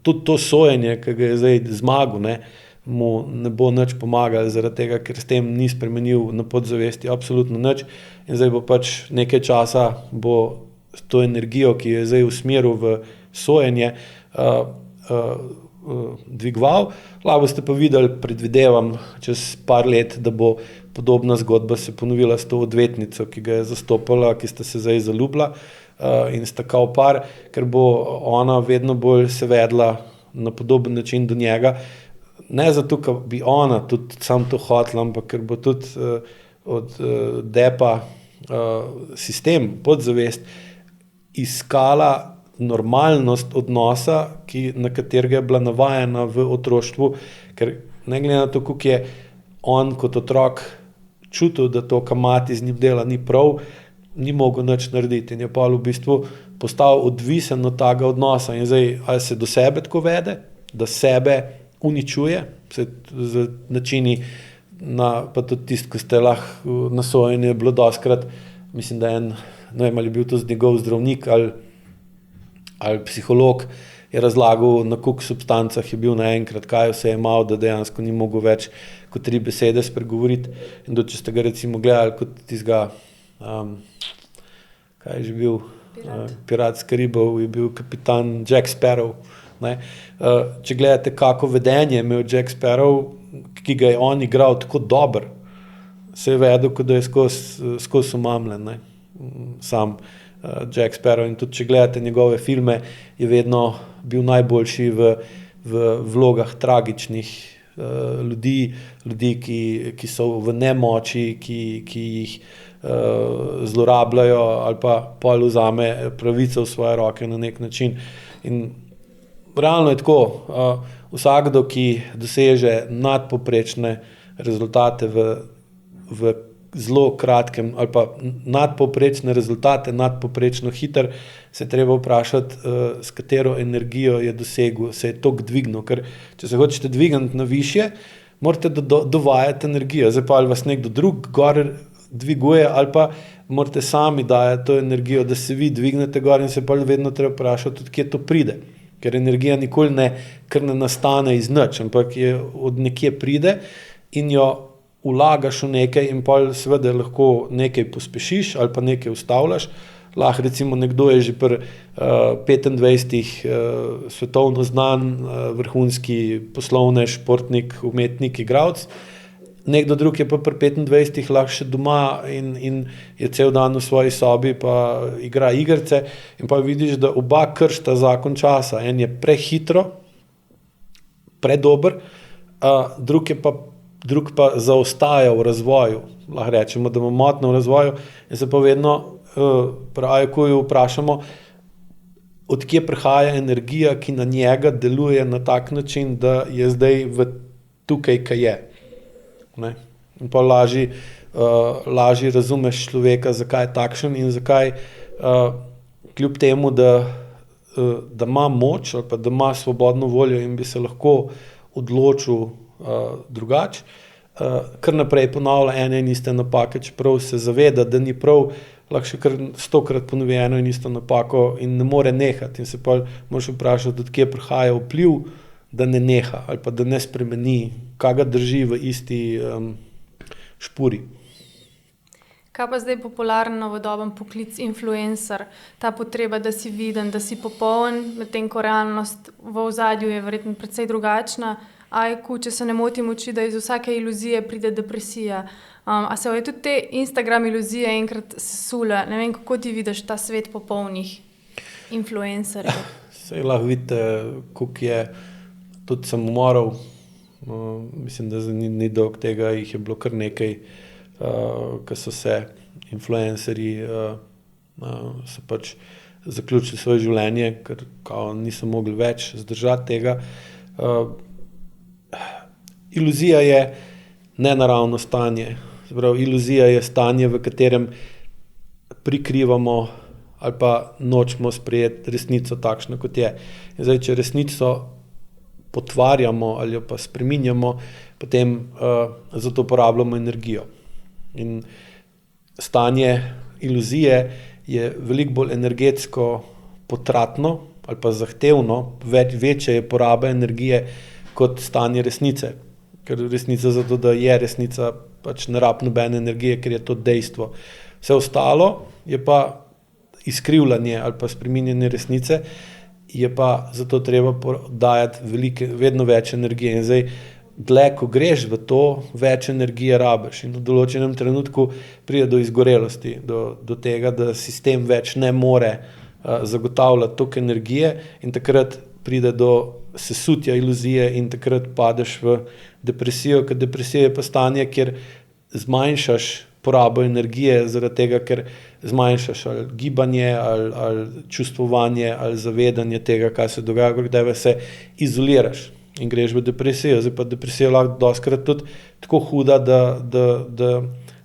tudi to sojenje, ki ga je zdaj zmagal, ne, mu ne bo nič pomagalo, zaradi tega, ker s tem ni spremenil na podzavesti absolutno nič in zdaj bo pač nekaj časa bo to energijo, ki je zdaj usmeril v sojenje, dvigoval. Lahko boste pa videli, predvidevam, čez par let, da bo podobna zgodba se ponovila s to odvetnico, ki ga je zastopala, ki sta se zdaj zaljubila in sta kao par, ker bo ona vedno bolj se vedla na podoben način do njega. Ne zato, ker bi ona tudi sam to hotela, ampak ker bo tudi od Deppa sistem, podzavest, iskala normalnost odnosa, na katerega je bila navajena v otroštvu, ker ne glede na to, koliko je on kot otrok čutil, da to, kar mati z njim dela, ni prav, ni mogel nič narediti in je pa v bistvu postal odvisen od tega odnosa in zdaj ali se do sebe tako vede, da sebe uničuje z načini pa tudi tisto, ko ste lahko nasojeni, je bilo doskrat, mislim, da ne vem, ali je bil to njegov zdravnik ali psiholog, je razlagal, na koliko substancah je bil naenkrat, kaj vse je imel, da dejansko ni mogel več kot 3 besede spregovoriti. In če ste ga recimo gledali kot tistega, kaj je že bil? Pirat s Karibov, je bil kapitan Jack Sparrow. Ne? Če gledate, kako vedenje je imel Jack Sparrow, ki ga je on igral tako dober, se je vedel, kot da je skozi umamljen, ne? Sam Jack Sparrow. In tudi, če gledate njegove filme, je vedno bil najboljši v vlogah tragičnih ljudi, ki so v nemoči, ki jih zlorabljajo ali pa pol vzame pravico v svoje roke na nek način. In realno je tako, vsakdo, ki doseže nadpovprečne rezultate v zelo kratkem ali pa nadpovprečne rezultate, nadpovprečno hiter, se treba vprašati, s katero energijo je dosegel, se je toliko dvignil, ker če se hočete dvigniti na višje, morate dovajati energijo, zdaj pa ali vas nekdo drug gor dviguje ali pa morate sami dajati to energijo, da se vi dvignete gor in se pa vedno treba vprašati, od kje to pride, ker energija nikoli ne nastane iz nič, ampak je od nekje pride in jo vlagaš v nekaj in pa seveda lahko nekaj pospešiš ali pa nekaj ustavljaš. Lahko recimo nekdo je že pri 25 svetovno znan, vrhunski poslovnež, športnik, umetnik, igralec. Nekdo drug je pa pri 25 lahko še doma in je cel dan v svoji sobi pa igra igrice in pa vidiš, da oba kršita zakon časa. En je prehitro, predober, drug pa zaostaja v razvoju. Lahko rečemo, da ima motnjo v razvoju in se pa vedno pri AIQ-ju vprašamo, od kje prihaja energija, ki na njega deluje na tak način, da je zdaj tukaj, kaj je. Ne? In pa lažje razumeš človeka, zakaj je takšen in zakaj kljub temu, da ima moč ali pa da ima svobodno voljo in bi se lahko odločil drugače, kar naprej ponavlja ene in iste napake, čeprav se zaveda, da ni prav, lahko še kar 100-krat ponovi eno in isto napako in ne more nehati. In se pa moraš vprašati, od kje prihaja vpliv, da ne neha ali pa da ne spremeni, kaj ga drži v isti špuri. Kaj pa zdaj popularen novodoben poklic influencer, ta potreba, da si viden, da si popoln, medtem ko realnost v ozadju je verjetno precej drugačna. AIQ, če se ne motim, uči, da iz vsake iluzije pride depresija. A se je tudi te Instagram iluzije enkrat sesule? Ne vem, kako ti vidiš ta svet popolnih influencerjev? Saj lahko vidite, koliko je tudi samomorov. Mislim, da ni dolgo tega, jih je bilo kar nekaj, ko so se influencerji so pač zaključili svoje življenje, ker niso mogli več zdržati tega. Iluzija je nenaravno stanje. Pravi, iluzija je stanje, v katerem prikrivamo ali pa nočemo sprejeti resnico takšno, kot je. In zdaj, če resnico potvarjamo ali jo pa spreminjamo, potem za to porabljamo energijo. In stanje iluzije je veliko bolj energetsko potratno ali pa zahtevno, večja je poraba energije kot stanje resnice. Ker resnica zato, da je resnica, pač ne rabi nobene energije, ker je to dejstvo. Vse ostalo je pa izkrivljanje ali pa spreminjanje resnice, je pa zato treba dajati vedno več energije. In zdaj, dlje, ko greš v to, več energije rabiš. In v določenem trenutku pride do izgorelosti, do tega, da sistem več ne more zagotavljati toliko energije in takrat pride do sesutja iluzije in takrat padeš v depresijo, ker depresija je pa stanje, kjer zmanjšaš porabo energije zaradi tega, ker zmanjšaš ali gibanje, ali čustvovanje, ali zavedanje tega, kaj se dogaja, kdaj se izoliraš in greš v depresijo. Zdaj pa depresija lahko dostikrat tudi tako huda, da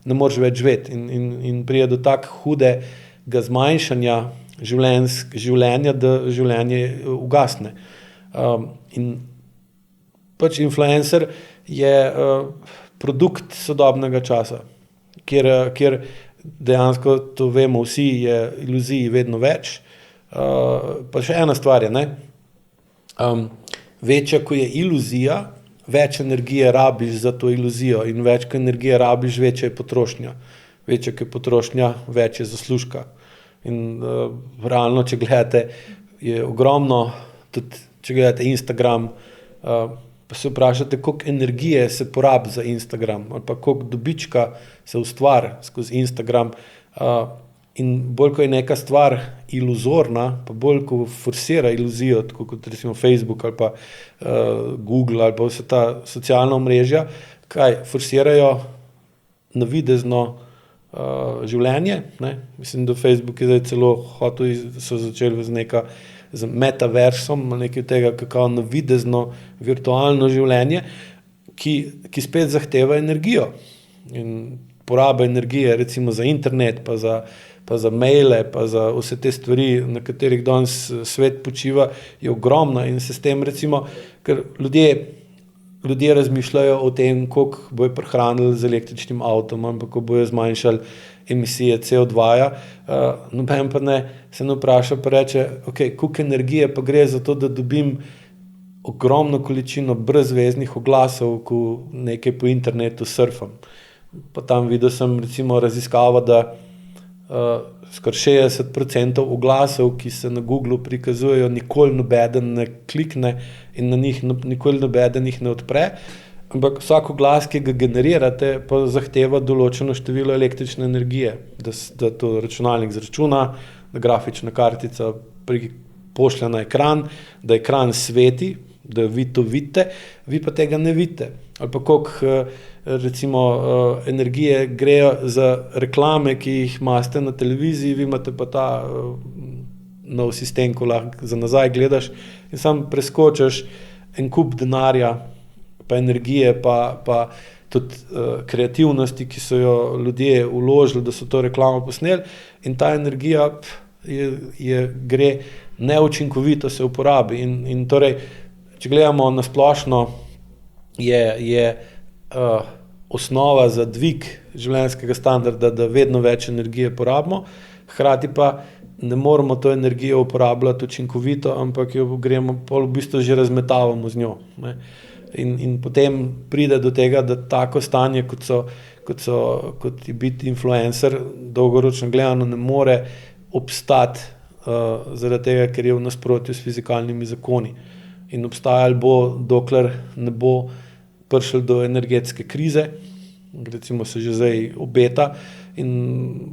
ne moreš več živeti in pride do tako hudega zmanjšanja življenja, da življenje ugasne. In pač influencer je produkt sodobnega časa, kjer dejansko to vemo vsi, je iluzij vedno več. Pa še ena stvar je, večja, ko je iluzija, več energije rabiš za to iluzijo in več, ko energije rabiš, večja je potrošnja. Večja, ko je potrošnja, več je zaslužka. In realno, če gledate, je ogromno, tudi če gledate Instagram, pa se vprašate, koliko energije se porabi za Instagram ali pa koliko dobička se ustvari skozi Instagram. In bolj, ko je neka stvar iluzorna, pa bolj, ko forsira iluzijo, tako kot recimo Facebook ali pa Google ali pa vse ta socialna omrežja, kaj forsirajo navidezno življenje, ne? Mislim, da Facebook je zdaj celo hotel, so začeli z metaversom, nekaj tega, kako navidezno virtualno življenje, ki spet zahteva energijo. In poraba energije, recimo za internet, pa za maile, pa za vse te stvari, na katerih danes svet počiva, je ogromna in se s tem recimo, ker ljudje razmišljajo o tem, koliko bojo prihranili z električnim avtom, ampak ko bojo zmanjšali emisije CO2, noben pa se ne vpraša, pa reče, koliko energije pa gre za to, da dobim ogromno količino brezveznih oglasov, ko nekaj po internetu surfam. Pa tam videl sem recimo raziskavo, da skoraj 60% oglasov, ki se na Googlu prikazujejo, nikoli nobeden ne klikne in na njih nikoli nobeden jih ne odpre, ampak vsak oglas, ki ga generirate, pa zahteva določeno število električne energije, da to računalnik zračuna, da grafična kartica pošlje na ekran, da ekran sveti, da vi to vidite, vi pa tega ne vidite. Ali pa koliko recimo energije grejo za reklame, ki jih imate na televiziji, vi imate pa ta nov sistem, ko lahko za nazaj gledaš in sam preskočiš en kup denarja, pa energije, pa tudi kreativnosti, ki so jo ljudje vložili, da so to reklamo posneli, in ta energija gre neučinkovito se uporabi. In torej, če gledamo na splošno, je osnova za dvig življenjskega standarda, da vedno več energije porabimo, hkrati pa ne moramo to energijo uporabljati učinkovito, ampak jo gremo v bistvu že razmetavamo z njo. Ne. In potem pride do tega, da tako stanje, kot je biti influencer, dolgoročno gledano ne more obstati zaradi tega, ker je v nasprotju s fizikalnimi zakoni. In obstajali bo, dokler ne bo prišli do energetske krize, recimo se že zdaj obeta, in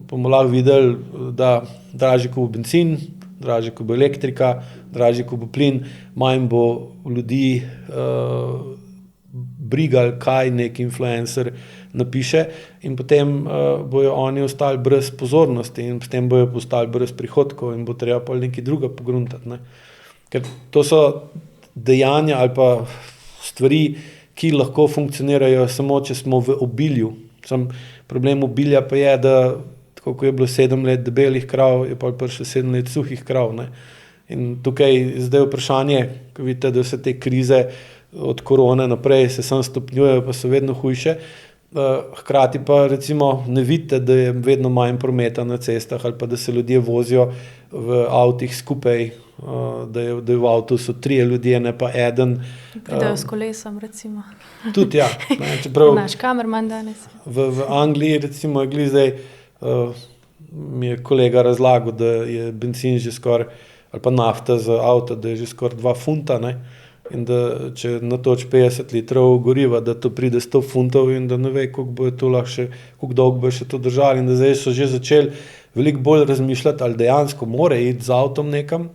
bomo lahko videli, da dražji, ko bo bencin, dražji, ko bo elektrika, dražji, ko bo plin, manj bo ljudi brigal, kaj nek influencer napiše, in potem bojo oni ostali brez pozornosti in potem bojo postali brez prihodkov in bo treba pa nekaj druga pogruntati. Ne? Ker to so dejanja ali pa stvari, ki lahko funkcionirajo samo, če smo v obilju. Sam problem obilja pa je, da tako ko je bilo 7 let debelih krav, je pa prišlo 7 let suhih krav. Ne? In tukaj zdaj vprašanje, ko vidite, da vse te krize od korone naprej se sam stopnjujejo, pa so vedno hujše, hkrati pa recimo ne vidite, da je vedno manj prometa na cestah ali pa da se ljudje vozijo v avtih skupaj, da je v avtobusu 3 ljudje, ne pa eden. Pridejo s kolesom, recimo. Tudi, ja. Čeprav naš kamerman danes. V Angliji, recimo, je glih zdaj, mi je kolega razlagal, da je bencin že skoraj, ali pa nafta za avto, da je že skoraj 2 funta, ne? In da če natoč 50 litrov goriva, da to pride 100 funtov in da ne ve, koliko dolgo bo še to držali. In da zdaj so že začeli veliko bolj razmišljati, ali dejansko more iti z avtom nekam,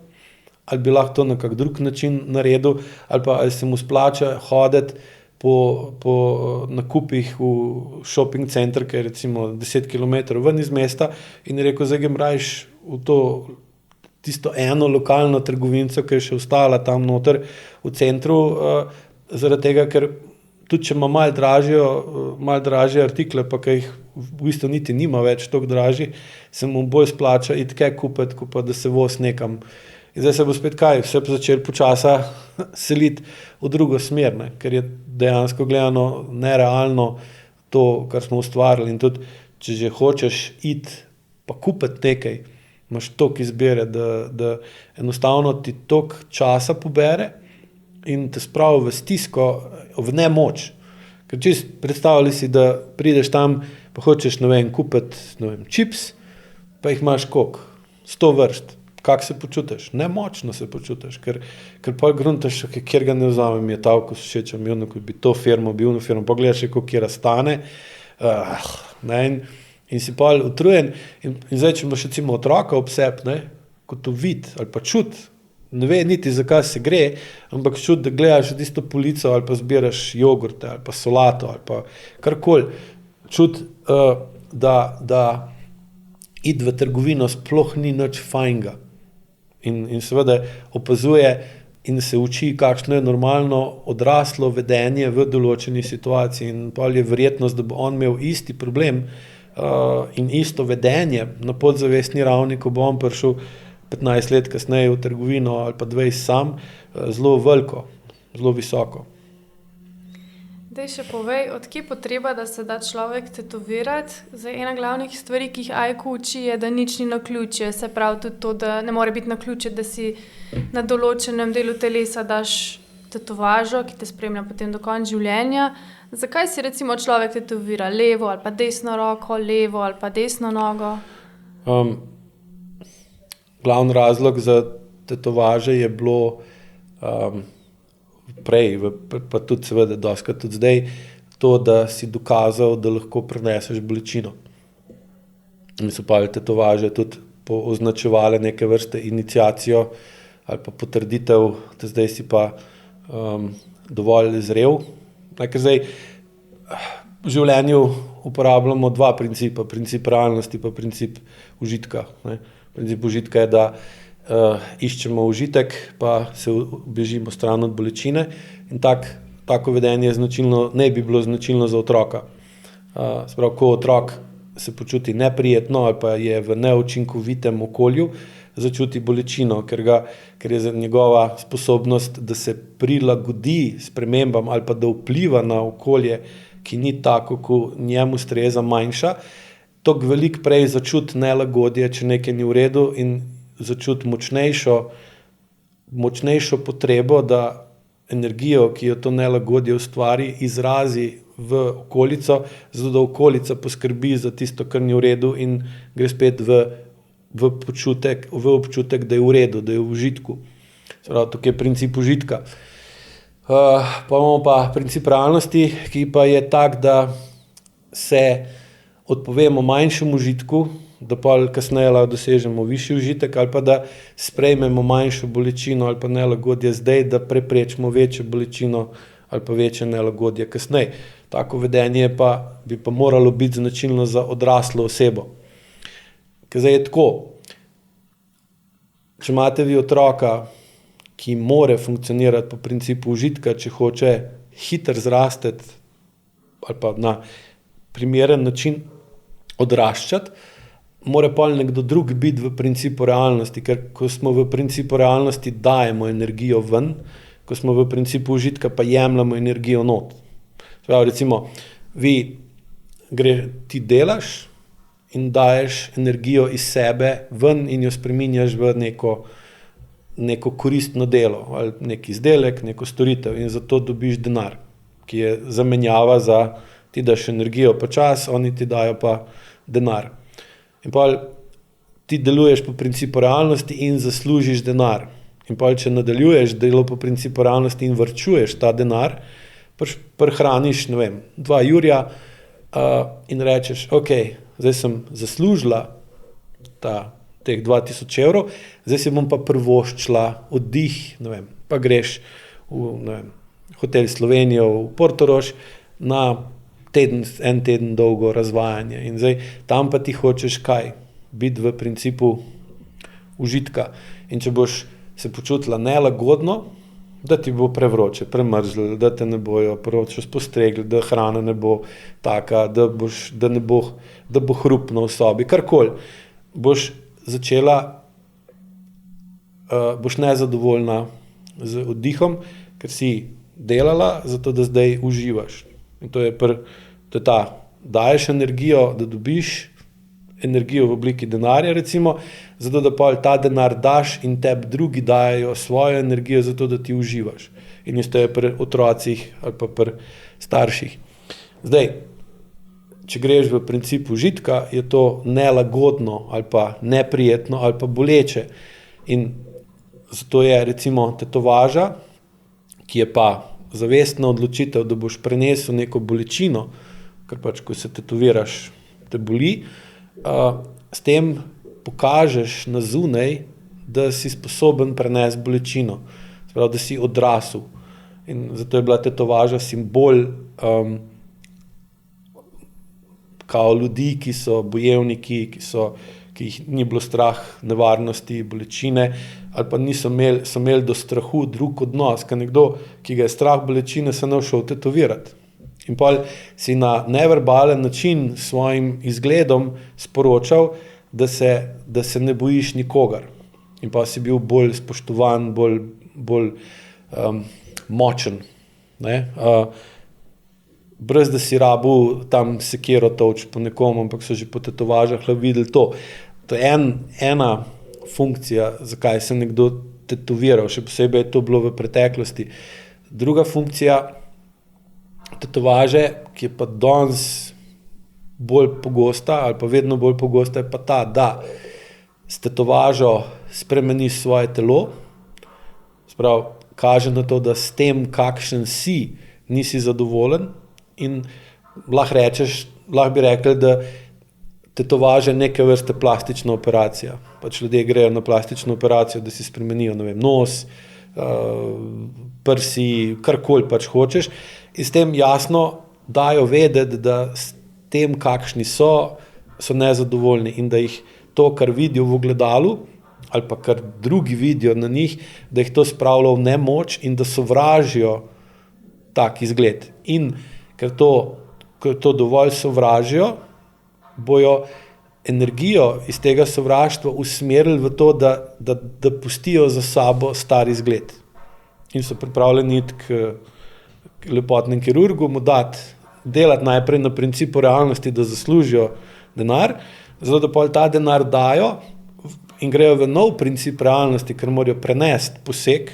ali bi lahko to na kak drug način naredil, ali pa ali se mu splača hoditi po nakupih v shopping center, ki je recimo 10 km ven iz mesta, in je rekel, zdaj grem rajš v tisto eno lokalno trgovinco, ki je še ostala tam noter v centru, zaradi tega, ker tudi če ima malo dražje artikle, pa ki jih v bistvu niti nima več toliko dražji, se mu bolj splača iti kaj kupiti, kot pa da se voz nekam. In zdaj se bo spet vse začeli počasa seliti v drugo smer, ne? Ker je dejansko gledano nerealno to, kar smo ustvarili. In tudi, če že hočeš iti pa kupiti nekaj, imaš toliko izbire, da enostavno ti toliko časa pobere in te spravi v stisko, v nemoč. Ker čist predstavljaj si, da prideš tam, pa hočeš, kupiti, čips, pa jih imaš koliko? 100 vrst. Kako se počutiš? Nemočno se počutiš, ker pa gruntaš, kjer ga ne vzamem, je ta okus všeč, ko bi to firmo, bi ono firmo, pogledaš, koliko je razstane, in si pa utrujen. In zdaj, če imaš recimo otroka ob sebi, ko to vidi ali pa čuti, ne ve niti, zakaj se gre, ampak čuti, da gledaš tisto polico ali pa zbiraš jogurte ali pa solato ali pa karkoli. Čuti, da iti v trgovino sploh ni nič fajnga. In seveda opazuje in se uči, kakšno je normalno odraslo vedenje v določeni situaciji. In pa je verjetnost, da bo on imel isti problem in isto vedenje na podzavestni ravni, ko bo on prišel 15 let kasneje v trgovino ali pa 20 sam, zelo veliko, zelo visoko. Daj še povej, od kje potreba, da se da človek tetovirati? Zdaj, ena glavnih stvari, ki jih AIKU uči, je, da nič ni naključje. Se pravi tudi to, da ne more biti naključje, da si na določenem delu telesa daš tetovažo, ki te spremlja potem do konca življenja. Zakaj si recimo človek tetovira levo ali pa desno roko, levo ali pa desno nogo? Glavni razlog za tetovaže je bilo prej, pa tudi seveda dostikrat tudi zdaj, to, da si dokazal, da lahko preneseš bolečino. In so pa tetovaže tudi označevale neke vrste iniciacijo ali pa potrditev, da zdaj si pa dovolj zrel. Ker zdaj v življenju uporabljamo dva principa, princip realnosti pa princip užitka. Princip užitka je, da iščemo užitek, pa se bežimo stran od bolečine, in tako vedenje ne bi bilo značilno za otroka. Sprav, ko otrok se počuti neprijetno ali pa je v neučinkovitem okolju, začuti bolečino, ker je za njegova sposobnost, da se prilagodi spremembam ali pa da vpliva na okolje, ki ni tako, ko njemu ustreza, manjša, toliko veliko prej začuti nelagodje, če nekaj ni v redu, in začuti močnejšo potrebo, da energijo, ki jo to nelagodje ustvari, izrazi v okolico, zato da okolica poskrbi za tisto, kar ni v redu, in gre spet v občutek, da je v redu, da je v užitku. Tukaj je princip užitka. Pa imamo pa princip realnosti, ki pa je tak, da se odpovemo manjšemu užitku, da pa kasneje lahko dosežemo višji užitek, ali pa da sprejmemo manjšo bolečino ali pa nelagodje zdaj, da preprečimo večjo bolečino ali pa večje nelagodje kasneje. Tako vedenje bi pa moralo biti značilno za odraslo osebo. Ker zdaj je tako, če imate vi otroka, ki more funkcionirati po principu užitka, če hoče hitro zrasteti ali pa na primeren način odraščati, mora pa nekdo drug biti v principu realnosti, ker ko smo v principu realnosti, dajemo energijo ven, ko smo v principu užitka, pa jemljamo energijo not. Recimo, ti delaš in daješ energijo iz sebe ven in jo spreminjaš v neko koristno delo, ali nek izdelek, neko storitev, in zato dobiš denar, ki je zamenjava za ti daš energijo pa čas, oni ti dajo pa denar. In pa ti deluješ po principu realnosti in zaslužiš denar. In pa če nadaljuješ delo po principu realnosti in varčuješ ta denar, prehraniš, 2 jurja in rečeš, ok, zdaj sem zaslužila teh 2000 evrov, zdaj si bom pa privoščila oddih, pa greš v hotel Slovenijo v Portorož na en teden dolgo razvajanje. In zdaj tam pa ti hočeš kaj? Biti v principu užitka. In če boš se počutila nelagodno, da ti bo prevroče, premrzlo, da te ne bojo pravočasno postregli, da hrana ne bo taka, da bo hrupno v sobi, karkoli, boš začela, boš nezadovoljna z oddihom, ker si delala, zato da zdaj uživaš. In to je ta, daješ energijo, da dobiš energijo v obliki denarja, recimo, zato da pa ta denar daš in tebi drugi dajo svojo energijo, zato da ti uživaš. In isto je pri otrocih ali pa pri starših. Zdaj, če greš v princip užitka, je to nelagodno ali pa neprijetno ali pa boleče. In zato je recimo tetovaža, ki je pa zavestna odločitev, da boš prenesel neko bolečino, ker pač, ko se tetoviraš, te boli, s tem pokažeš na zunaj, da si sposoben prenesti bolečino, sprav, da si odrasel. In zato je bila tetovaža simbol kao ljudi, ki so bojevniki, ki jih ni bilo strah nevarnosti, bolečine, ali pa so imeli do strahu drug odnos, ker nekdo, ki ga je strah bolečine, se ne šel tetovirati. In pa si na neverbalen način s svojim izgledom sporočal, da se ne bojiš nikogar. In pa si bil bolj spoštovan, bolj močen. Ne? Brez da si rabil tam sekiro toč po nekom, ampak so že po tetovažah videli to. To je ena funkcija, zakaj se nekdo tetoviral, še posebej je to bilo v preteklosti. Druga funkcija tetovaže, ki je pa danes bolj pogosta ali pa vedno bolj pogosta, je pa ta, da s tetovažo spremeniš svoje telo, sprav, kaže na to, da s tem, kakšen si, nisi zadovoljen in lahko bi rekli, da tetovaža je neke vrste plastična operacija. Pač ljudje grejo na plastično operacijo, da si spremenijo, ne vem, nos, prsi, karkoli pač hočeš. In s tem jasno dajo vedeti, da s tem, kakšni so nezadovoljni in da jih to, kar vidijo v ogledalu, ali pa kar drugi vidijo na njih, da jih to spravlja v nemoč in da sovražijo tak izgled. In ker to dovolj sovražijo, bojo energijo iz tega sovraštva usmerili v to, da pustijo za sabo star izgled. In so pripravljeni iti k lepotnem kirurgu, mu delati najprej na principu realnosti, da zaslužijo denar, zato da pa ta denar dajo in grejo v nov princip realnosti, ker morajo prenesti poseg,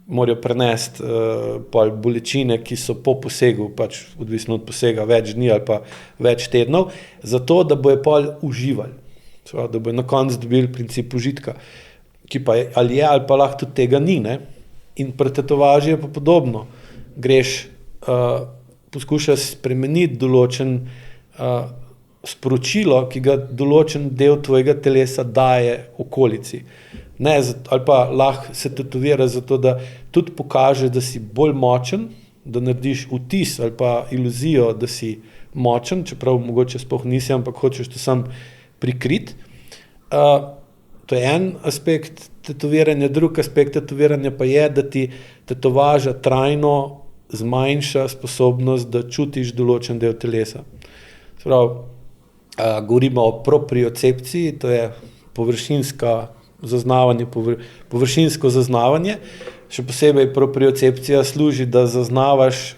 morajo prenesti bolečine, ki so po posegu, pač odvisno od posega, več dni ali pa več tednov, zato da bojo pol uživali, da bojo na koncu dobili princip užitka, ki pa ali pa lahko tudi tega ni. Ne? In pri tetovaži je pa podobno. Greš, poskušaš spremeniti določen sporočilo, ki ga določen del tvojega telesa daje okolici. Ne, ali pa lahko se tetovira zato, da tudi pokaže, da si bolj močen, da narediš vtis ali pa iluzijo, da si močen, čeprav mogoče sploh nisi, ampak hočeš to sam prikriti. To je en aspekt tetoviranja, drug aspekt tetoviranja pa je, da ti tetovaža trajno zmanjša sposobnost, da čutiš določen del telesa. Govorimo o propriocepciji, to je površinsko zaznavanje. Še posebej propriocepcija služi, da zaznavaš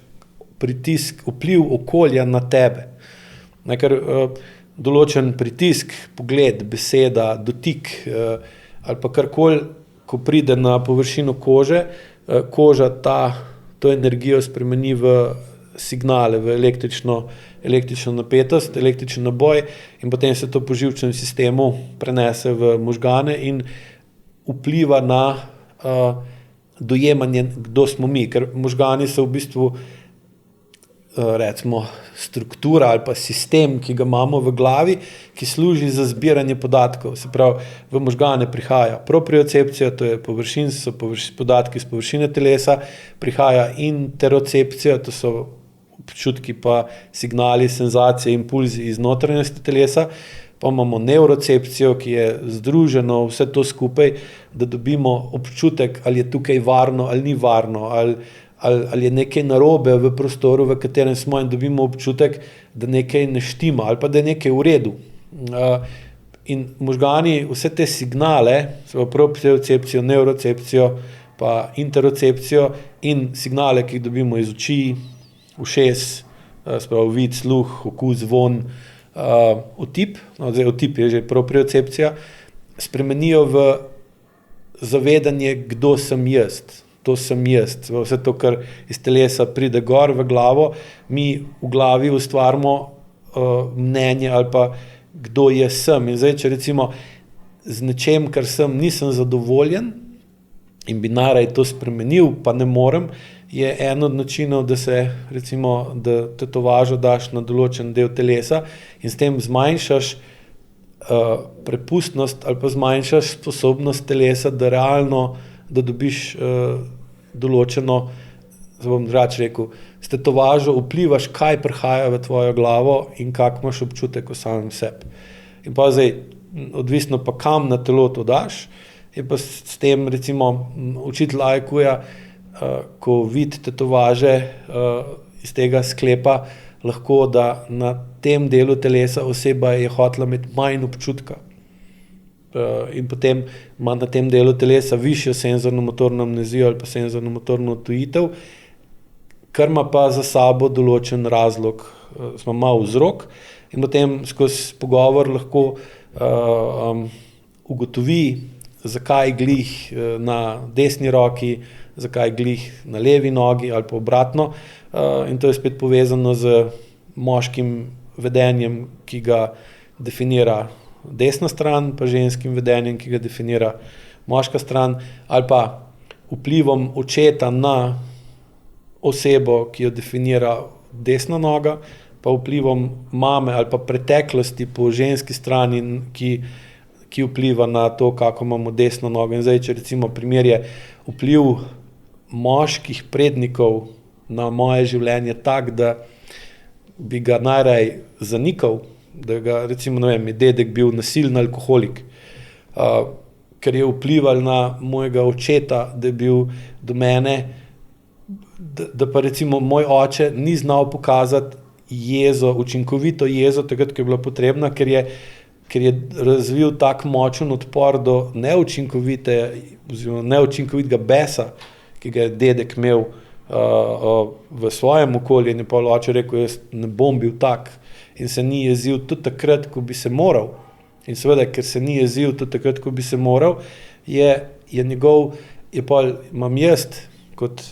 pritisk, vpliv okolja na tebe. Ker določen pritisk, pogled, beseda, dotik ali pa karkoli, ko pride na površino kože, koža to energijo spremeni v signale, v električno napetost, električen naboj in potem se to po živčnem sistemu prenese v možgane in vpliva na dojemanje, kdo smo mi, ker možgani so v bistvu recimo struktura ali pa sistem, ki ga imamo v glavi, ki služi za zbiranje podatkov. Se pravi, v možgane prihaja propriocepcija, to je podatki z površine telesa, prihaja interocepcija, to so občutki pa signali, senzacije, impulzi iz notranjosti telesa, pa imamo neurocepcijo, ki je združeno vse to skupaj, da dobimo občutek, ali je tukaj varno ali ni varno, ali je nekaj narobe v prostoru, v katerem smo in dobimo občutek, da nekaj ne štima ali pa da je nekaj v redu. In možgani vse te signale, propriocepcijo, neurocepcijo, pa interocepcijo in signale, ki jih dobimo iz oči, ušes, spravo vid, sluh, okus, von, otip, zdaj otip je že propriocepcija, spremenijo v zavedanje, kdo sem jaz. To sem jaz. Vse to, kar iz telesa pride gor v glavo, mi v glavi ustvarimo mnenje ali pa kdo jaz sem. In zdaj, če recimo z nečem, kar sem, nisem zadovoljen in bi naraj to spremenil, pa ne morem, je en od načinov, da se recimo, da tetovažo daš na določen del telesa in s tem zmanjšaš prepustnost ali pa zmanjšaš sposobnost telesa, da realno, da dobiš določeno, bom drugače rekel, s tetovažo vplivaš, kaj prihaja v tvojo glavo in kak imaš občutek o samem sebi. In pa zdaj, odvisno pa kam na telo to daš, je pa s tem recimo učitelj AIQ-ja, ko vidi tetovaže, iz tega sklepa lahko, da na tem delu telesa oseba je hotela imeti manj občutka. In potem ima na tem delu telesa višjo senzorno-motorno amnezijo ali pa senzorno-motorno odtujitev, kar ima pa za sabo določen razlog, smo malo vzrok in potem skozi pogovor lahko ugotovi, zakaj glih na desni roki, zakaj glih na levi nogi ali pa obratno, in to je spet povezano z moškim vedenjem, ki ga definira desna stran, pa ženskim vedenjem, ki ga definira moška stran, ali pa vplivom očeta na osebo, ki jo definira desna noga, pa vplivom mame ali pa preteklosti po ženski strani, ki vpliva na to, kako imamo desno nogo. In zdaj, če recimo primer je vpliv moških prednikov na moje življenje tak, da bi ga najraj zanikal, da ga recimo, ne vem, je dedek bil nasilen alkoholik, ker je vplival na mojega očeta, da je bil do mene, da pa recimo moj oče ni znal pokazati jezo, učinkovito jezo, takrat, ko je bila potrebna, ker je razvil tak močen odpor do neučinkovitega besa, ki ga je dedek imel v svojem okolju in je pa oče rekel, jaz ne bom bil tak in se ni jezil tudi takrat, ko bi se moral. In seveda, ker se ni jezil tudi takrat, ko bi se moral, imam jaz kot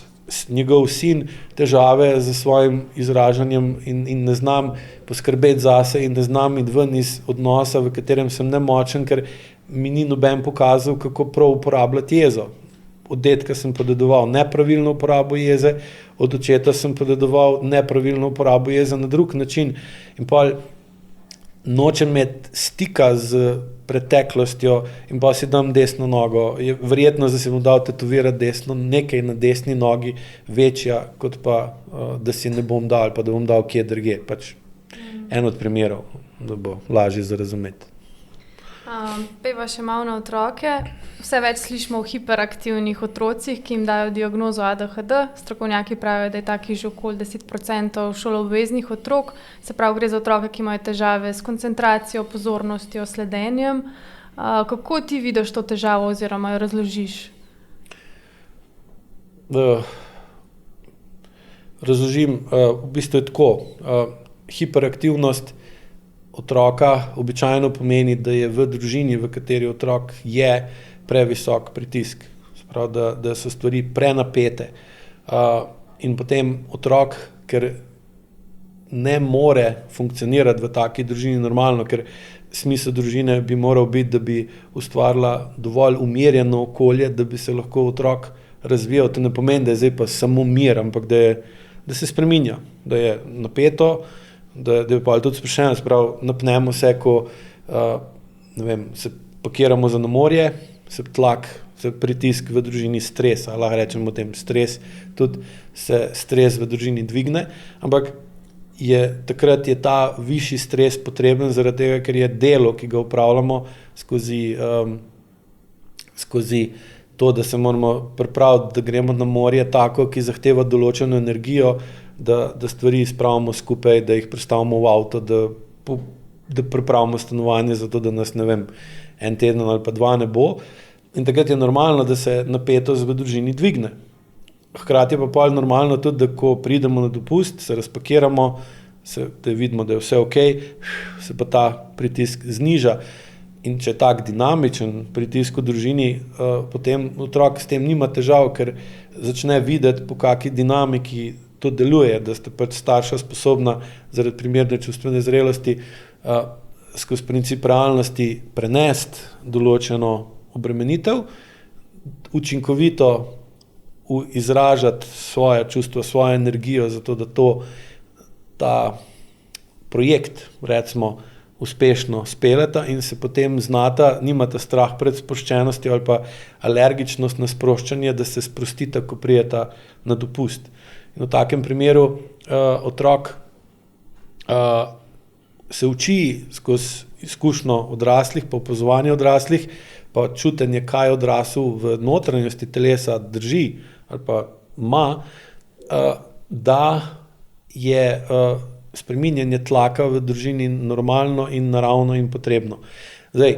njegov sin težave z svojim izražanjem in ne znam poskrbeti zase in ne znam iti ven iz odnosa, v katerem sem nemočen, ker mi ni noben pokazal, kako prav uporabljati jezo. Od dedka sem podedoval nepravilno uporabo jeze, od očeta sem podedoval nepravilno uporabo jeze na drug način. In pa nočem imeti stika z preteklostjo in pa si dam desno nogo. Je verjetno, da si bom dal tetovirati desno, nekaj na desni nogi večja, kot pa, da si ne bom dal, pa da bom dal kje drugje. Pač en od primerov, da bo lažje za razumeti. Pejva še malo na otroke. Vse več slišimo o hiperaktivnih otrocih, ki jim dajo diagnozo ADHD. Strokovnjaki pravijo, da je takih že okoli 10% šoloobveznih otrok. Se pravi, gre za otroke, ki imajo težave s koncentracijo, pozornostjo, sledenjem. Kako ti vidiš to težavo oziroma jo razložiš? Razložim, v bistvu je tako. Hiperaktivnost otroka običajno pomeni, da je v družini, v kateri otrok je, previsok pritisk. Spravi, da so stvari prenapete. In potem otrok, ker ne more funkcionirati v taki družini normalno, ker smisel družine bi moral biti, da bi ustvarila dovolj umirjeno okolje, da bi se lahko otrok razvijal. To ne pomeni, da je zdaj pa samo mir, ampak da se spreminja, da je napeto, da je pa tudi sproščeno, sprav napnemo se, ko se pakiramo za na morje, se tlak, se pritisk v družini stres, lahko rečemo tem stres, tudi se stres v družini dvigne, ampak takrat je ta višji stres potreben zaradi tega, ker je delo, ki ga upravljamo skozi to, da se moramo pripraviti, da gremo na morje tako, ki zahteva določeno energijo, da stvari spravimo skupaj, da jih prestavimo v avto, da pripravimo stanovanje za to, da nas, ne vem, en teden ali pa dva ne bo. In takrat je normalno, da se napetost v družini dvigne. Hkrati pa pol normalno tudi, da ko pridemo na dopust, se razpakiramo, da vidimo, da je vse ok, se pa ta pritisk zniža. In če je tak dinamičen pritisk v družini, potem otrok s tem nima težav, ker začne videti, po kakšni dinamiki to deluje, da ste pač starša sposobna zaradi primerne čustvene zrelosti skozi princip realnosti prenesti določeno obremenitev, učinkovito izražati svoje čustvo, svojo energijo, zato da ta projekt, recimo, uspešno speljata in se potem znata, nimata strah pred sproščenostjo ali pa alergičnost na sproščanje, da se sprostita, ko prijeta na dopust. In v takem primeru otrok se uči skozi izkušnjo odraslih, pa opazovanje odraslih, pa čutenje, kaj odrasel v notranjosti telesa drži ali pa ima, da je spreminjanje tlaka v družini normalno in naravno in potrebno. Zdaj,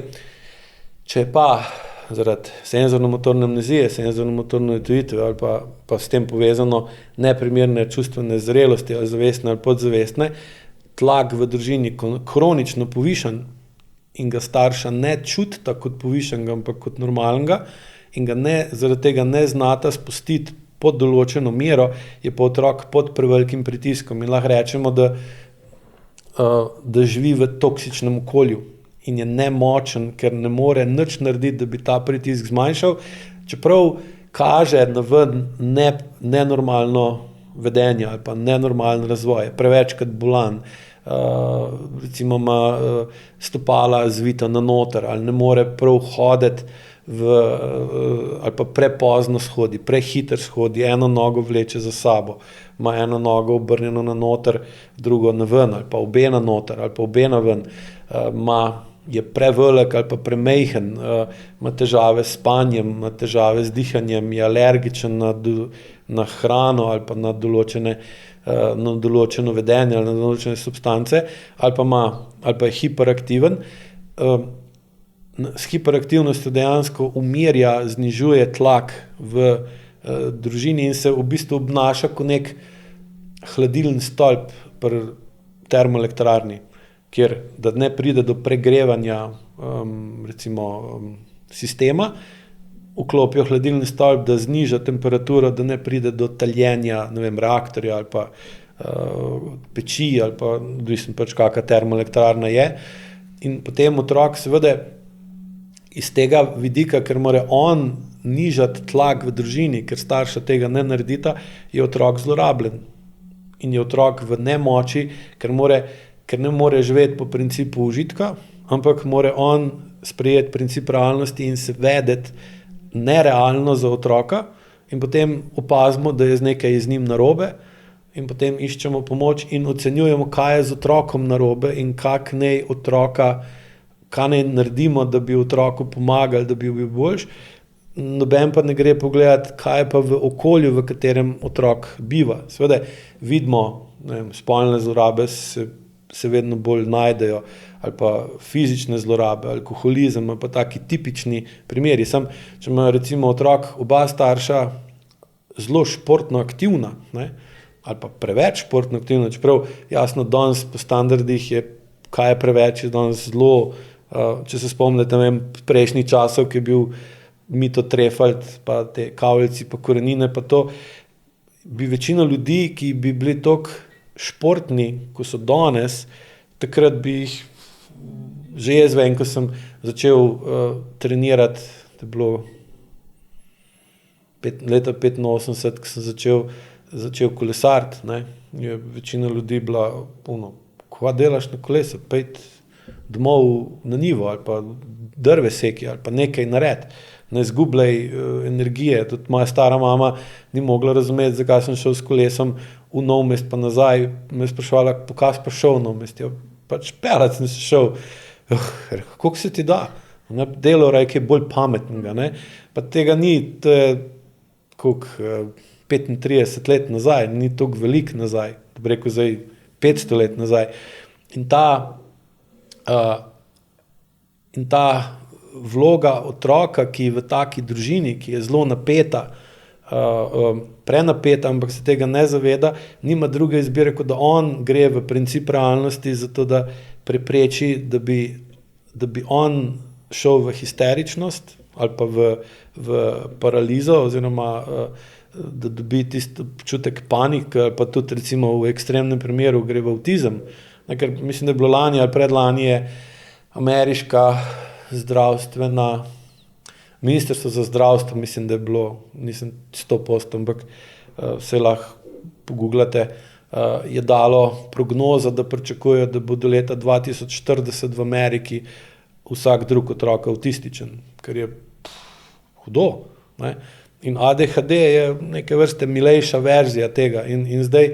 če pa zaradi senzorno-motorne amnezije, senzorno-motorne odtujitve ali pa s tem povezano neprimerne čustvene zrelosti ali zavestne ali podzavestne, tlak v družini kronično povišan in ga starša ne čutita kot povišanega, ampak kot normalnega in ga zaradi tega ne znata spustiti pod določeno mero, je pa otrok pod prevelikim pritiskom in lahko rečemo, da živi v toksičnem okolju in je nemočen, ker ne more nič narediti, da bi ta pritisk zmanjšal, čeprav kaže na ven nenormalno vedenje ali pa nenormalen razvoj, prevečkrat bolan, recimo ima stopala zvita na noter ali ne more prav hoditi ali pa prepozno shodi, prehiter shodi, eno nogo vleče za sabo, ima eno nogo obrnjeno na noter, drugo na ven, ali pa obe na noter, ali pa obe na ven, je prevelik ali pa premejhen, ima težave s spanjem, ima težave z dihanjem, je alergičen na hrano ali pa na določeno vedenje ali na določene substance, ali pa je hiperaktiven. S hiperaktivnostjo dejansko umirja, znižuje tlak v družini in se v bistvu obnaša kot nek hladilni stolp pri termoelektrarni, kjer da ne pride do pregrevanja sistema, vklopijo hladilni stolp, da zniža temperaturo, da ne pride do taljenja, reaktorja ali pa peči ali pa odvisno pač kakšna termoelektrarna je. In potem otrok seveda iz tega vidika, ker mora on nižati tlak v družini, ker starša tega ne naredita, je otrok zlorabljen. In je otrok v nemoči, ker ne more živeti po principu užitka, ampak mora on sprejeti princip realnosti in se vedeti nerealno za otroka in potem opazimo, da je z nekaj z njim narobe in potem iščemo pomoč in ocenjujemo, kaj je z otrokom narobe in kaj naj naredimo, da bi otroku pomagali, da bi bil boljši. Noben pa ne gre pogledati, kaj je pa v okolju, v katerem otrok biva. Seveda vidimo, spolne zlorabe se vedno bolj najdejo, ali pa fizične zlorabe, alkoholizem, ali pa taki tipični primeri. Sam, če ima recimo otrok oba starša zelo športno aktivna, ali pa preveč športno aktivna, čeprav jasno danes po standardih je, kaj je preveč, je danes zelo, če se spomnite prejšnjih časov, ki je bil Mito Trefalt, pa te kavljci, pa korenine, pa to, bi večina ljudi, ki bi bili toliko športni, ko so danes, takrat bi jih, že jaz vem, ko sem začel trenirati, to je bilo leta 85, ko sem začel kolesariti, je večina ljudi bila, kva delaš na kolesu, pejt domov na njivo ali pa drve seki ali pa nekaj naredi, ne izgubljaj energije. Tudi moja stara mama ni mogla razumeti, zakaj sem šel s kolesom v Nov Mest pa nazaj, me je spraševala, pokaj si pa šel v Nov Mest, pač pelat sem se šel, kako se ti da, delo je bolj pametnega, pa tega ni, to je 35 let nazaj, ni toliko velik nazaj, da bi rekel zdaj 500 let nazaj. In ta vloga otroka, ki je v taki družini, ki je zelo napeta, prenapeta, ampak se tega ne zaveda, nima druge izbire, kot da on gre v princip realnosti, zato da prepreči, da bi on šel v histeričnost ali pa v paralizo, oziroma da dobi tisti občutek panike, ali pa tudi recimo v ekstremnem primeru gre v avtizem. Ker mislim, da je bilo lani ali predlani je ameriška zdravstvena ministrstvo za zdravstvo, mislim, da je bilo, nisem 100%, ampak se lahko pogooglate, je dalo prognozo, da pričakujejo, da bo do leta 2040 v Ameriki vsak drug otrok avtističen, kar je hudo. Ne? In ADHD je neke vrste milejša verzija tega. In zdaj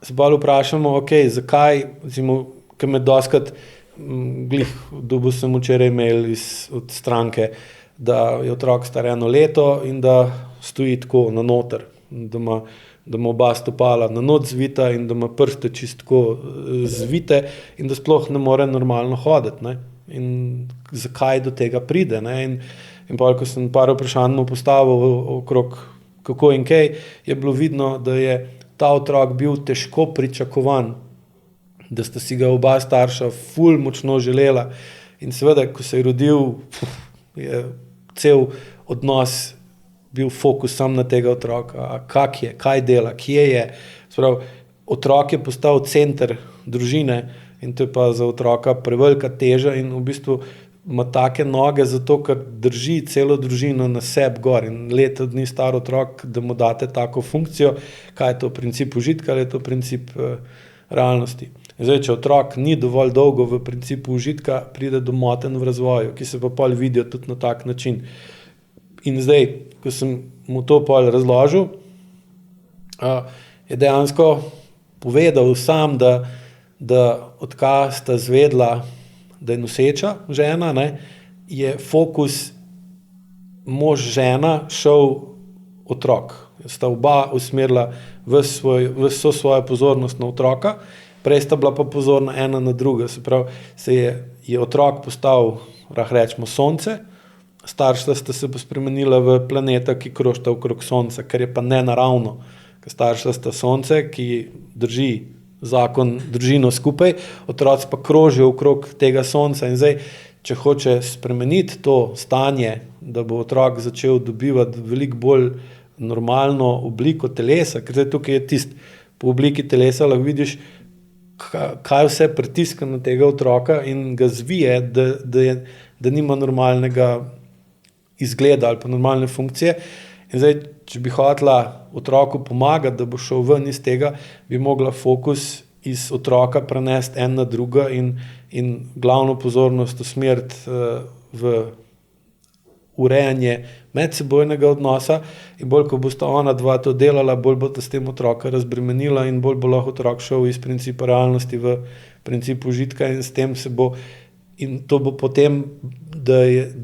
se bolj vprašamo, zakaj, recimo, ker me doskrat, dobil sem včeraj mail od stranke, da je otrok star 1 leto in da stoji tako na noter, da ima oba stopala na not zvita in da ima prste čisto zvite in da sploh ne more normalno hoditi. Ne? In zakaj do tega pride? Ne? In pa, ko sem par vprašanj mu postavil okrog kako in kaj, je bilo vidno, da je ta otrok bil težko pričakovan, da sta si ga oba starša ful močno želela. In seveda, ko se je rodil, je cel odnos bil fokus sam na tega otroka. Kak je, kaj dela, kje je. Sprav, otrok je postal center družine in to je pa za otroka prevelika teža in v bistvu ima take noge zato, ker drži celo družino na sebi gor. In leto dni star otrok, da mu date tako funkcijo, kaj je to princip užitka ali je to princip realnosti. Zdaj, če otrok ni dovolj dolgo v principu užitka, pride do motenj v razvoju, ki se pa pol vidijo tudi na tak način. In zdaj, ko sem mu to pol razložil, je dejansko povedal sam, da odkar sta zvedla, da je noseča žena, ne, je fokus mož-žena šel otrok. Sta oba usmerila vso svojo pozornost na otroka, prej sta bila pa pozorna ena na druga. Se pravi, je otrok postal, rečemo, sonce, starša sta se pa spremenila v planeta, ki krožita okrog sonca, kar je pa nenaravno. Ker starša sta sonce, ki drži zakon družino skupaj, otroci pa krožijo okrog tega sonca. In zdaj, če hoče spremeniti to stanje, da bo otrok začel dobivati veliko bolj normalno obliko telesa, ker zdaj tukaj je tisti, po obliki telesa lahko vidiš, kaj vse pritiska na tega otroka in ga zvije, da nima normalnega izgleda ali pa normalne funkcije. In zdaj, če bi hotela otroku pomagati, da bo šel ven iz tega, bi mogla fokus iz otroka prenesti en na druga in glavno pozornost usmeriti v urejanje medsebojnega odnosa in bolj, ko bosta ona dva to delala, bolj bosta s tem otroka razbremenila in bolj bo lahko otrok šel iz principa realnosti v princip užitka in s tem se bo, in to bo potem, da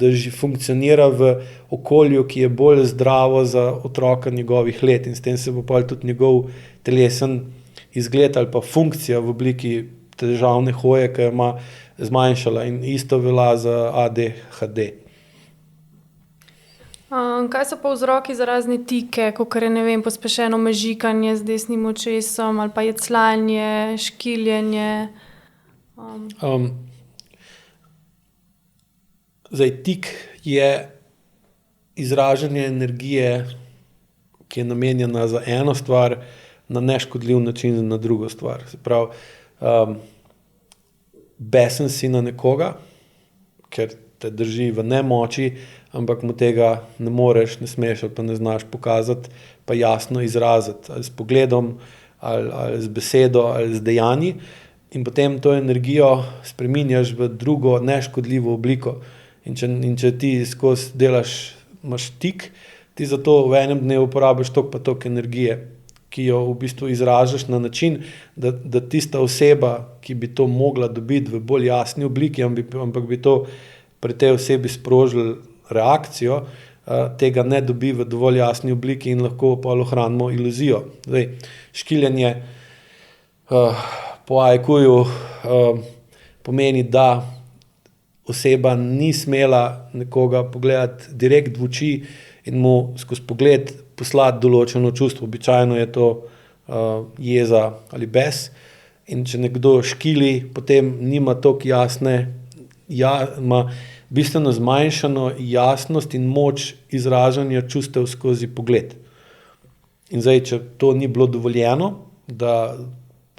že funkcionira v okolju, ki je bolj zdravo za otroka njegovih let in s tem se bo pa tudi njegov telesen izgled ali pa funkcija v obliki težavne hoje, ki jo ima, zmanjšala in isto velja za ADHD. Kaj so pa vzroki za razne tike, kakor je, ne vem, pospešeno mežikanje z desnim očesom ali pa jecljanje, škiljenje? Zdaj, tik je izražanje energije, ki je namenjena za eno stvar, na neškodljiv način na drugo stvar. Se pravi, besen si na nekoga, ker te drži v nemoči, ampak mu tega ne moreš, ne smeš ali pa ne znaš pokazati, pa jasno izraziti, ali s pogledom, ali z besedo, ali z dejanji. In potem to energijo spreminjaš v drugo neškodljivo obliko. In če ti skozi delaš, imaš tik, ti zato v enem dnevu porabiš toliko pa toliko energije, ki jo v bistvu izražaš na način, da tista oseba, ki bi to mogla dobiti v bolj jasni obliki, ampak bi to pri tej osebi sprožili reakcijo, tega ne dobi v dovolj jasni obliki in lahko pa ohranimo iluzijo. Zdaj, škiljenje po IQ-ju pomeni, da oseba ni smela nekoga pogledati direkt v oči in mu skozi pogled poslati določeno čustvo. Običajno je to jeza ali bes. In če nekdo škili, potem nima toliko jasne, ima bistveno zmanjšano jasnost in moč izražanja čustev skozi pogled. In zdaj, če to ni bilo dovoljeno, da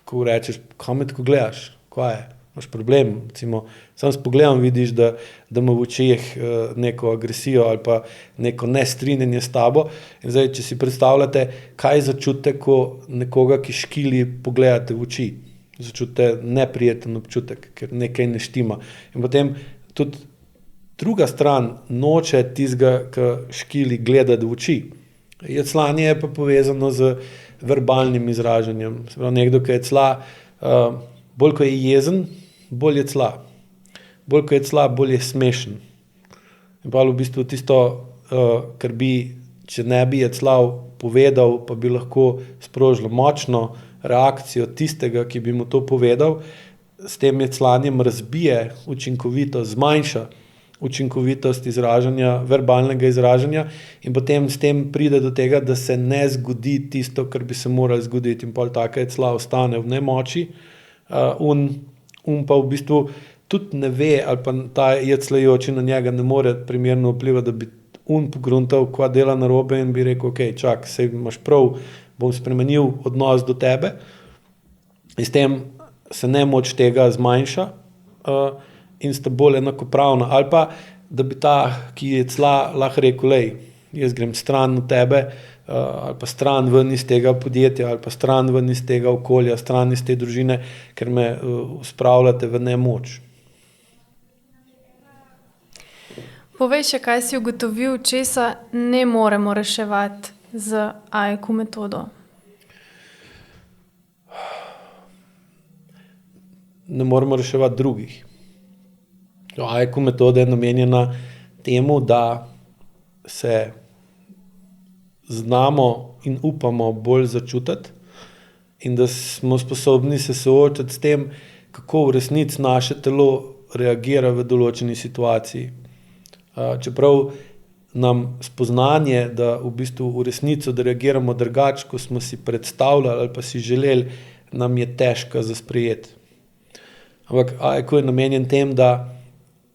ko rečeš, kaj me tako gledaš, kaj je, imaš problem, recimo, sam s pogledom vidiš, da ima v očeh neko agresijo ali pa neko nestrinjanje s tabo. In zdaj, če si predstavljate, kaj začutite, ko nekoga, ki škili, pogledate v oči. Začutite neprijeten občutek, ker nekaj ne štima. In potem tudi druga stran noče tistega, ki škili, gledati v oči. Jecljanje je pa povezano z verbalnim izražanjem. Se pravi, nekdo, ki jeclja, bolj ko je jezen, bolj jeclja. Bolj ko jeclja, bolj je smešen. In pa v bistvu tisto, kar bi, če ne bi jecljal, povedal, pa bi lahko sprožilo močno reakcijo tistega, ki bi mu to povedal, s tem jecljanjem razbije učinkovitost, zmanjša učinkovitost izražanja, verbalnega izražanja in potem s tem pride do tega, da se ne zgodi tisto, kar bi se moralo zgoditi in pol taka jeclja ostane v nemoči. Pa v bistvu tudi ne ve ali pa ta jecljajoči na njega ne more primerno vplivati, da bi pogruntal, kva dela narobe in bi rekel, ok, čak, sej imaš prav, bom spremenil odnos do tebe. In s tem se nemoč tega zmanjša in sta bolj enakopravna. Ali pa, da bi ta, ki jeclja, lahko rekel, lej, jaz grem stran od tebe, ali pa stran ven iz tega podjetja, ali pa stran ven iz tega okolja, stran iz te družine, ker me spravljate v nemoč. Povej še, kaj si ugotovil, česa ne moremo reševati z AIQ metodo? Ne moremo reševati drugih. AIQ metoda je namenjena temu, da se znamo in upamo bolj začutiti in da smo sposobni se soočiti s tem, kako v resnici naše telo reagira v določeni situaciji. Čeprav nam spoznanje, da v bistvu v resnici reagiramo drugače, ko smo si predstavljali ali pa si želeli, nam je težko za sprejeti. Ampak AIQ je namenjen tem, da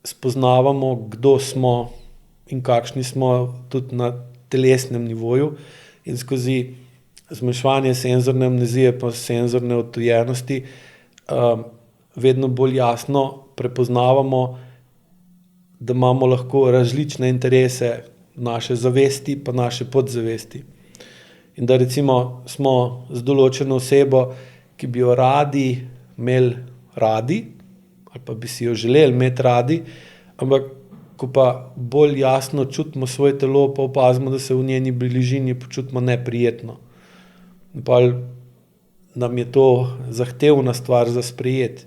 spoznavamo, kdo smo in kakšni smo tudi na telesnem nivoju in skozi zmanjševanje senzorne amnezije pa senzorne odtujenosti vedno bolj jasno prepoznavamo, da imamo lahko različne interese naše zavesti pa naše podzavesti. In da recimo smo z določeno osebo, ki bi jo radi imeli radi, ali pa bi si jo želeli imeti radi, ampak ko pa bolj jasno čutimo svoje telo, pa opazimo, da se v njeni bližini počutimo neprijetno. In pa nam je to zahtevna stvar za sprejeti.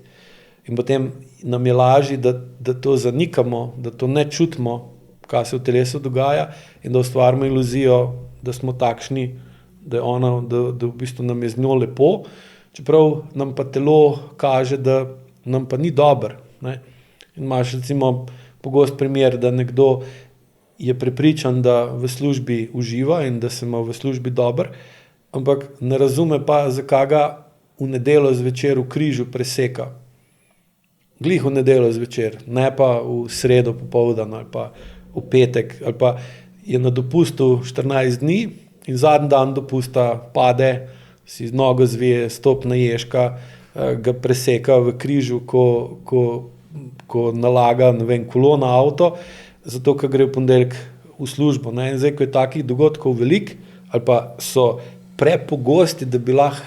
In potem nam je lažje, da to zanikamo, da to ne čutimo, kaj se v telesu dogaja in da ustvarimo iluzijo, da smo takšni, da v bistvu nam je z njo lepo, čeprav nam pa telo kaže, da nam pa ni dobro. In imaš recimo pogost primer, da nekdo je prepričan, da v službi uživa in da se ima v službi dobro, ampak ne razume pa, zakaj ga v nedeljo zvečer v križu preseka. Glih v nedeljo zvečer, ne pa v sredo popoldan ali pa v petek, ali pa je na dopustu 14 dni in zadnji dan dopusta pade, si z nogo zvije, stop na ježka, ga preseka v križu, ko nalaga, ne vem, kolo na avto, zato, ker gre v ponedeljek v službo. In zdaj, ko je takih dogodkov veliko, ali pa so prepogosti, da bi lahko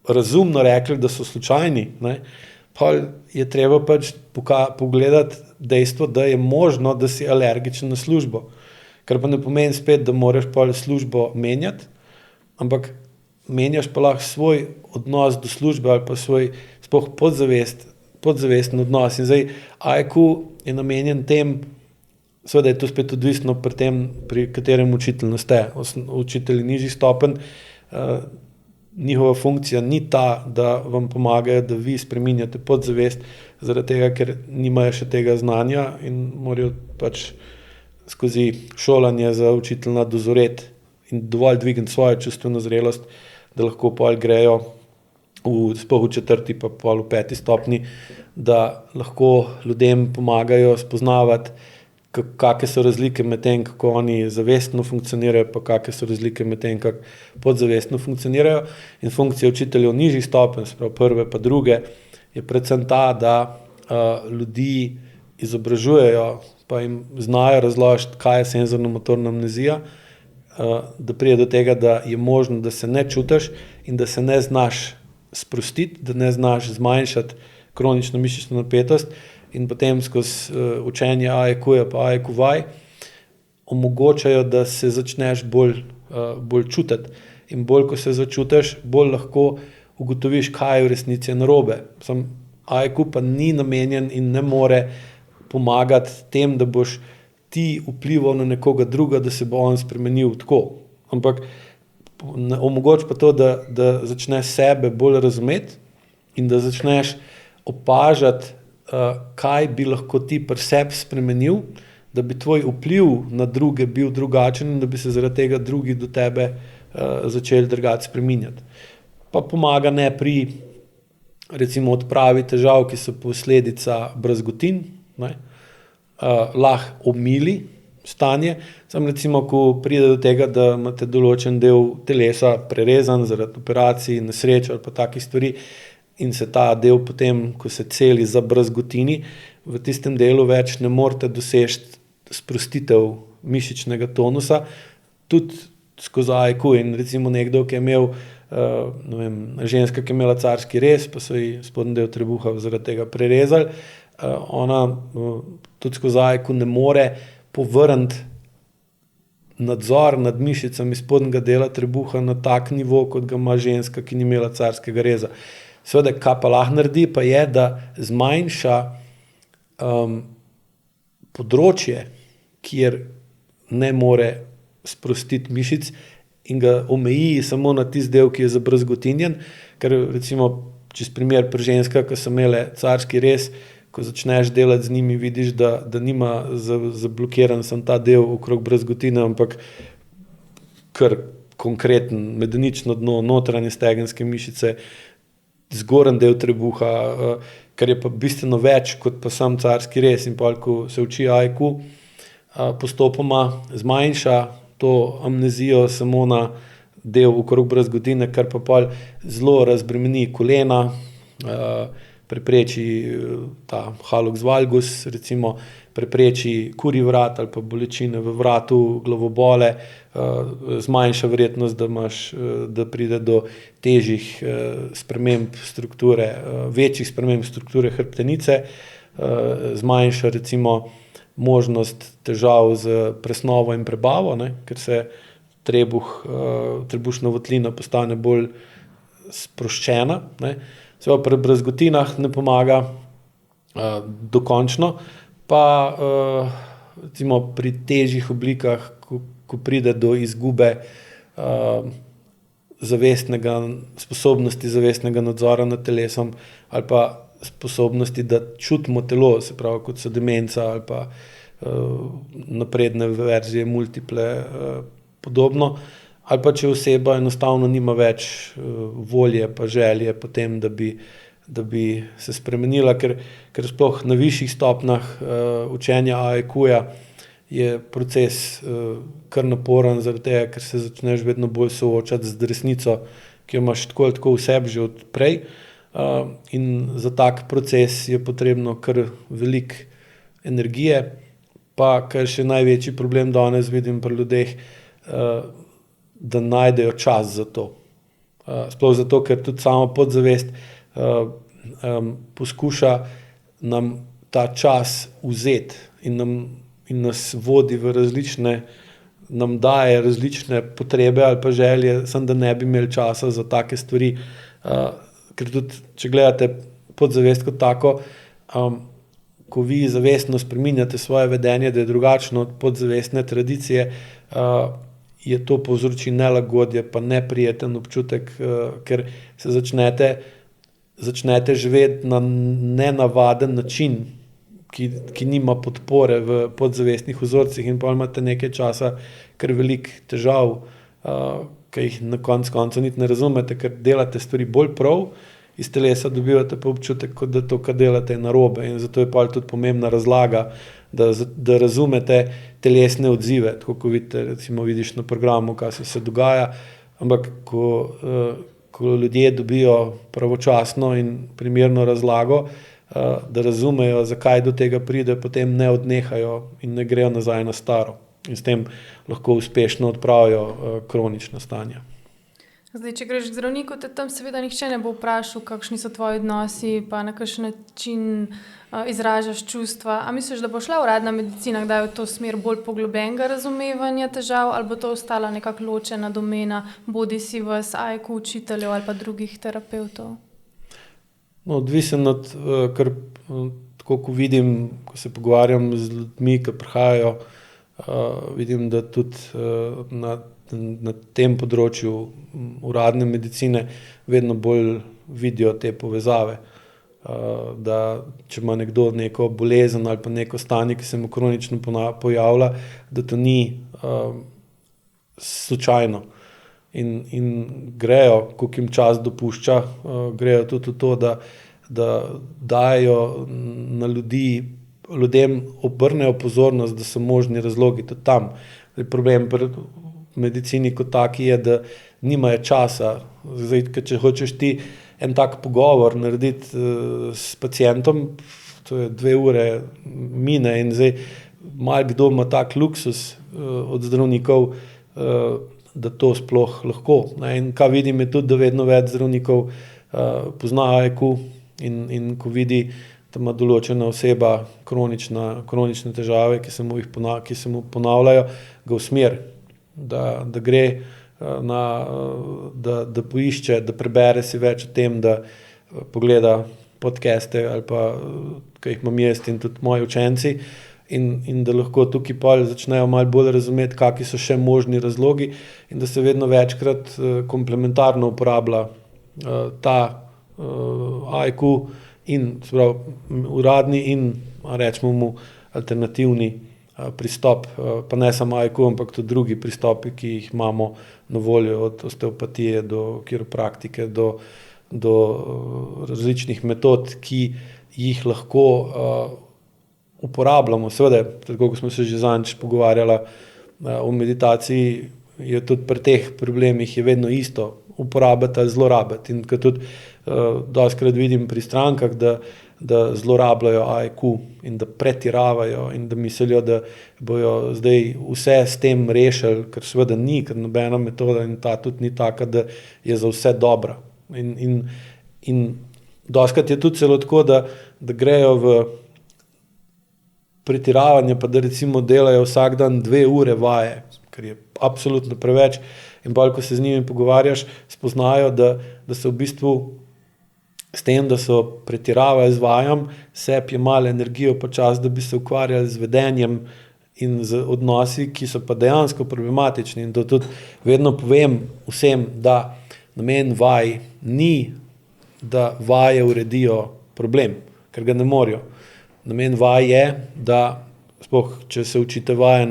razumno rekli, da so slučajni, pa je treba pač pogledati dejstvo, da je možno, da si alergičen na službo. Kar pa ne pomeni spet, da moraš pa službo menjati, ampak menjaš pa lahko svoj odnos do službe ali pa svoj sploh podzavesten odnos. In zdaj AIQ je namenjen tem, seveda je to spet odvisno pri katerem učitelju ste. Učitelji nižjih stopenj, njihova funkcija ni ta, da vam pomagajo, da vi spreminjate podzavest, zaradi tega, ker nimajo še tega znanja in morajo pač skozi šolanje za učitelja dozoreti in dovolj dvigniti svojo čustveno zrelost, da lahko pol grejo sploh v 4. pa pol v 5. stopnji, da lahko ljudem pomagajo spoznavati, kakšne so razlike med tem, kako oni zavestno funkcionirajo, pa kakšne so razlike med tem, kako podzavestno funkcionirajo. In funkcija učiteljev nižjih stopenj, sprav 1. pa 2., je predvsem ta, da ljudi izobražujejo, pa jim znajo razložiti, kaj je senzorno-motorna amnezija, da pride do tega, da je možno, da se ne čutiš in da se ne znaš sprostiti, da ne znaš zmanjšati kronično mišično napetost in potem skozi učenje AEQ-ja pa AEQ-vaj omogočajo, da se začneš bolj čutiti. In bolj, ko se začutiš, bolj lahko ugotoviš, kaj je v resnici narobe. Sam AEQ pa ni namenjen in ne more pomagati tem, da boš ti vplival na nekoga druga, da se bo on spremenil tako. Ampak omogoč pa to, da začneš sebe bolj razumeti in da začneš opažati, kaj bi lahko ti pri sebi spremenil, da bi tvoj vpliv na druge bil drugačen in da bi se zaradi tega drugi do tebe začeli drugače spreminjati. Pa pomaga ne pri recimo odpravi težav, ki so posledica brazgotin, lahko omili stanje, samo recimo, ko pride do tega, da imate določen del telesa prerezan zaradi operacij, nesreč ali pa takih stvari in se ta del potem, ko se celi za brazgotini, v tistem delu več ne morete doseči sprostitev mišičnega tonusa, tudi skozi AEQ. In recimo nekdo, ki je imel, ženska, ki je imela carski rez, pa so ji spodnji del trebuha zaradi tega prerezali, ona tudi skozi AEQ ne more povrniti nadzor nad mišicami spodnjega dela trebuha na tak nivo, kot ga ima ženska, ki ni imela carskega reza. Seveda, kaj pa lahko naredi, pa je, da zmanjša področje, kjer ne more sprostiti mišic in ga omeji samo na tisti del, ki je zabrazgotinjen, ker recimo, čez primer pri ženskah, ko so imele carski rez, ko začneš delati z njimi, vidiš, da nima zablokiran sam ta del okrog brazgotine, ampak kar konkreten medenično dno, notranje stegenske mišice, zgoren del trebuha, kar je pa bistveno več kot pa sam carski rez. In pa, ko se uči AEQ, postopoma zmanjša to amnezijo samo na del okrog brazgotine, kar pa zelo razbremeni kolena, prepreči ta hallux valgus, recimo prepreči kurji vrat ali pa bolečine v vratu, glavobole, zmanjša verjetnost, da pride do težjih sprememb strukture, večjih sprememb strukture hrbtenice, zmanjša recimo možnost težav z presnovo in prebavo, ker se trebušna votlina postane bolj sproščena. Seveda pri brazgotinah ne pomaga dokončno, pa recimo pri težjih oblikah, ko pride do izgube sposobnosti zavestnega nadzora nad telesom ali pa sposobnosti, da čutimo telo, se pravi, kot so demenca ali pa napredne verzije multiple, podobno, ali pa če oseba enostavno nima več volje pa želje potem, da bi se spremenila, ker sploh na višjih stopnjah učenja AEQ-ja je proces kar naporen, zaradi tega, ker se začneš vedno bolj soočati z resnico, ki jo imaš tako ali tako v sebi že od prej. In za tak proces je potrebno kar veliko energije, pa kar še največji problem danes vidim pri ljudeh, da najdejo čas za to. Sploh zato, ker tudi sama podzavest poskuša nam ta čas vzeti in nas vodi v različne, nam daje različne potrebe ali pa želje, samo da ne bi imeli časa za take stvari. Ker tudi, če gledate podzavest kot tako, ko vi zavestno spreminjate svoje vedenje, da je drugačno od podzavestne tradicije, je to povzroči nelagodje pa neprijeten občutek, ker se začnete začnete živeti na nenavaden način, ki nima podpore v podzavestnih vzorcih in pa imate nekaj časa kar veliko težav, ki jih na koncu niti ne razumete, ker delate stvari bolj prav, iz telesa dobivate pa občutek, kot da to, kar delate, je narobe in zato je pa tudi pomembna razlaga, da razumete telesne odzive, tako kot vidite, recimo vidiš na programu, kaj se dogaja, ampak ko ljudje dobijo pravočasno in primerno razlago, da razumejo, zakaj do tega pride, potem ne odnehajo in ne grejo nazaj na staro. In s tem lahko uspešno odpravijo kronična stanja. Zdaj, če greš k zdravniku, te tam seveda nihče ne bo vprašal, kakšni so tvoji odnosi, pa na kakšen način izražaš čustva. A misliš, da bo šla uradna medicina kdaj v to smer bolj poglobljenega razumevanja težav, ali bo to ostala nekako ločena domena, bodisi vas AIQ učiteljev ali pa drugih terapevtov? No, odvisen od, kar tako, ko vidim, ko se pogovarjam z ljudmi, ki prihajajo, vidim, da tudi na tem področju uradne medicine vedno bolj vidijo te povezave. Da če ima nekdo neko bolezen ali pa neko stanje, ki se mu kronično pojavlja, da to ni slučajno. In grejo, koliko jim čas dopušča, grejo tudi v to, da dajo na ljudem obrnejo pozornost, da so možni razlogi tudi tam. Problem pri medicini kot taki je, da nimajo časa. Zdaj, če hočeš ti en tak pogovor narediti s pacientom, to je 2 ure mine in zdaj malo kdo ima tak luksus od zdravnikov, da to sploh lahko. In kaj vidim je tudi, da vedno več zdravnikov pozna AIQ in ko vidi, da ima določena oseba kronične težave, ki se mu ponavljajo, ga usmeri, da gre, da poišče, da prebere si več o tem, da pogleda podcaste ali pa, ki jih imam jaz in tudi moji učenci, in da lahko tukaj pol začnejo malo bolj razumeti, kakšni so še možni razlogi in da se vedno večkrat komplementarno uporablja ta AIQ in uradni in rečemo mu alternativni pristop, pa ne samo AIQ, ampak tudi drugi pristopi, ki jih imamo na voljo, od osteopatije do kiropraktike, do različnih metod, ki jih lahko uporabljamo. Seveda, tako kot smo se že zadnjič pogovarjali o meditaciji, je tudi pri teh problemih je vedno isto, uporabiti ali zlorabiti. In kot tudi dostikrat vidim pri strankah, da zlorabljajo AIQ in da pretiravajo in da mislijo, da bojo zdaj vse s tem rešili, ker seveda ni, ker nobena metoda in ta tudi ni taka, da je za vse dobra. In dostikrat je tudi celo tako, da grejo v pretiravanje, pa da recimo delajo vsak dan 2 ure vaje, kar je absolutno preveč, in bolj, ko se z njimi pogovarjaš, spoznajo, da so v bistvu s tem, da so pretiravali z vajam, sebi jemali energijo pa čas, da bi se ukvarjali z vedenjem in z odnosi, ki so pa dejansko problematični. In to tudi vedno povem vsem, da namen vaj ni, da vaje uredijo problem, ker ga ne morejo. Namen vaj je, da sploh, če se učite vaje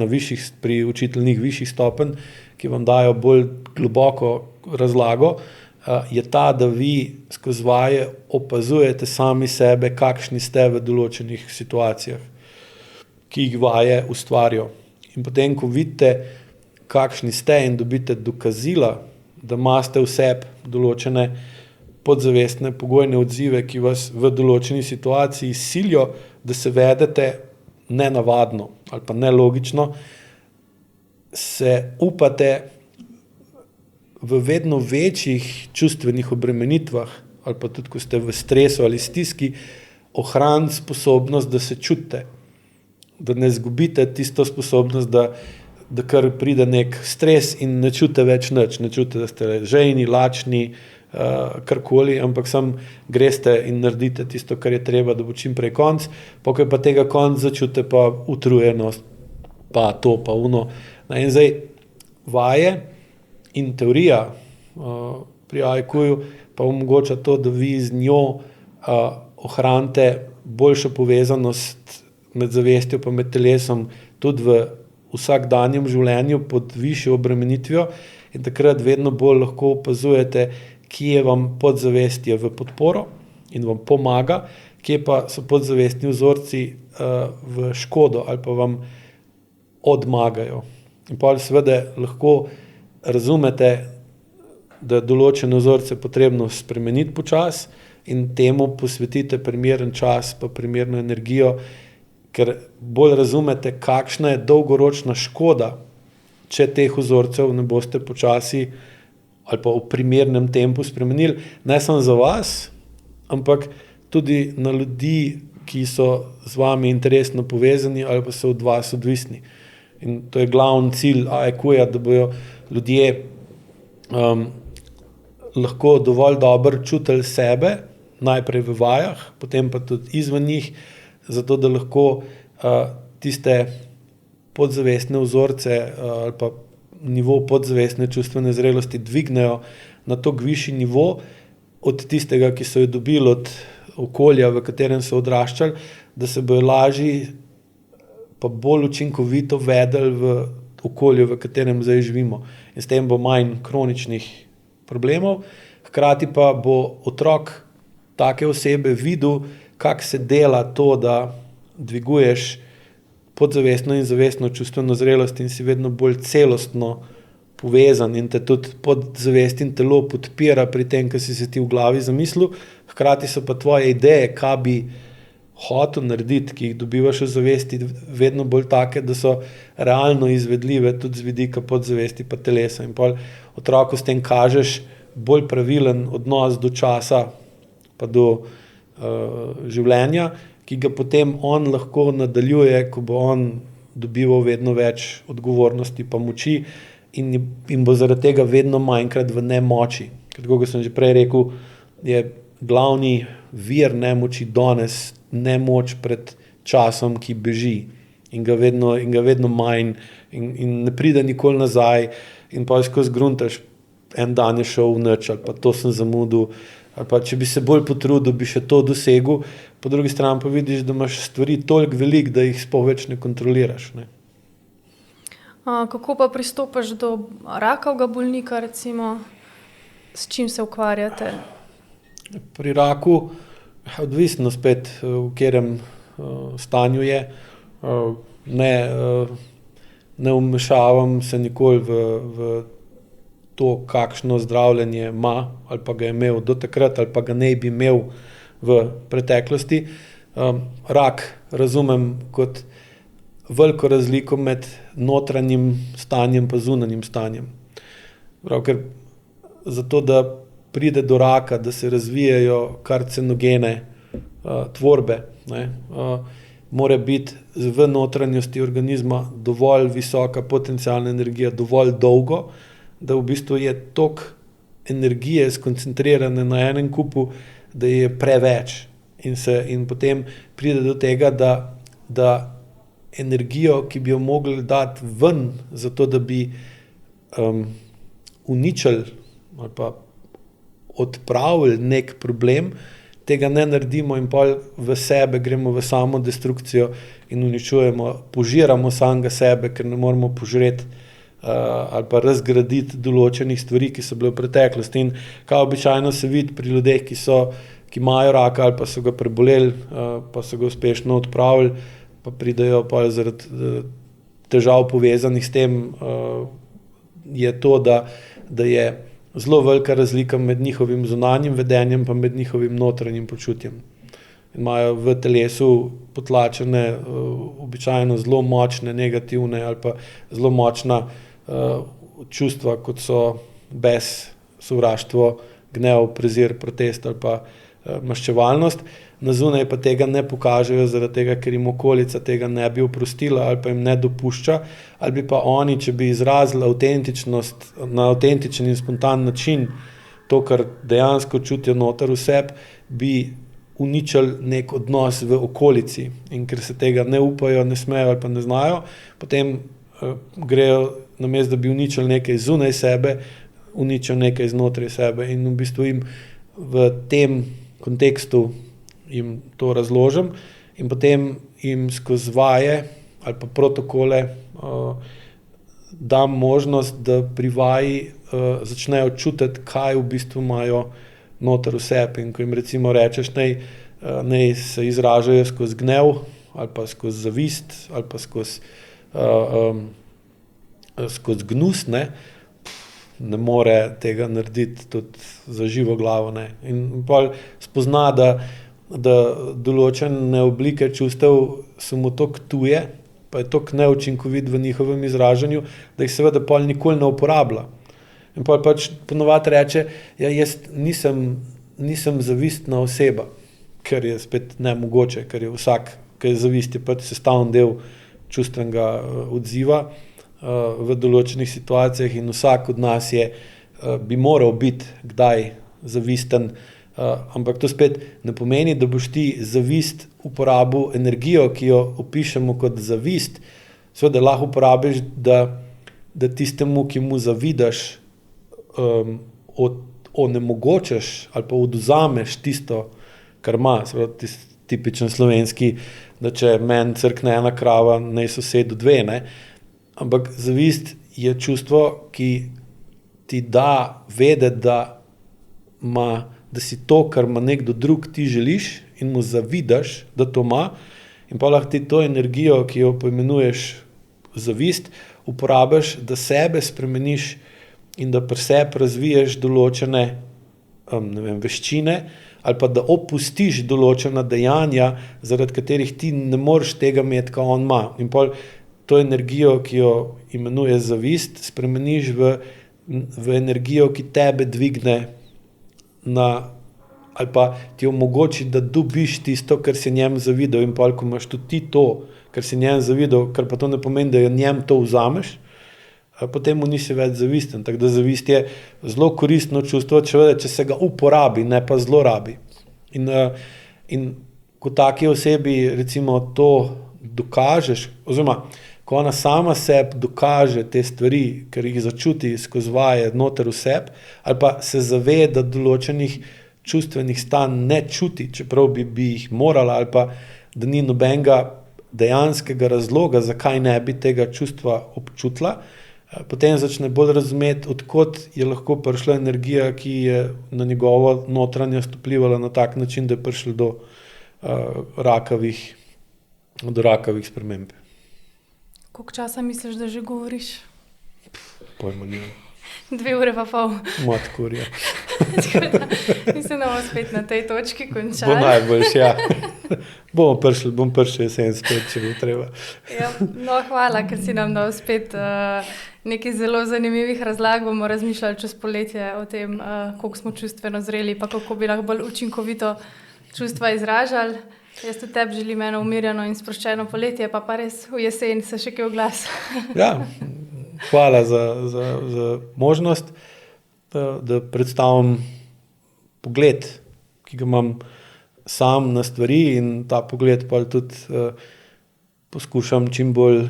pri učiteljnih višjih stopenj, ki vam dajo bolj globoko razlago, je ta, da vi skozi vaje opazujete sami sebe, kakšni ste v določenih situacijah, ki jih vaje ustvarijo. In potem, ko vidite, kakšni ste in dobite dokazila, da imate v sebi določene podzavestne pogojne odzive, ki vas v določeni situaciji silijo, da se vedete nenavadno ali pa nelogično, se upate v vedno večjih čustvenih obremenitvah ali pa tudi, ko ste v stresu ali stiski, ohraniti sposobnost, da se čutite, da ne izgubite tisto sposobnost, da kar pride nek stres in ne čutite več nič, ne čutite, da ste žejni, lačni, karkoli, ampak sam greste in naredite tisto, kar je treba, da bo čim prej konc, pa ko je pa tega konc, začutite pa utrujenost, pa to, pa uno. In zdaj vaje in teorija pri AIQ-ju pa omogoča to, da vi z njo ohranite boljšo povezanost med zavestjo pa med telesom tudi v vsakdanjem življenju pod višjo obremenitvijo in takrat vedno bolj lahko opazujete, kje vam podzavestje v podporo in vam pomaga, kje pa so podzavestni vzorci v škodo ali pa vam odmagajo. In pa seveda lahko razumete, da določene vzorce potrebno spremeniti počasi in temu posvetite primeren čas pa primerno energijo, ker bolj razumete, kakšna je dolgoročna škoda, če teh vzorcev ne boste počasi ali pa v primernem tempu spremenili, ne samo za vas, ampak tudi na ljudi, ki so z vami interesno povezani ali pa so od vas odvisni. In to je glavni cilj AEQ-ja, da bojo ljudje lahko dovolj dobro čutili sebe, najprej v vajah, potem pa tudi izven njih, zato da lahko tiste podzavestne vzorce ali pa nivo podzavestne čustvene zrelosti dvignejo na toliko višji nivo od tistega, ki so jo dobili od okolja, v katerem so odraščali, da se bojo lažje pa bolj učinkovito vedeli v okolju, v katerem zdaj živimo. In s tem bo manj kroničnih problemov, hkrati pa bo otrok take osebe videl, kako se dela to, da dviguješ podzavestno in zavestno čustveno zrelost in si vedno bolj celostno povezan in te tudi podzavest in telo podpira pri tem, kar si se ti v glavi zamislil, hkrati so pa tvoje ideje, kaj bi hotel narediti, ki jih dobivaš v zavesti, vedno bolj take, da so realno izvedljive tudi z vidika podzavesti pa telesa. In pol otroku s tem kažeš bolj pravilen odnos do časa pa do življenja, ki ga potem on lahko nadaljuje, ko bo on dobival vedno več odgovornosti pa moči in bo zaradi tega vedno manjkrat v nemoči. Ker tako, kot sem že prej rekel, je glavni vir nemoči danes nemoč pred časom, ki beži in ga vedno manj in ne pride nikoli nazaj in pa skozi gruntaš, en dan je šel v nič ali pa to sem zamudil, ali pa če bi se bolj potrudil, bi še to dosegel, po drugi strani pa vidiš, da imaš stvari toliko veliko, da jih sploh več ne kontroliraš. Ne? Kako pa pristopaš do rakavega bolnika, recimo, s čim se ukvarjate? Pri raku odvisno spet, v katerem stanju je. Ne vmešavam se nikoli v to, kakšno zdravljenje ima ali pa ga je imel do takrat ali pa ga ne bi imel v preteklosti. Rak razumem kot veliko razliko med notranjim stanjem pa zunanjim stanjem. Ker zato, da pride do raka, da se razvijajo karcinogene tvorbe, mora biti v notranjosti organizma dovolj visoka potencialna energija, dovolj dolgo, da v bistvu je toliko energije skoncentrirane na enem kupu, da je preveč. In potem pride do tega, da energijo, ki bi jo mogli dati ven, zato da bi uničili ali pa odpravili nek problem, tega ne naredimo in pol v sebe gremo v samo destrukcijo in uničujemo, požiramo samega sebe, ker ne moremo požreti ali pa razgraditi določenih stvari, ki so bile v preteklosti. In kaj običajno se vidi pri ljudeh, ki imajo raka ali pa so ga preboleli, pa so ga uspešno odpravili, pa pridejo pa zaradi težav povezanih s tem, je to, da je zelo velika razlika med njihovim zunanjim vedenjem pa med njihovim notranjim počutjem. Imajo v telesu potlačene običajno zelo močne negativne ali pa zelo močna čustva, kot so bes, sovraštvo, gnev, prezir, protest ali pa maščevalnost. Na zunaj pa tega ne pokažejo, zaradi tega, ker jim okolica tega ne bi oprostila ali pa jim ne dopušča, ali bi pa oni, če bi izrazili avtentičnost na avtentičen in spontan način, to, kar dejansko čutijo noter v sebi, bi uničili nek odnos v okolici. In ker se tega ne upajo, ne smejo ali pa ne znajo, potem grejo, namesto da bi uničili nekaj zunaj sebe, uničijo nekaj znotraj sebe in v bistvu jim v tem kontekstu jim to razložim in potem jim skozi vaje ali pa protokole dam možnost, da pri vaji začnejo čutiti, kaj v bistvu imajo noter v sebi. In ko jim recimo rečeš, naj se izražajo skozi gnev ali pa skozi zavist ali pa skozi gnus, ne more tega narediti tudi za živo glavo. In pa spozna, da določene oblike čustev so mu toliko tuje, pa je toliko neučinkovit v njihovem izražanju, da jih seveda pol nikoli ne uporablja. In pol pač ponovadi reče, ja, jaz nisem zavistna oseba, ker je spet nemogoče, ker je vsak, ki je zavist, je pač sestavni del čustvenega odziva v določenih situacijah in vsak od nas bi moral biti kdaj zavisten, ampak to spet ne pomeni, da boš ti zavist uporabil energijo, ki jo opišemo kot zavist, seveda lahko uporabiš, da tistemu, ki mu zavidaš, onemogočeš ali pa odvzameš tisto, kar ima, seveda tipičen slovenski, da če meni crkne ena krava, naj sosedu dve, ampak zavist je čustvo, ki ti da vedeti, da si to, kar ima nekdo drug, ti želiš in mu zavidaš, da to ima, in pa lahko ti to energijo, ki jo poimenuješ zavist, uporabiš, da sebe spremeniš in da pri sebi razviješ določene veščine ali pa da opustiš določena dejanja, zaradi katerih ti ne moreš tega imeti, kot on ima. In pol to energijo, ki jo imenuješ zavist, spremeniš v energijo, ki tebe dvigne ali pa ti omogoči, da dobiš tisto, kar si njem zavidal, in pol, ko imaš tudi ti to, kar si njem zavidal, kar pa to ne pomeni, da jo njem to vzameš, potem mu nisi več zavisten. Tako da zavist je zelo koristno čustvo, če se ga uporabi, ne pa zlorabi. In ko taki osebi recimo to dokažeš, oziroma ko ona sama sebi dokaže te stvari, ker jih začuti skozi vaje noter v sebi, ali pa se zaveda določenih čustvenih stanj ne čuti, čeprav bi jih morala, ali pa da ni nobenega dejanskega razloga, zakaj ne bi tega čustva občutila, potem začne bolj razumeti, odkot je lahko prišla energija, ki je na njegovo notranjost vplivala na tak način, da je prišlo do rakavih sprememb. Koliko časa misliš, da že govoriš? Pojma nimam. 2 ure pa pol. Mat kurja. Mislim, da bomo spet na tej točki končali. Bo najboljš, ja. Bom prišel jesen spet, če bo treba. Ja, no, hvala, ker si nam dal spet nekaj zelo zanimivih razlag. Bomo razmišljali čez poletje o tem, koliko smo čustveno zreli, pa kako bi lahko bolj učinkovito čustva izražali. Jaz tudi tebi želim eno umirjeno in sproščeno poletje, pa res v jesen se še kaj oglas. Ja, hvala za možnost, da predstavim pogled, ki ga imam sam na stvari, in ta pogled pa tudi poskušam čim bolj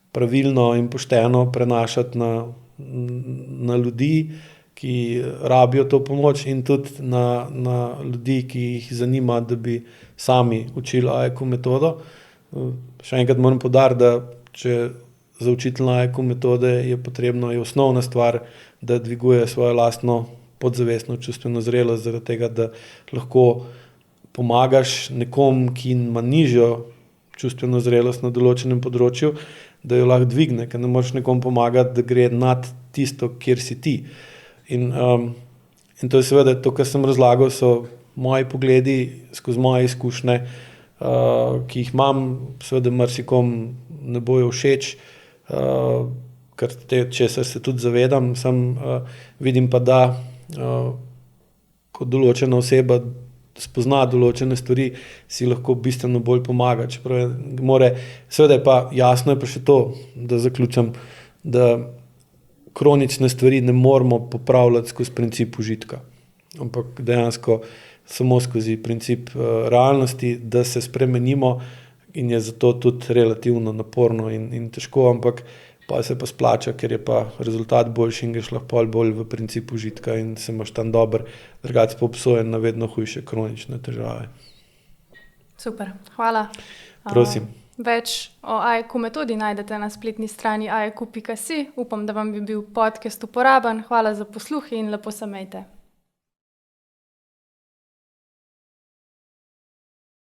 pravilno in pošteno prenašati na ljudi, ki rabijo to pomoč, in tudi na ljudi, ki jih zanima, da bi sami učili AEQ metodo. Še enkrat moram poudariti, da če za učitelja AEQ metode je osnovna stvar, da dviguje svojo lastno podzavestno čustveno zrelost, zaradi tega, da lahko pomagaš nekom, ki ima nižjo čustveno zrelost na določenem področju, da jo lahko dvigne, ker ne moreš nekom pomagati, da gre nad tisto, kjer si ti. In to je seveda to, kar sem razlagal, so moji pogledi skozi moje izkušnje, ki jih imam, seveda marsikom ne bojo všeč, ker česar se tudi zavedam, vidim pa, da ko določena oseba spozna določene stvari, si lahko bistveno bolj pomaga. Seveda je pa jasno, je pa še to, da zaključim, da kronične stvari ne moramo popravljati skozi princip užitka, ampak dejansko samo skozi princip realnosti, da se spremenimo, in je zato tudi relativno naporno in težko, ampak pa se pa splača, ker je pa rezultat boljši in greš lahko bolj v princip užitka in se imaš tam dober, drugače pa obsojen na vedno hujše kronične težave. Super, hvala. Prosim. Več o AIQ metodi najdete na spletni strani aiq.si. Upam, da vam bi bil podcast uporaben. Hvala za posluh in lepo se imejte.